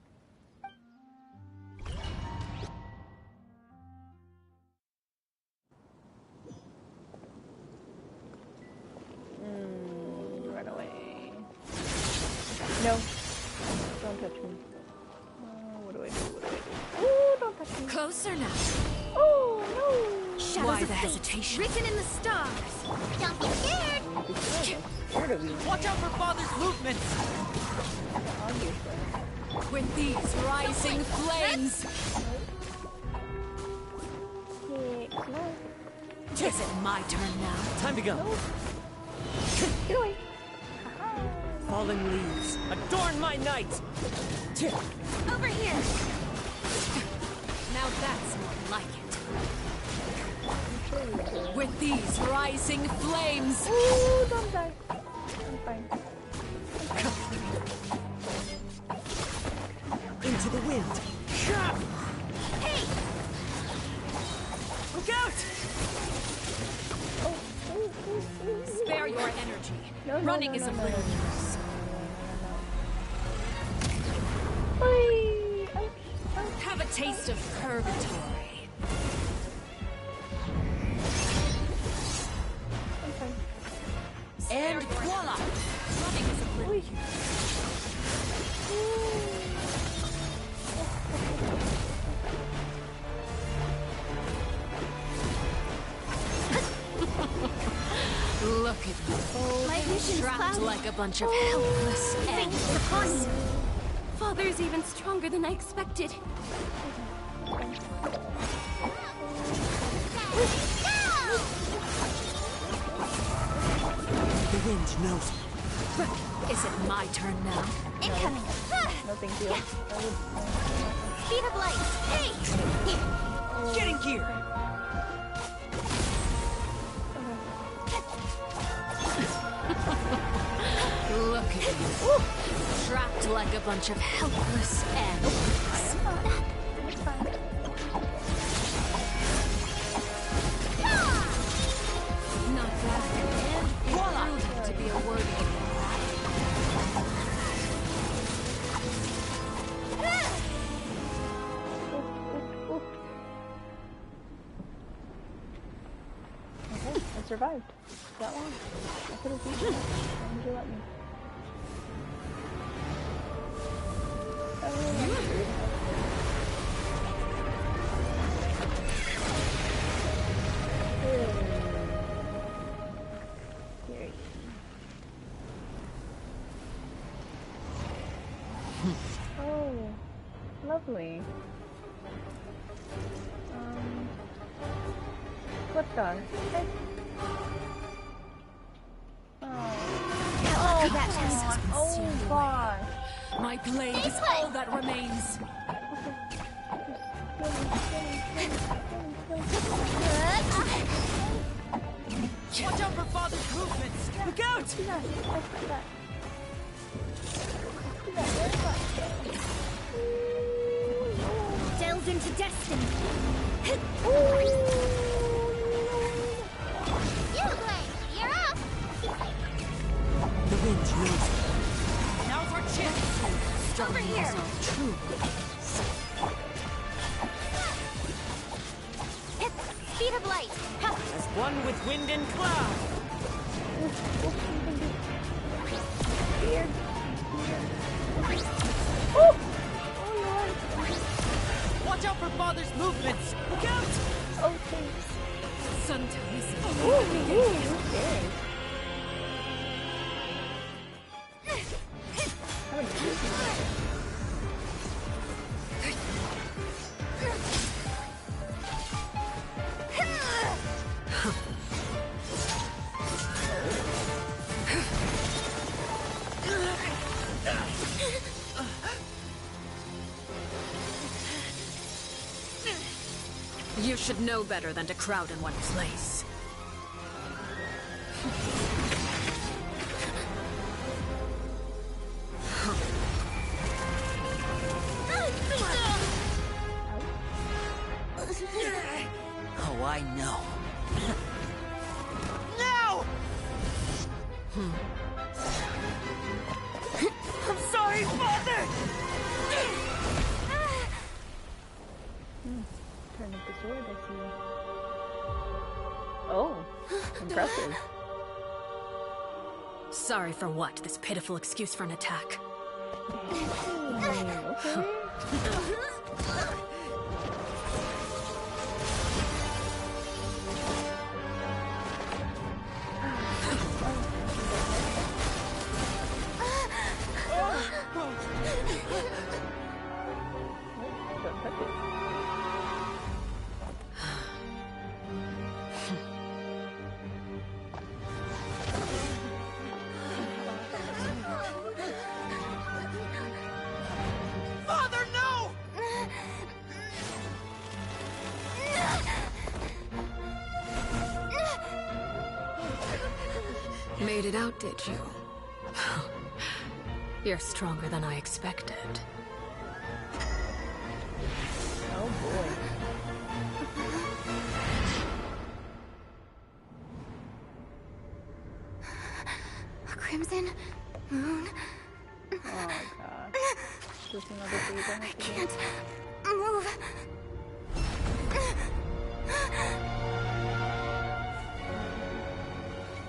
No. Don't touch me. What do I do? Oh, don't touch me. Closer now. Oh, no. Shadows Why the hesitation? Written in the stars. Don't be scared. Scared of you. Watch out for Father's movements! With these rising flames. Is it my turn now? Time to go. Get away. Fallen leaves, adorn my night! Over here. Now that's more like it. With these rising flames. Ooh, don't die. I'm fine. Into the wind. Hey! Look out! Spare your energy. No, Running is of little use. Have a taste of purgatory. And voila! Running is of little use. Look at me. My vision's Trapped cloudy. like a bunch of helpless Thanks animals. upon you. Father's even stronger than I expected. The wind knows. Is it my turn now? Incoming. No, thank you. Speed of light. Hey! Get in gear! Look at you. Trapped like a bunch of helpless animals. Not bad. And voila! To be a worthy Okay, I survived. That long. I could have beaten you. Why did you let me? Oh, lovely. What the heck? Oh, that test has been Oh gosh. My blade is all that remains. Watch out for Father's movements! Look out! delves into destiny. You play. You're up. The wind knows. Now's our chance! Over here. True. Speed of light. As one with wind and cloud! Weird. Oh! Oh Lord. Watch out for Father's movements! Look out! Oh, thanks. Sometimes. Okay. You should know better than to crowd in one place. Oh, I know. No! I'm sorry, Father! Turn up the sword, I see. Oh, impressive. Sorry for what? This pitiful excuse for an attack. Father, no! Made it out, did you? You're stronger than I expected. Oh boy. A crimson moon. Oh god. Just another season. I can't move.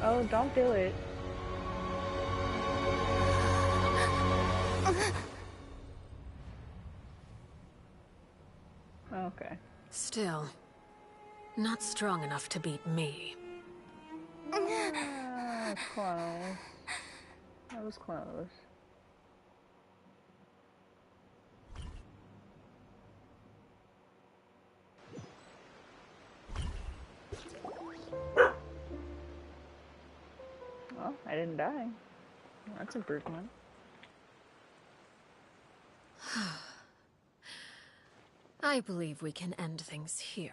Oh, don't do it. Okay. Still, not strong enough to beat me. Close. That was close. Well, I didn't die. That's improvement. I believe we can end things here.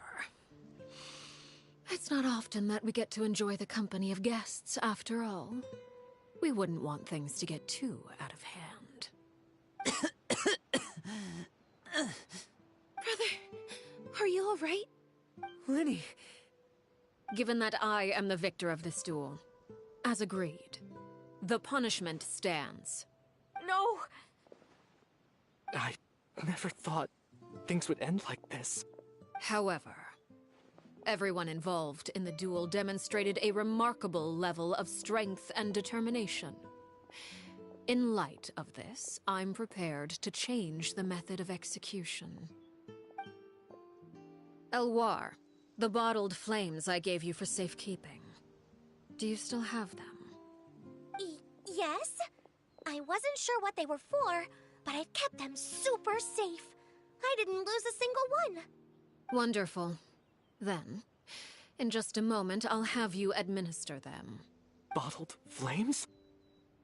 It's not often that we get to enjoy the company of guests, after all. We wouldn't want things to get too out of hand. Brother, are you all right? Lenny! Given that I am the victor of this duel, as agreed, the punishment stands. No! I never thought things would end like this. However, everyone involved in the duel demonstrated a remarkable level of strength and determination. In light of this, I'm prepared to change the method of execution. Elwar, the bottled flames I gave you for safekeeping. Do you still have them? Yes? I wasn't sure what they were for, but I've kept them super safe. I didn't lose a single one. Wonderful. Then, in just a moment, I'll have you administer them. Bottled flames?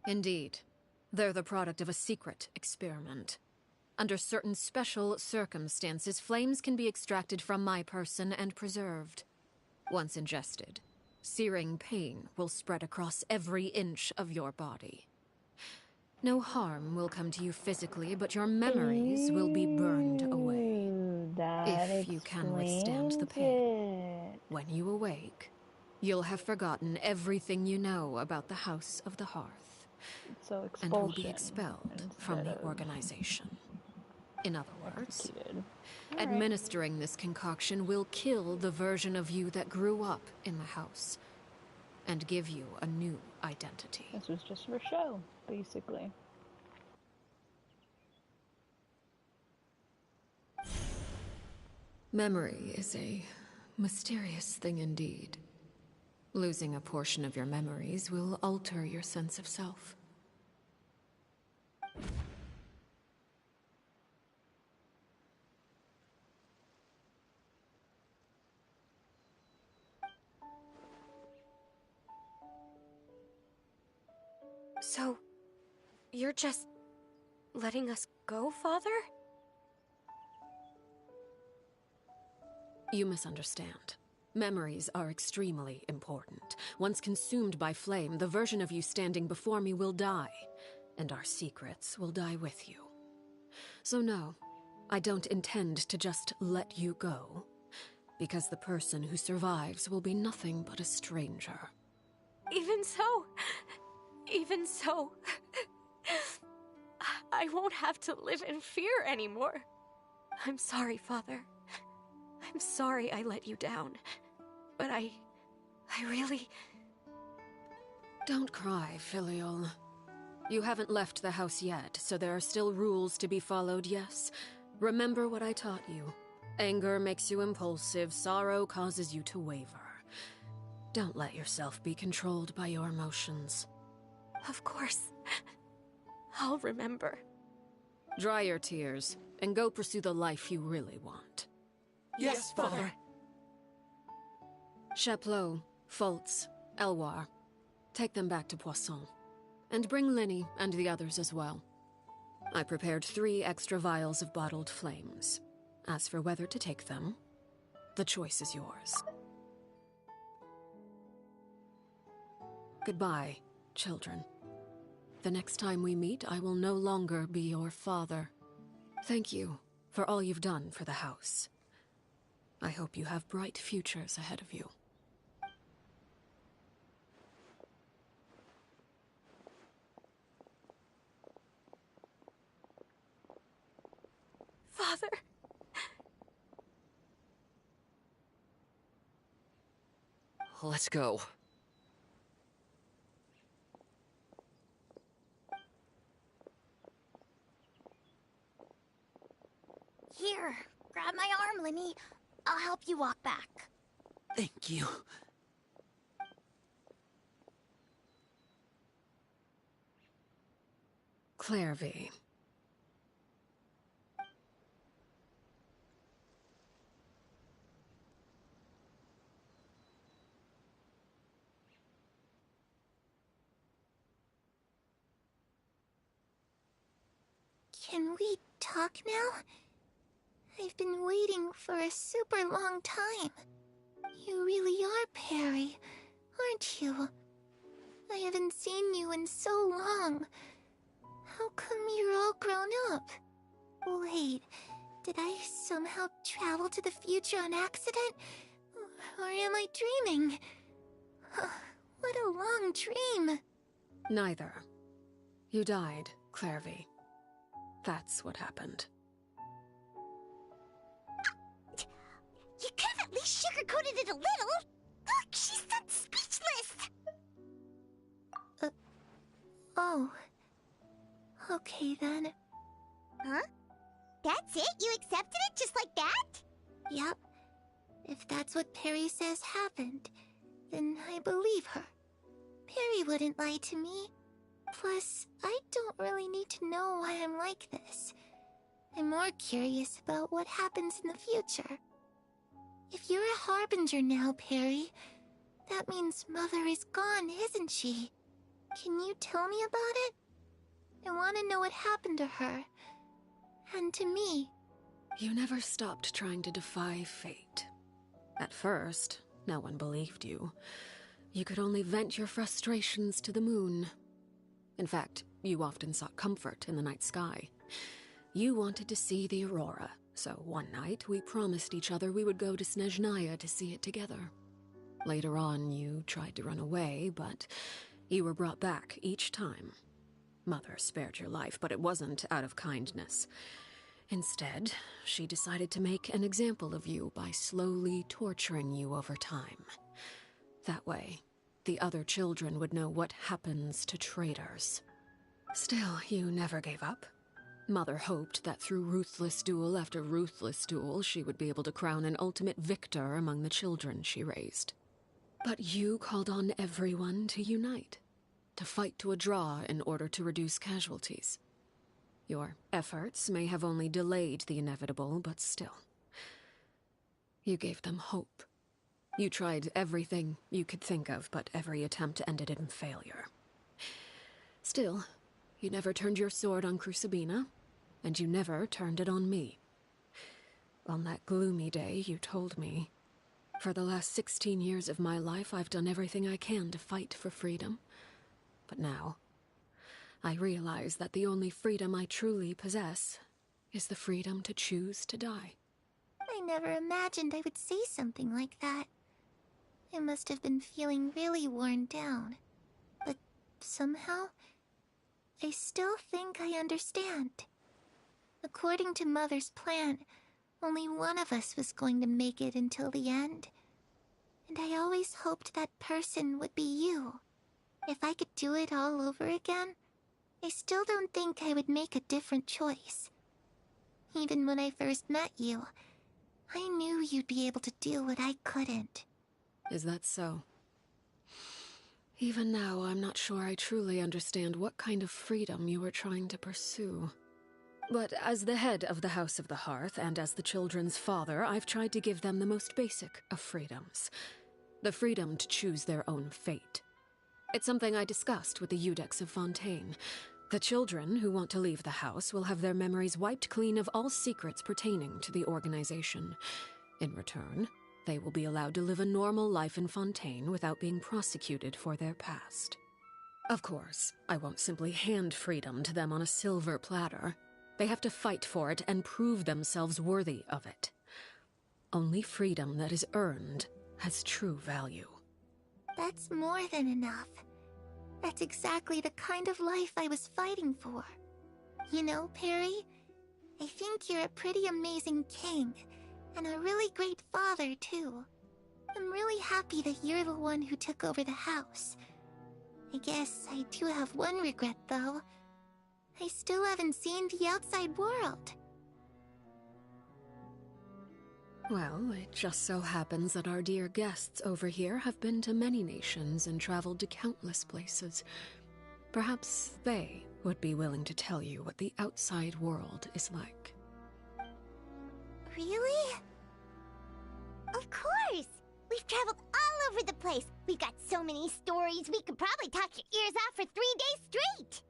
Indeed. They're the product of a secret experiment. Under certain special circumstances, flames can be extracted from my person and preserved. Once ingested, searing pain will spread across every inch of your body. No harm will come to you physically, but your memories will be burned away. If you can withstand the pain. When you awake, you'll have forgotten everything you know about the House of the Hearth. So and will be expelled from the organization. In other words, administering this concoction will kill the version of you that grew up in the house and give you a new identity. This was just for show, basically. Memory is a mysterious thing indeed. Losing a portion of your memories will alter your sense of self. So, you're just letting us go, Father? You misunderstand. Memories are extremely important. Once consumed by flame, the version of you standing before me will die, and our secrets will die with you. So no, I don't intend to just let you go, because the person who survives will be nothing but a stranger. Even so, I won't have to live in fear anymore. I'm sorry, Father. I'm sorry I let you down. But I really... Don't cry, Filial. You haven't left the house yet, so there are still rules to be followed, yes? Remember what I taught you. Anger makes you impulsive, sorrow causes you to waver. Don't let yourself be controlled by your emotions. Of course. I'll remember. Dry your tears, and go pursue the life you really want. Yes, Father. Chaplot, Fultz, Elwar. Take them back to Poisson. And bring Linny and the others as well. I prepared 3 extra vials of bottled flames. As for whether to take them, the choice is yours. Goodbye, children. The next time we meet, I will no longer be your father. Thank you for all you've done for the house. I hope you have bright futures ahead of you. Father. Let's go. Here, grab my arm, Linny. I'll help you walk back. Thank you. Clairvy. Can we talk now? I've been waiting for a super long time. You really are Perry, aren't you? I haven't seen you in so long. How come you're all grown up? Wait, did I somehow travel to the future on accident? Or am I dreaming? What a long dream. Neither. You died, Clairvy. That's what happened. You could have at least sugarcoated it a little. Look, she's done speechless. Oh. Okay then. Huh? That's it? You accepted it just like that? Yep. If that's what Perry says happened, then I believe her. Perry wouldn't lie to me. Plus, I don't really need to know why I'm like this. I'm more curious about what happens in the future. If you're a harbinger now, Perry, that means Mother is gone, isn't she? Can you tell me about it? I want to know what happened to her. And to me. You never stopped trying to defy fate. At first, no one believed you. You could only vent your frustrations to the moon. In fact, you often sought comfort in the night sky. You wanted to see the aurora, so one night we promised each other we would go to Snezhnaya to see it together. Later on, you tried to run away, but you were brought back each time. Mother spared your life, but it wasn't out of kindness. Instead, she decided to make an example of you by slowly torturing you over time. That way, the other children would know what happens to traitors. Still, you never gave up. Mother hoped that through ruthless duel after ruthless duel, she would be able to crown an ultimate victor among the children she raised. But you called on everyone to unite, to fight to a draw in order to reduce casualties. Your efforts may have only delayed the inevitable, but still. You gave them hope. You tried everything you could think of, but every attempt ended in failure. Still, you never turned your sword on Crucibina, and you never turned it on me. On that gloomy day, you told me, "For the last 16 years of my life, I've done everything I can to fight for freedom. But now, I realize that the only freedom I truly possess is the freedom to choose to die." I never imagined I would say something like that. I must have been feeling really worn down. But somehow, I still think I understand. According to Mother's plan, only one of us was going to make it until the end. And I always hoped that person would be you. If I could do it all over again, I still don't think I would make a different choice. Even when I first met you, I knew you'd be able to do what I couldn't. Is that so? Even now, I'm not sure I truly understand what kind of freedom you are trying to pursue. But as the head of the House of the Hearth, and as the children's father, I've tried to give them the most basic of freedoms. The freedom to choose their own fate. It's something I discussed with the Iudex of Fontaine. The children who want to leave the house will have their memories wiped clean of all secrets pertaining to the organization. In return, they will be allowed to live a normal life in Fontaine without being prosecuted for their past. Of course, I won't simply hand freedom to them on a silver platter. They have to fight for it and prove themselves worthy of it. Only freedom that is earned has true value. That's more than enough. That's exactly the kind of life I was fighting for. You know, Perry, I think you're a pretty amazing king, and a really great father, too. I'm really happy that you're the one who took over the house. I guess I do have one regret, though. I still haven't seen the outside world. Well, it just so happens that our dear guests over here have been to many nations and traveled to countless places. Perhaps they would be willing to tell you what the outside world is like. Really? Of course! We've traveled all over the place. We've got so many stories, we could probably talk your ears off for 3 days straight!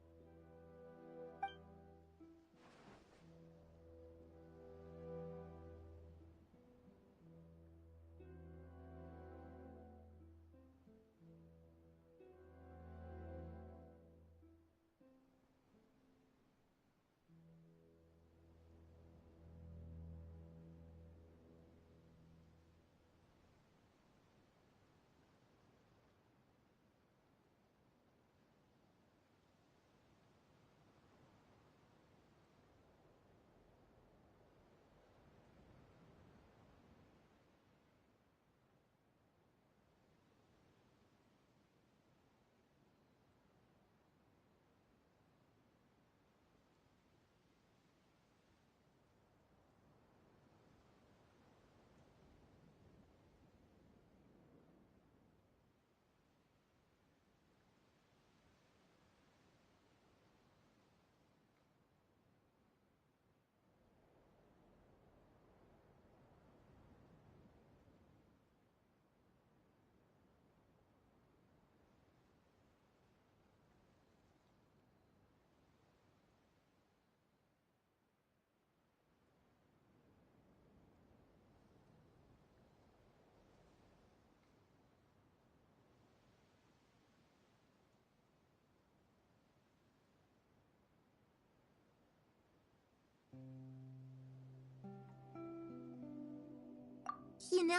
You know,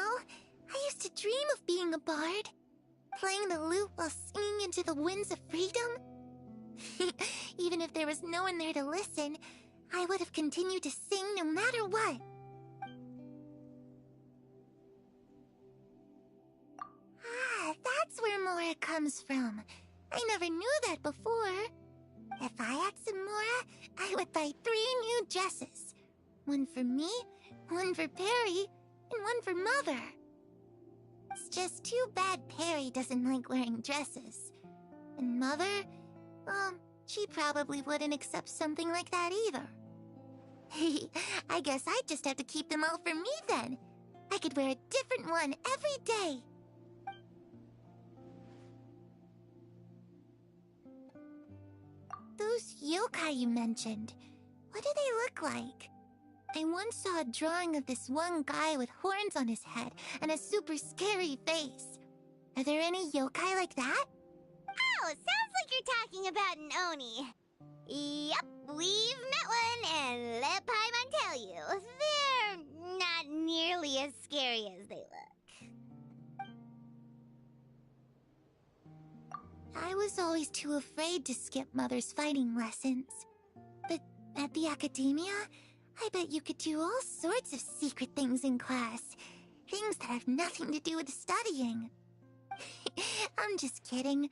I used to dream of being a bard. Playing the lute while singing into the winds of freedom. Even if there was no one there to listen, I would have continued to sing no matter what. Ah, that's where Mora comes from. I never knew that before. If I had some Mora, I would buy 3 new dresses. One for me, one for Perry, and one for Mother. It's just too bad Perry doesn't like wearing dresses. And Mother, well, she probably wouldn't accept something like that either. I guess I'd just have to keep them all for me then. I could wear a different one every day. Those yokai you mentioned, what do they look like? I once saw a drawing of this one guy with horns on his head and a super scary face. Are there any yokai like that? Oh, sounds like you're talking about an Oni. Yep, we've met one, and let Paimon tell you, they're not nearly as scary as they look. I was always too afraid to skip Mother's fighting lessons. But at the academia, I bet you could do all sorts of secret things in class. Things that have nothing to do with studying. I'm just kidding.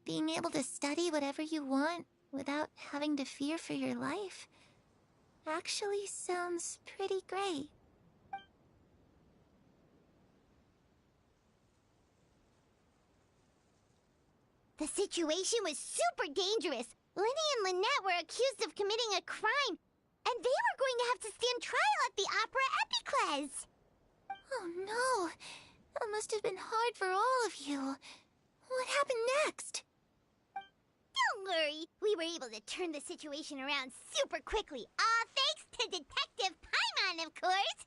Being able to study whatever you want without having to fear for your life actually sounds pretty great. The situation was super dangerous. Lenny and Lynette were accused of committing a crime, and they were going to have to stand trial at the Opera Epicles. Oh no! That must have been hard for all of you. What happened next? Don't worry, we were able to turn the situation around super quickly, all thanks to Detective Paimon, of course.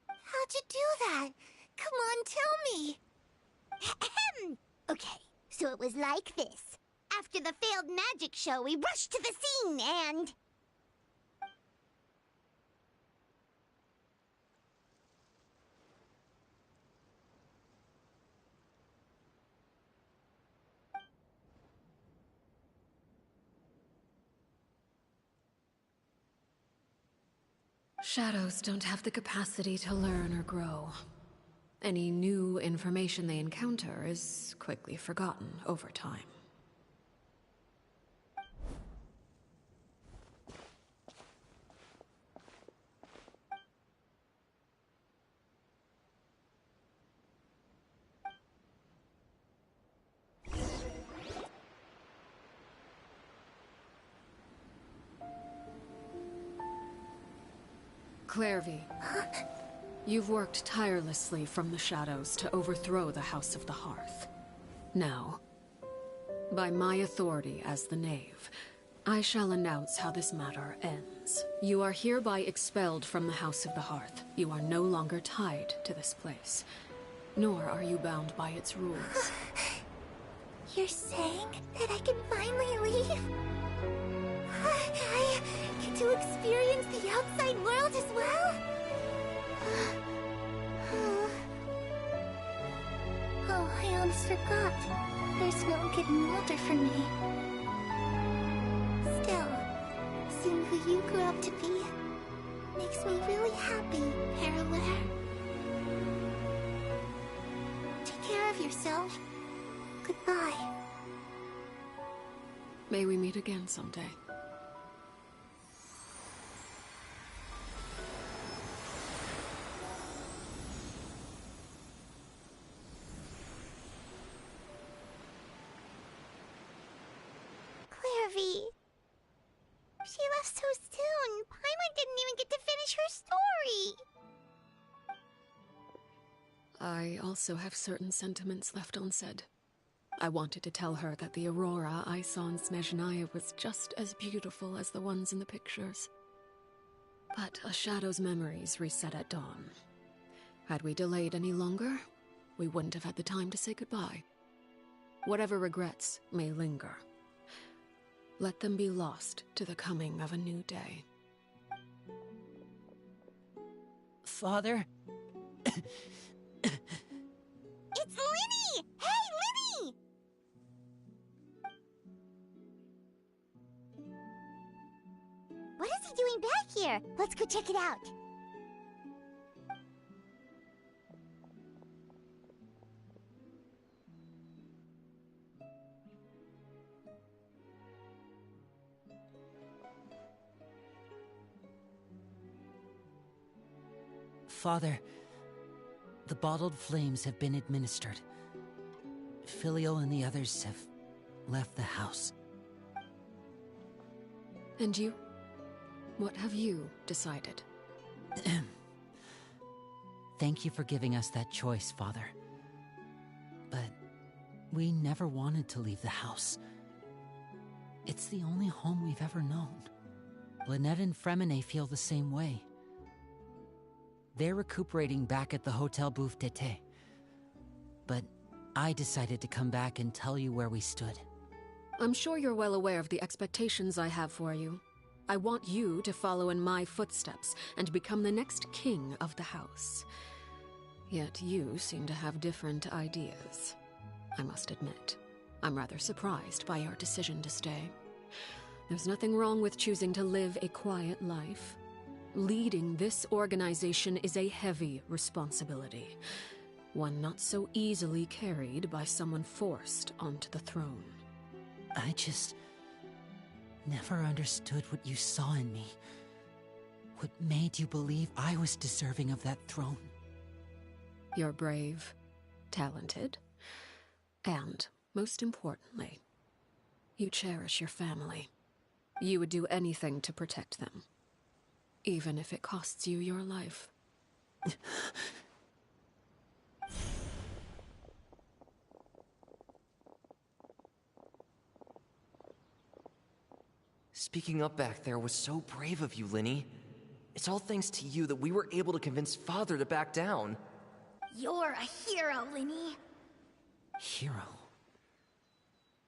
How'd you do that? Come on, tell me. Okay, so it was like this. After the failed magic show, we rushed to the scene and... Shadows don't have the capacity to learn or grow. Any new information they encounter is quickly forgotten over time. Clairvy, you've worked tirelessly from the shadows to overthrow the House of the Hearth. Now, by my authority as the Knave, I shall announce how this matter ends. You are hereby expelled from the House of the Hearth. You are no longer tied to this place, nor are you bound by its rules. You're saying that I can finally leave? I get to experience the outside world as well? Oh, I almost forgot. There's no getting older for me. Still, seeing who you grew up to be makes me really happy, Parallel. Take care of yourself. Goodbye. May we meet again someday. Clairvy. She left so soon. Paimon didn't even get to finish her story. I also have certain sentiments left unsaid. I wanted to tell her that the aurora I saw in Snezhnaya was just as beautiful as the ones in the pictures. But a shadow's memories reset at dawn. Had we delayed any longer, we wouldn't have had the time to say goodbye. Whatever regrets may linger, let them be lost to the coming of a new day. Father? It's Linny! Hey, Linny! What is he doing back here? Let's go check it out. Father, the bottled flames have been administered. Filio and the others have left the house. And you? What have you decided? Thank you for giving us that choice, Father. But we never wanted to leave the house. It's the only home we've ever known. Lynette and Fremine feel the same way. They're recuperating back at the Hotel Bouffe d'été. But I decided to come back and tell you where we stood. I'm sure you're well aware of the expectations I have for you. I want you to follow in my footsteps and become the next king of the house. Yet you seem to have different ideas. I must admit, I'm rather surprised by your decision to stay. There's nothing wrong with choosing to live a quiet life. Leading this organization is a heavy responsibility, one not so easily carried by someone forced onto the throne. never understood what you saw in me. What made you believe I was deserving of that throne? You're brave, talented, and, most importantly, you cherish your family. You would do anything to protect them, even if it costs you your life. Speaking up back there was so brave of you, Linny. It's all thanks to you that we were able to convince Father to back down. You're a hero, Linny. Hero?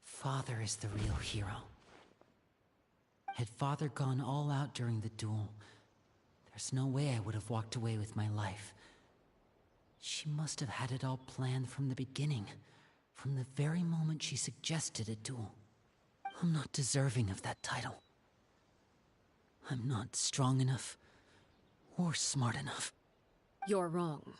Father is the real hero. Had Father gone all out during the duel, there's no way I would have walked away with my life. She must have had it all planned from the beginning, from the very moment she suggested a duel. I'm not deserving of that title. I'm not strong enough, or smart enough. You're wrong.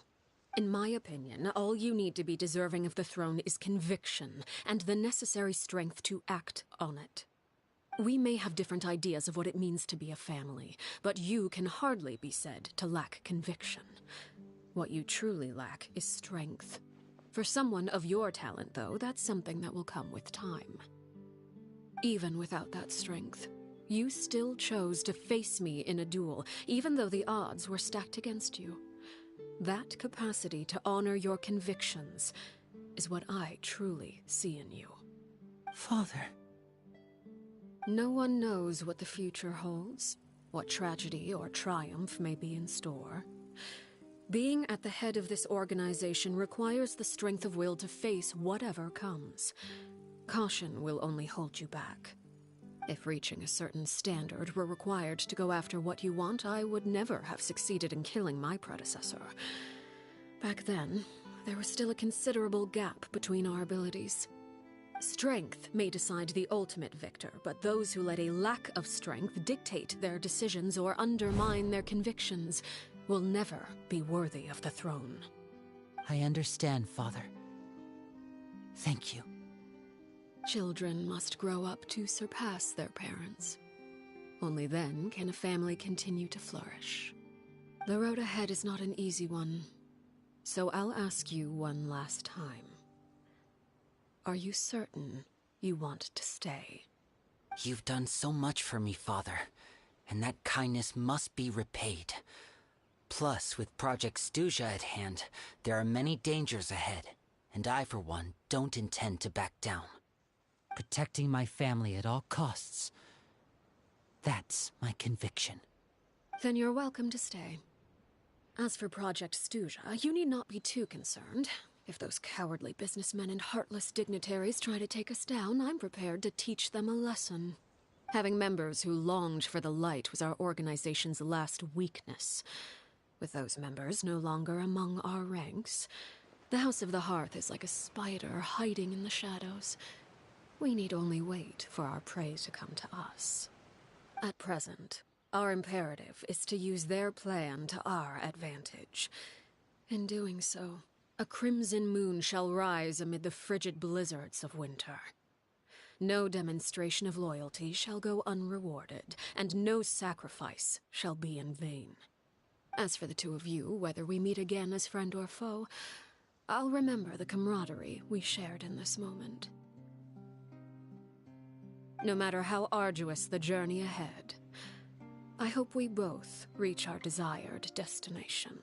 In my opinion, all you need to be deserving of the throne is conviction, and the necessary strength to act on it. We may have different ideas of what it means to be a family, but you can hardly be said to lack conviction. What you truly lack is strength. For someone of your talent, though, that's something that will come with time. Even without that strength, you still chose to face me in a duel, even though the odds were stacked against you. That capacity to honor your convictions is what I truly see in you. Father. No one knows what the future holds, what tragedy or triumph may be in store. Being at the head of this organization requires the strength of will to face whatever comes. Caution will only hold you back. If reaching a certain standard were required to go after what you want, I would never have succeeded in killing my predecessor. Back then, there was still a considerable gap between our abilities. Strength may decide the ultimate victor, but those who let a lack of strength dictate their decisions or undermine their convictions will never be worthy of the throne. I understand, Father. Thank you. Children must grow up to surpass their parents. Only then can a family continue to flourish. The road ahead is not an easy one, so I'll ask you one last time. Are you certain you want to stay? You've done so much for me, Father, and that kindness must be repaid. Plus, with Project Stuja at hand, there are many dangers ahead, and I, for one, don't intend to back down. Protecting my family at all costs. That's my conviction. Then you're welcome to stay. As for Project Stuja, you need not be too concerned. If those cowardly businessmen and heartless dignitaries try to take us down, I'm prepared to teach them a lesson. Having members who longed for the light was our organization's last weakness. With those members no longer among our ranks, the House of the Hearth is like a spider hiding in the shadows. We need only wait for our prey to come to us. At present, our imperative is to use their plan to our advantage. In doing so, a crimson moon shall rise amid the frigid blizzards of winter. No demonstration of loyalty shall go unrewarded, and no sacrifice shall be in vain. As for the two of you, whether we meet again as friend or foe, I'll remember the camaraderie we shared in this moment. No matter how arduous the journey ahead, I hope we both reach our desired destination.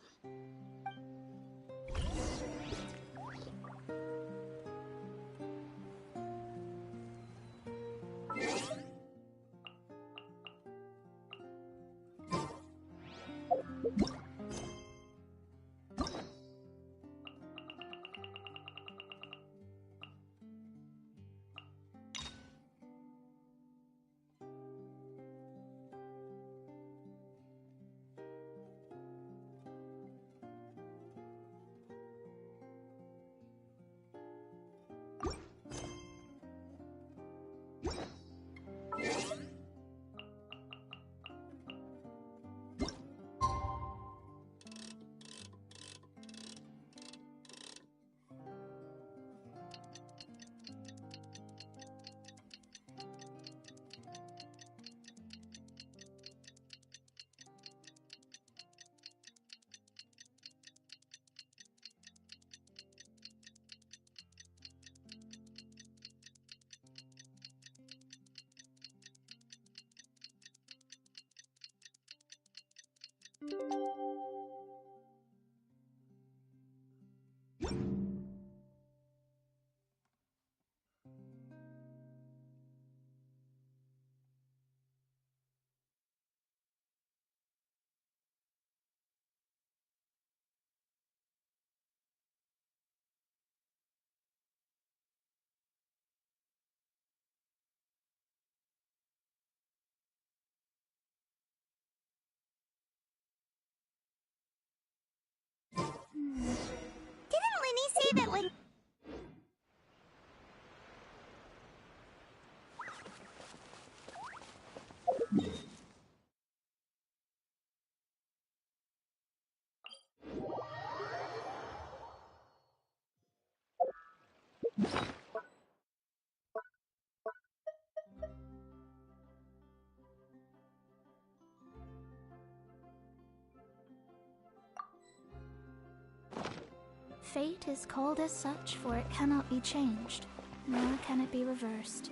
Fate is called as such, for it cannot be changed, nor can it be reversed.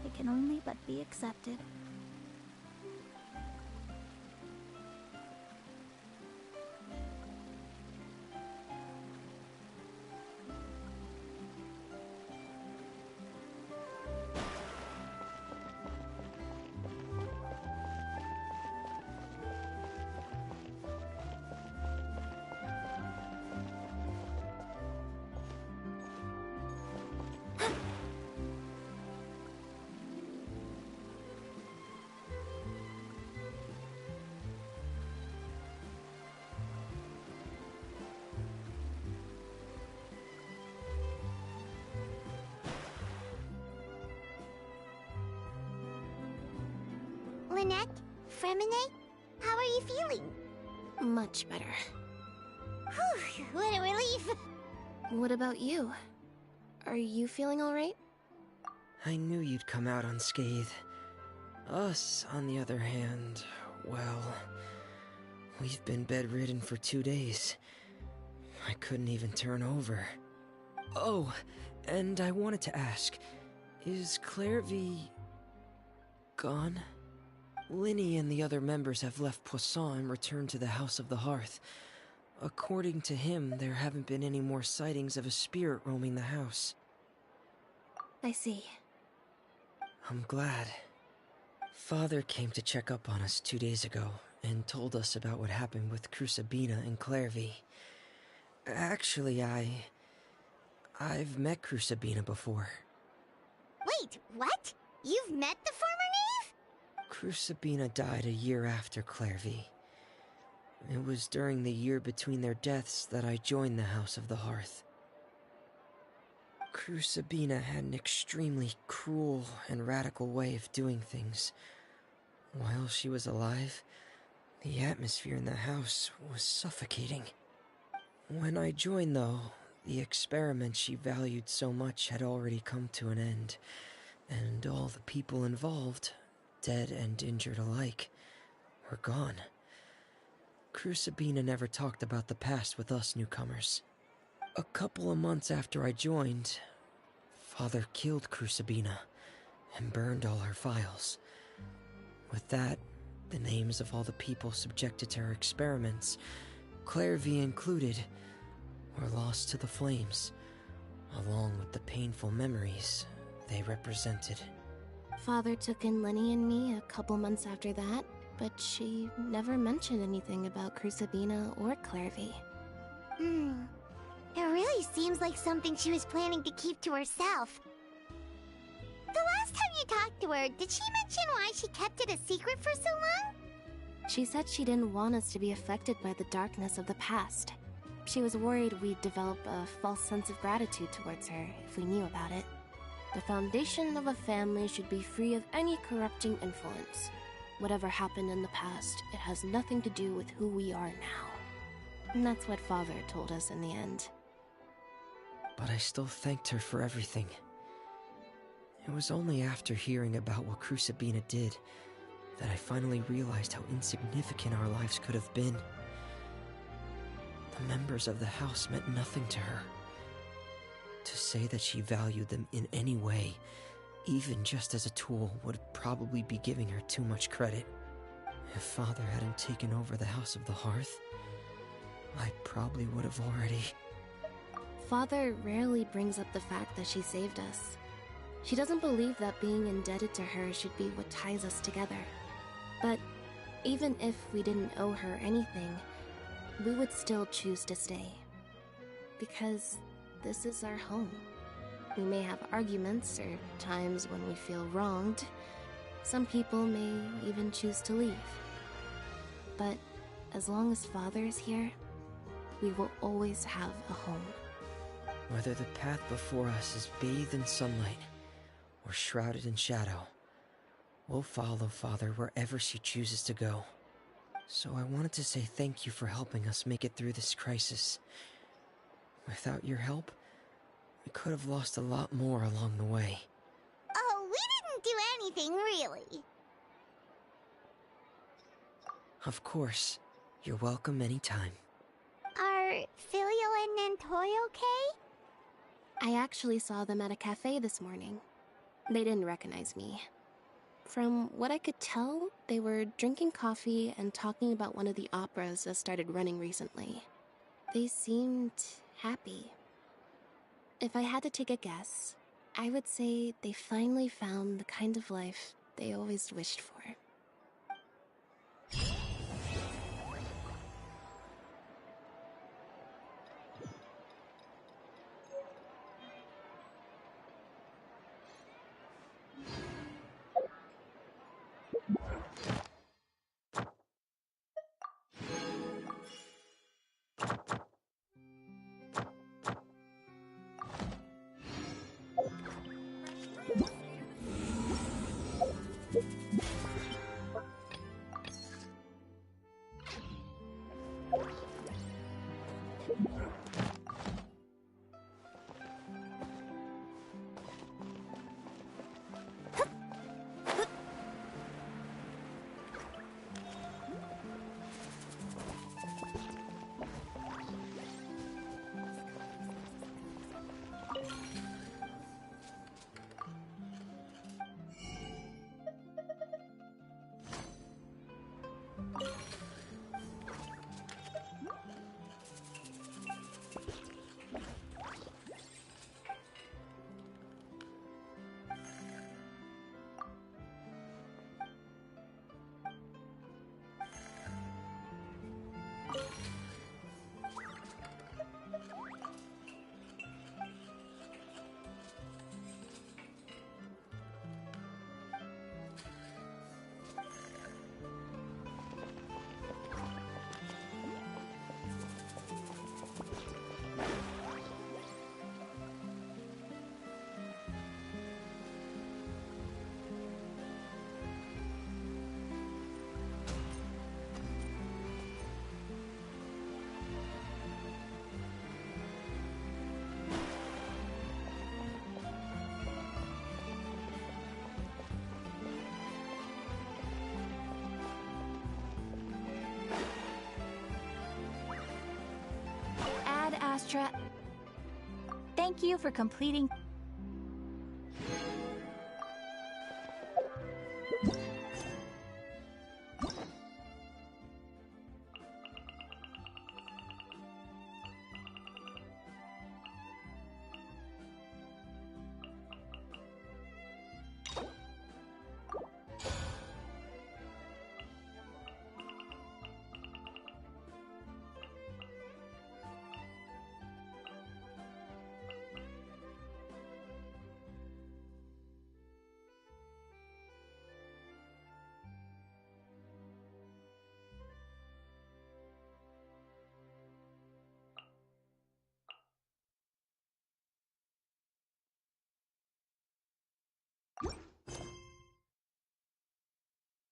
It can only but be accepted. Lynette? Fremine? How are you feeling? Much better. Whew, what a relief! What about you? Are you feeling alright? I knew you'd come out unscathed. Us, on the other hand, well, we've been bedridden for 2 days. I couldn't even turn over. Oh, and I wanted to ask, is Clairvy gone? Linny and the other members have left Poisson and returned to the House of the Hearth. According to him, there haven't been any more sightings of a spirit roaming the house. I see. I'm glad. Father came to check up on us 2 days ago and told us about what happened with Crucibina and Clairvy. Actually, I've met Crucibina before. Wait, what? You've met the former knave? Crucibina died a year after Clairvy. It was during the year between their deaths that I joined the House of the Hearth. Crucibina had an extremely cruel and radical way of doing things. While she was alive, the atmosphere in the house was suffocating. When I joined, though, the experiment she valued so much had already come to an end, and all the people involved, dead and injured alike, were gone. Crucibina never talked about the past with us newcomers. A couple of months after I joined, Father killed Crucibina and burned all her files. With that, the names of all the people subjected to her experiments, Clairvy included, were lost to the flames, along with the painful memories they represented. Father took in Lenny and me a couple months after that, but she never mentioned anything about Crucibina or Clairvy. It really seems like something she was planning to keep to herself. The last time you talked to her, did she mention why she kept it a secret for so long? She said she didn't want us to be affected by the darkness of the past. She was worried we'd develop a false sense of gratitude towards her if we knew about it. The foundation of a family should be free of any corrupting influence. Whatever happened in the past, it has nothing to do with who we are now. And that's what Father told us in the end. But I still thanked her for everything. It was only after hearing about what Crucibina did that I finally realized how insignificant our lives could have been. The members of the house meant nothing to her. To say that she valued them in any way, even just as a tool, would probably be giving her too much credit. If Father hadn't taken over the House of the Hearth, I probably would have already... Father rarely brings up the fact that she saved us. She doesn't believe that being indebted to her should be what ties us together. But even if we didn't owe her anything, we would still choose to stay. Because this is our home. We may have arguments or times when we feel wronged. Some people may even choose to leave. But as long as Father is here, we will always have a home. Whether the path before us is bathed in sunlight or shrouded in shadow, we'll follow Father wherever she chooses to go. So I wanted to say thank you for helping us make it through this crisis. Without your help, We could have lost a lot more along the way. Oh, we didn't do anything, really. Of course. You're welcome anytime. Are Filio and Nantoy okay? I actually saw them at a cafe this morning. They didn't recognize me. From what I could tell, they were drinking coffee and talking about one of the operas that started running recently. They seemed happy. If I had to take a guess, I would say they finally found the kind of life they always wished for. Astra. Thank you for completing.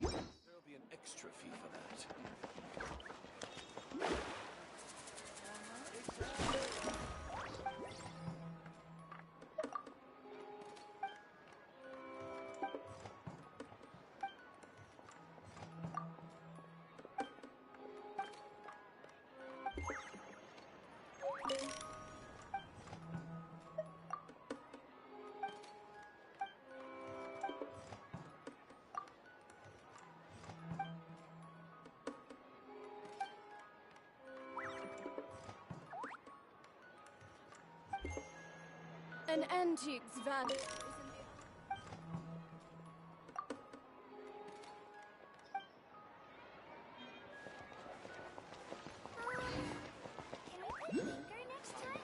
There'll be an extra fee for that. An antique's value. Can we put Linger next time?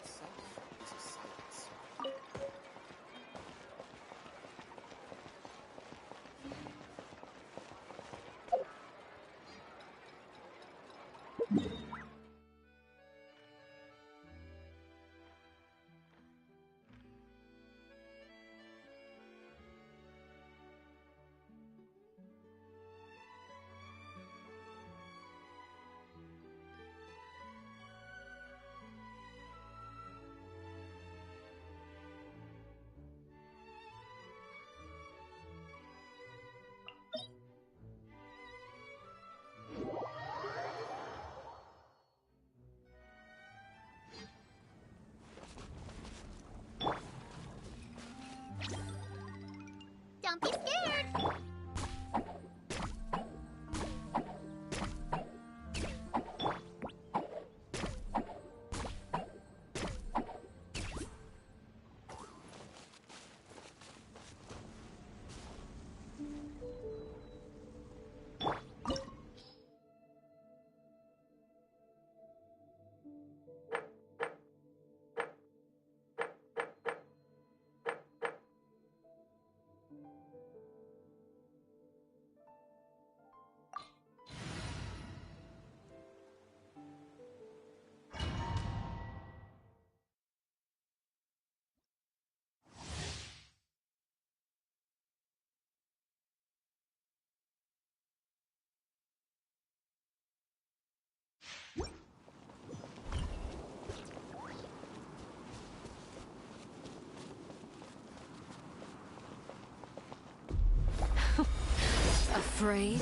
afraid?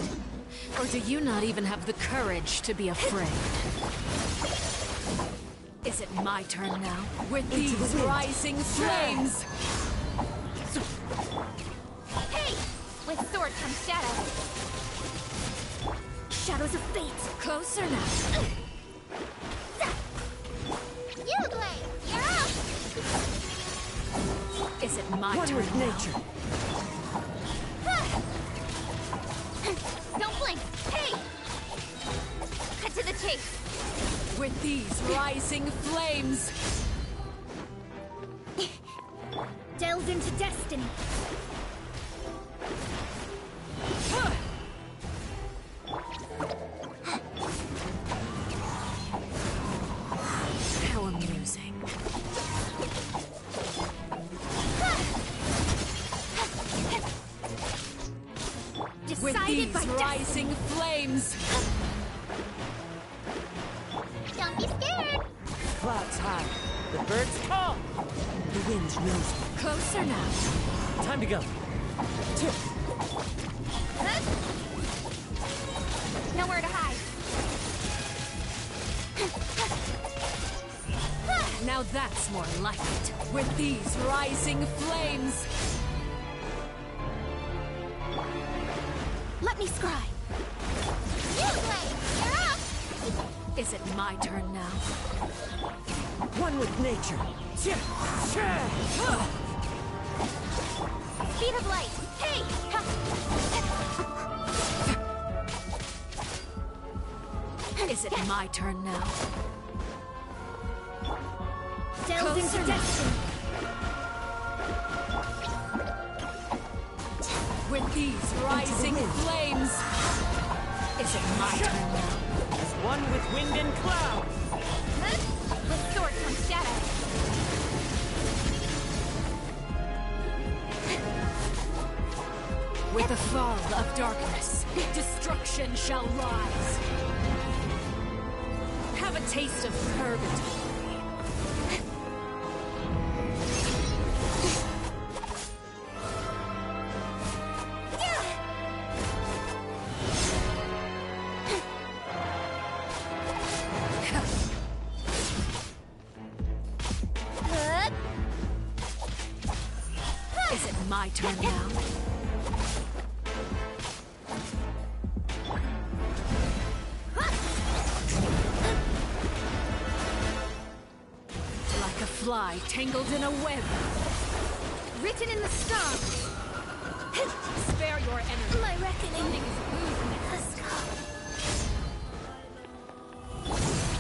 Or do you not even have the courage to be afraid? Is it my turn now? With these rising flames! Hey! With sword comes shadow. Shadows of fate. Closer now. You, Blade! You're up! Is it my One turn with now? nature. Don't blink! Hey! Cut to the chase! With these rising flames! Delves into destiny! How amusing. With Decided these by rising flames! Don't be scared. Clouds high. The birds call. The wind knows me. Closer now. Time to go. Nowhere to hide. Now that's more like it. With these rising flames! Let me scry. You, Blade! You're up! Is it my turn now? One with nature. Speed of light! Hey! Is it my turn now? Delves into Closer. destiny! With these rising flames! Is it my turn now? One with wind and cloud. With sword comes shadow. With the fall of darkness, destruction shall rise. Have a taste of purgatory. Is it my turn now? Like a fly tangled in a web. Written in the stars. Spare your energy. My reckoning has come.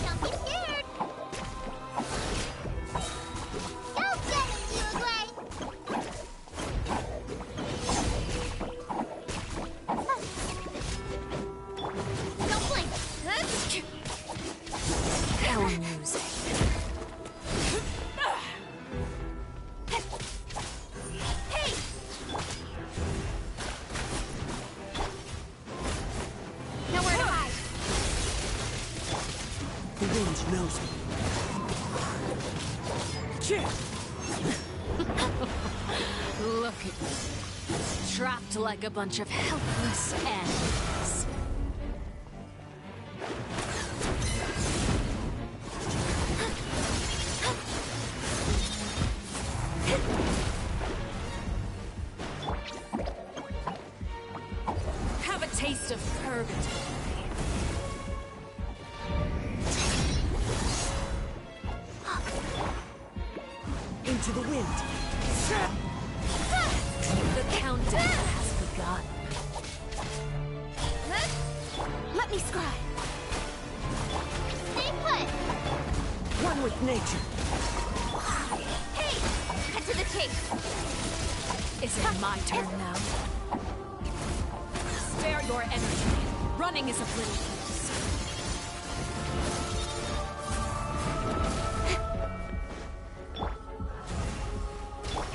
Don't be scared. Don't get it, you, Blade. Don't blink. How amusing. Hey! Nowhere to hide. The wind knows me. Look at you. Trapped like a bunch of helpless animals. Have a taste of purgatory. Into the wind. The countdown has begun. Let me scry. Stay put. One with nature. Hey! Cut to the chase. Is it my turn now? Spare your energy. Running is of little use.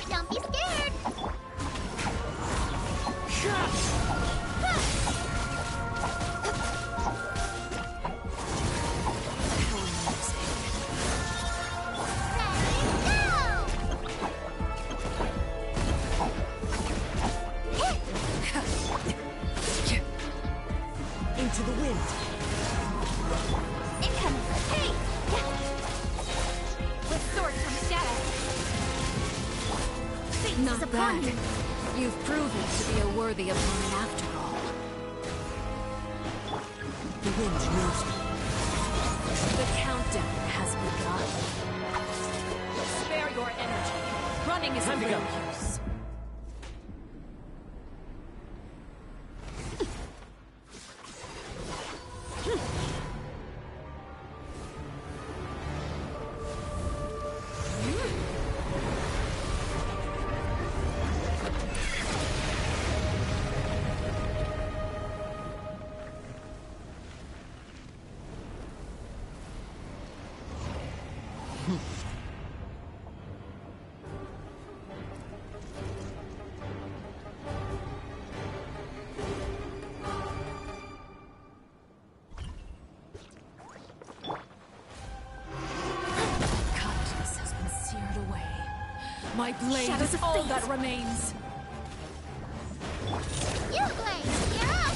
Don't be scared. How amusing. Ready, go! gaze is upon you. You've proven to be a worthy opponent after all. The wind knows me. The countdown has begun. Spare your energy. Running is Time to go. no use. Kindness has been seared away. My blade Shadows is of all fate. that remains. You, Blaze, you're up!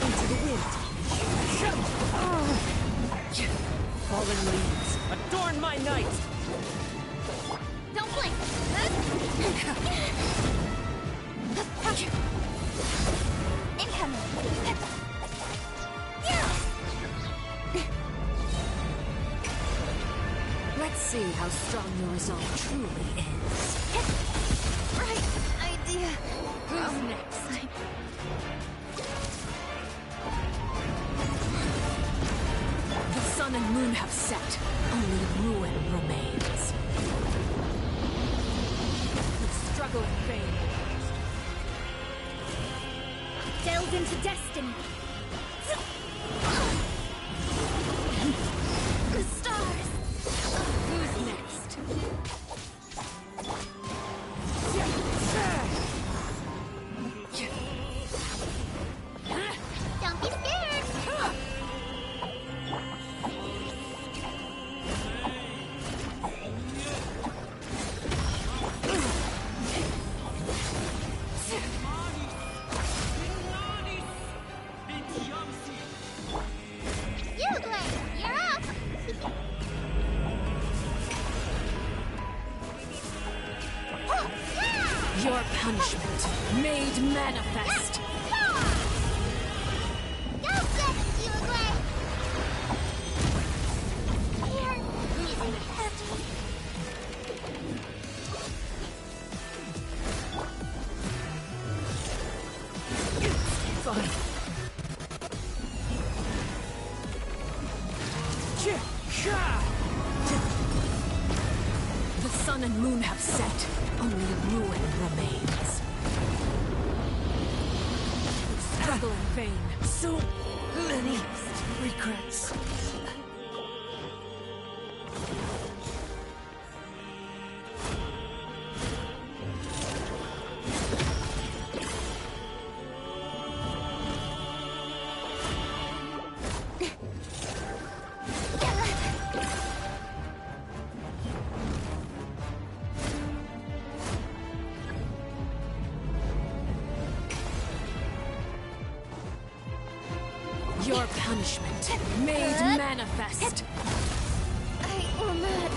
Into the wind. Fallen leaves, adorn my night! Don't blink. Incoming. Let's see how strong your resolve truly is. Right idea. Who's next? The sun and moon have set. Only ruin remains. The struggle in vain. Delve into destiny. The stars. Who's next? Don't be scared! You, Blaze, you're up! Your punishment made manifest. Go get it, you, Blaze! Here, easy peasy. Fine. The sun and moon have set. Only ruin remains. Struggle in vain. So many regrets. Your punishment made manifest. I will not.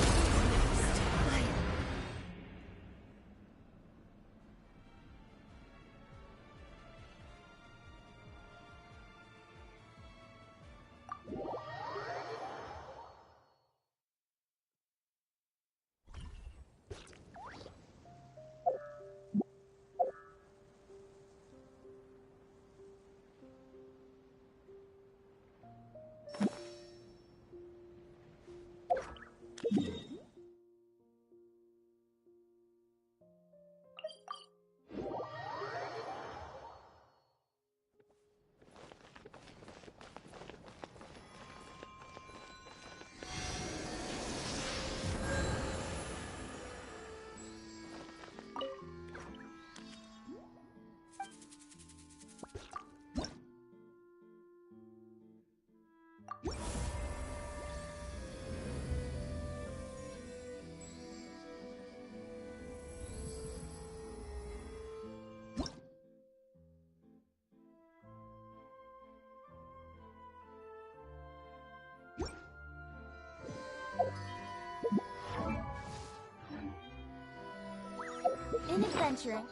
adventuring.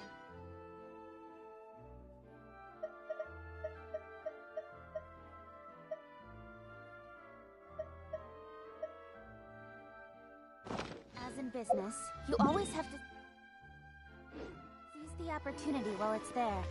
As in business, you always have to seize the opportunity while it's there.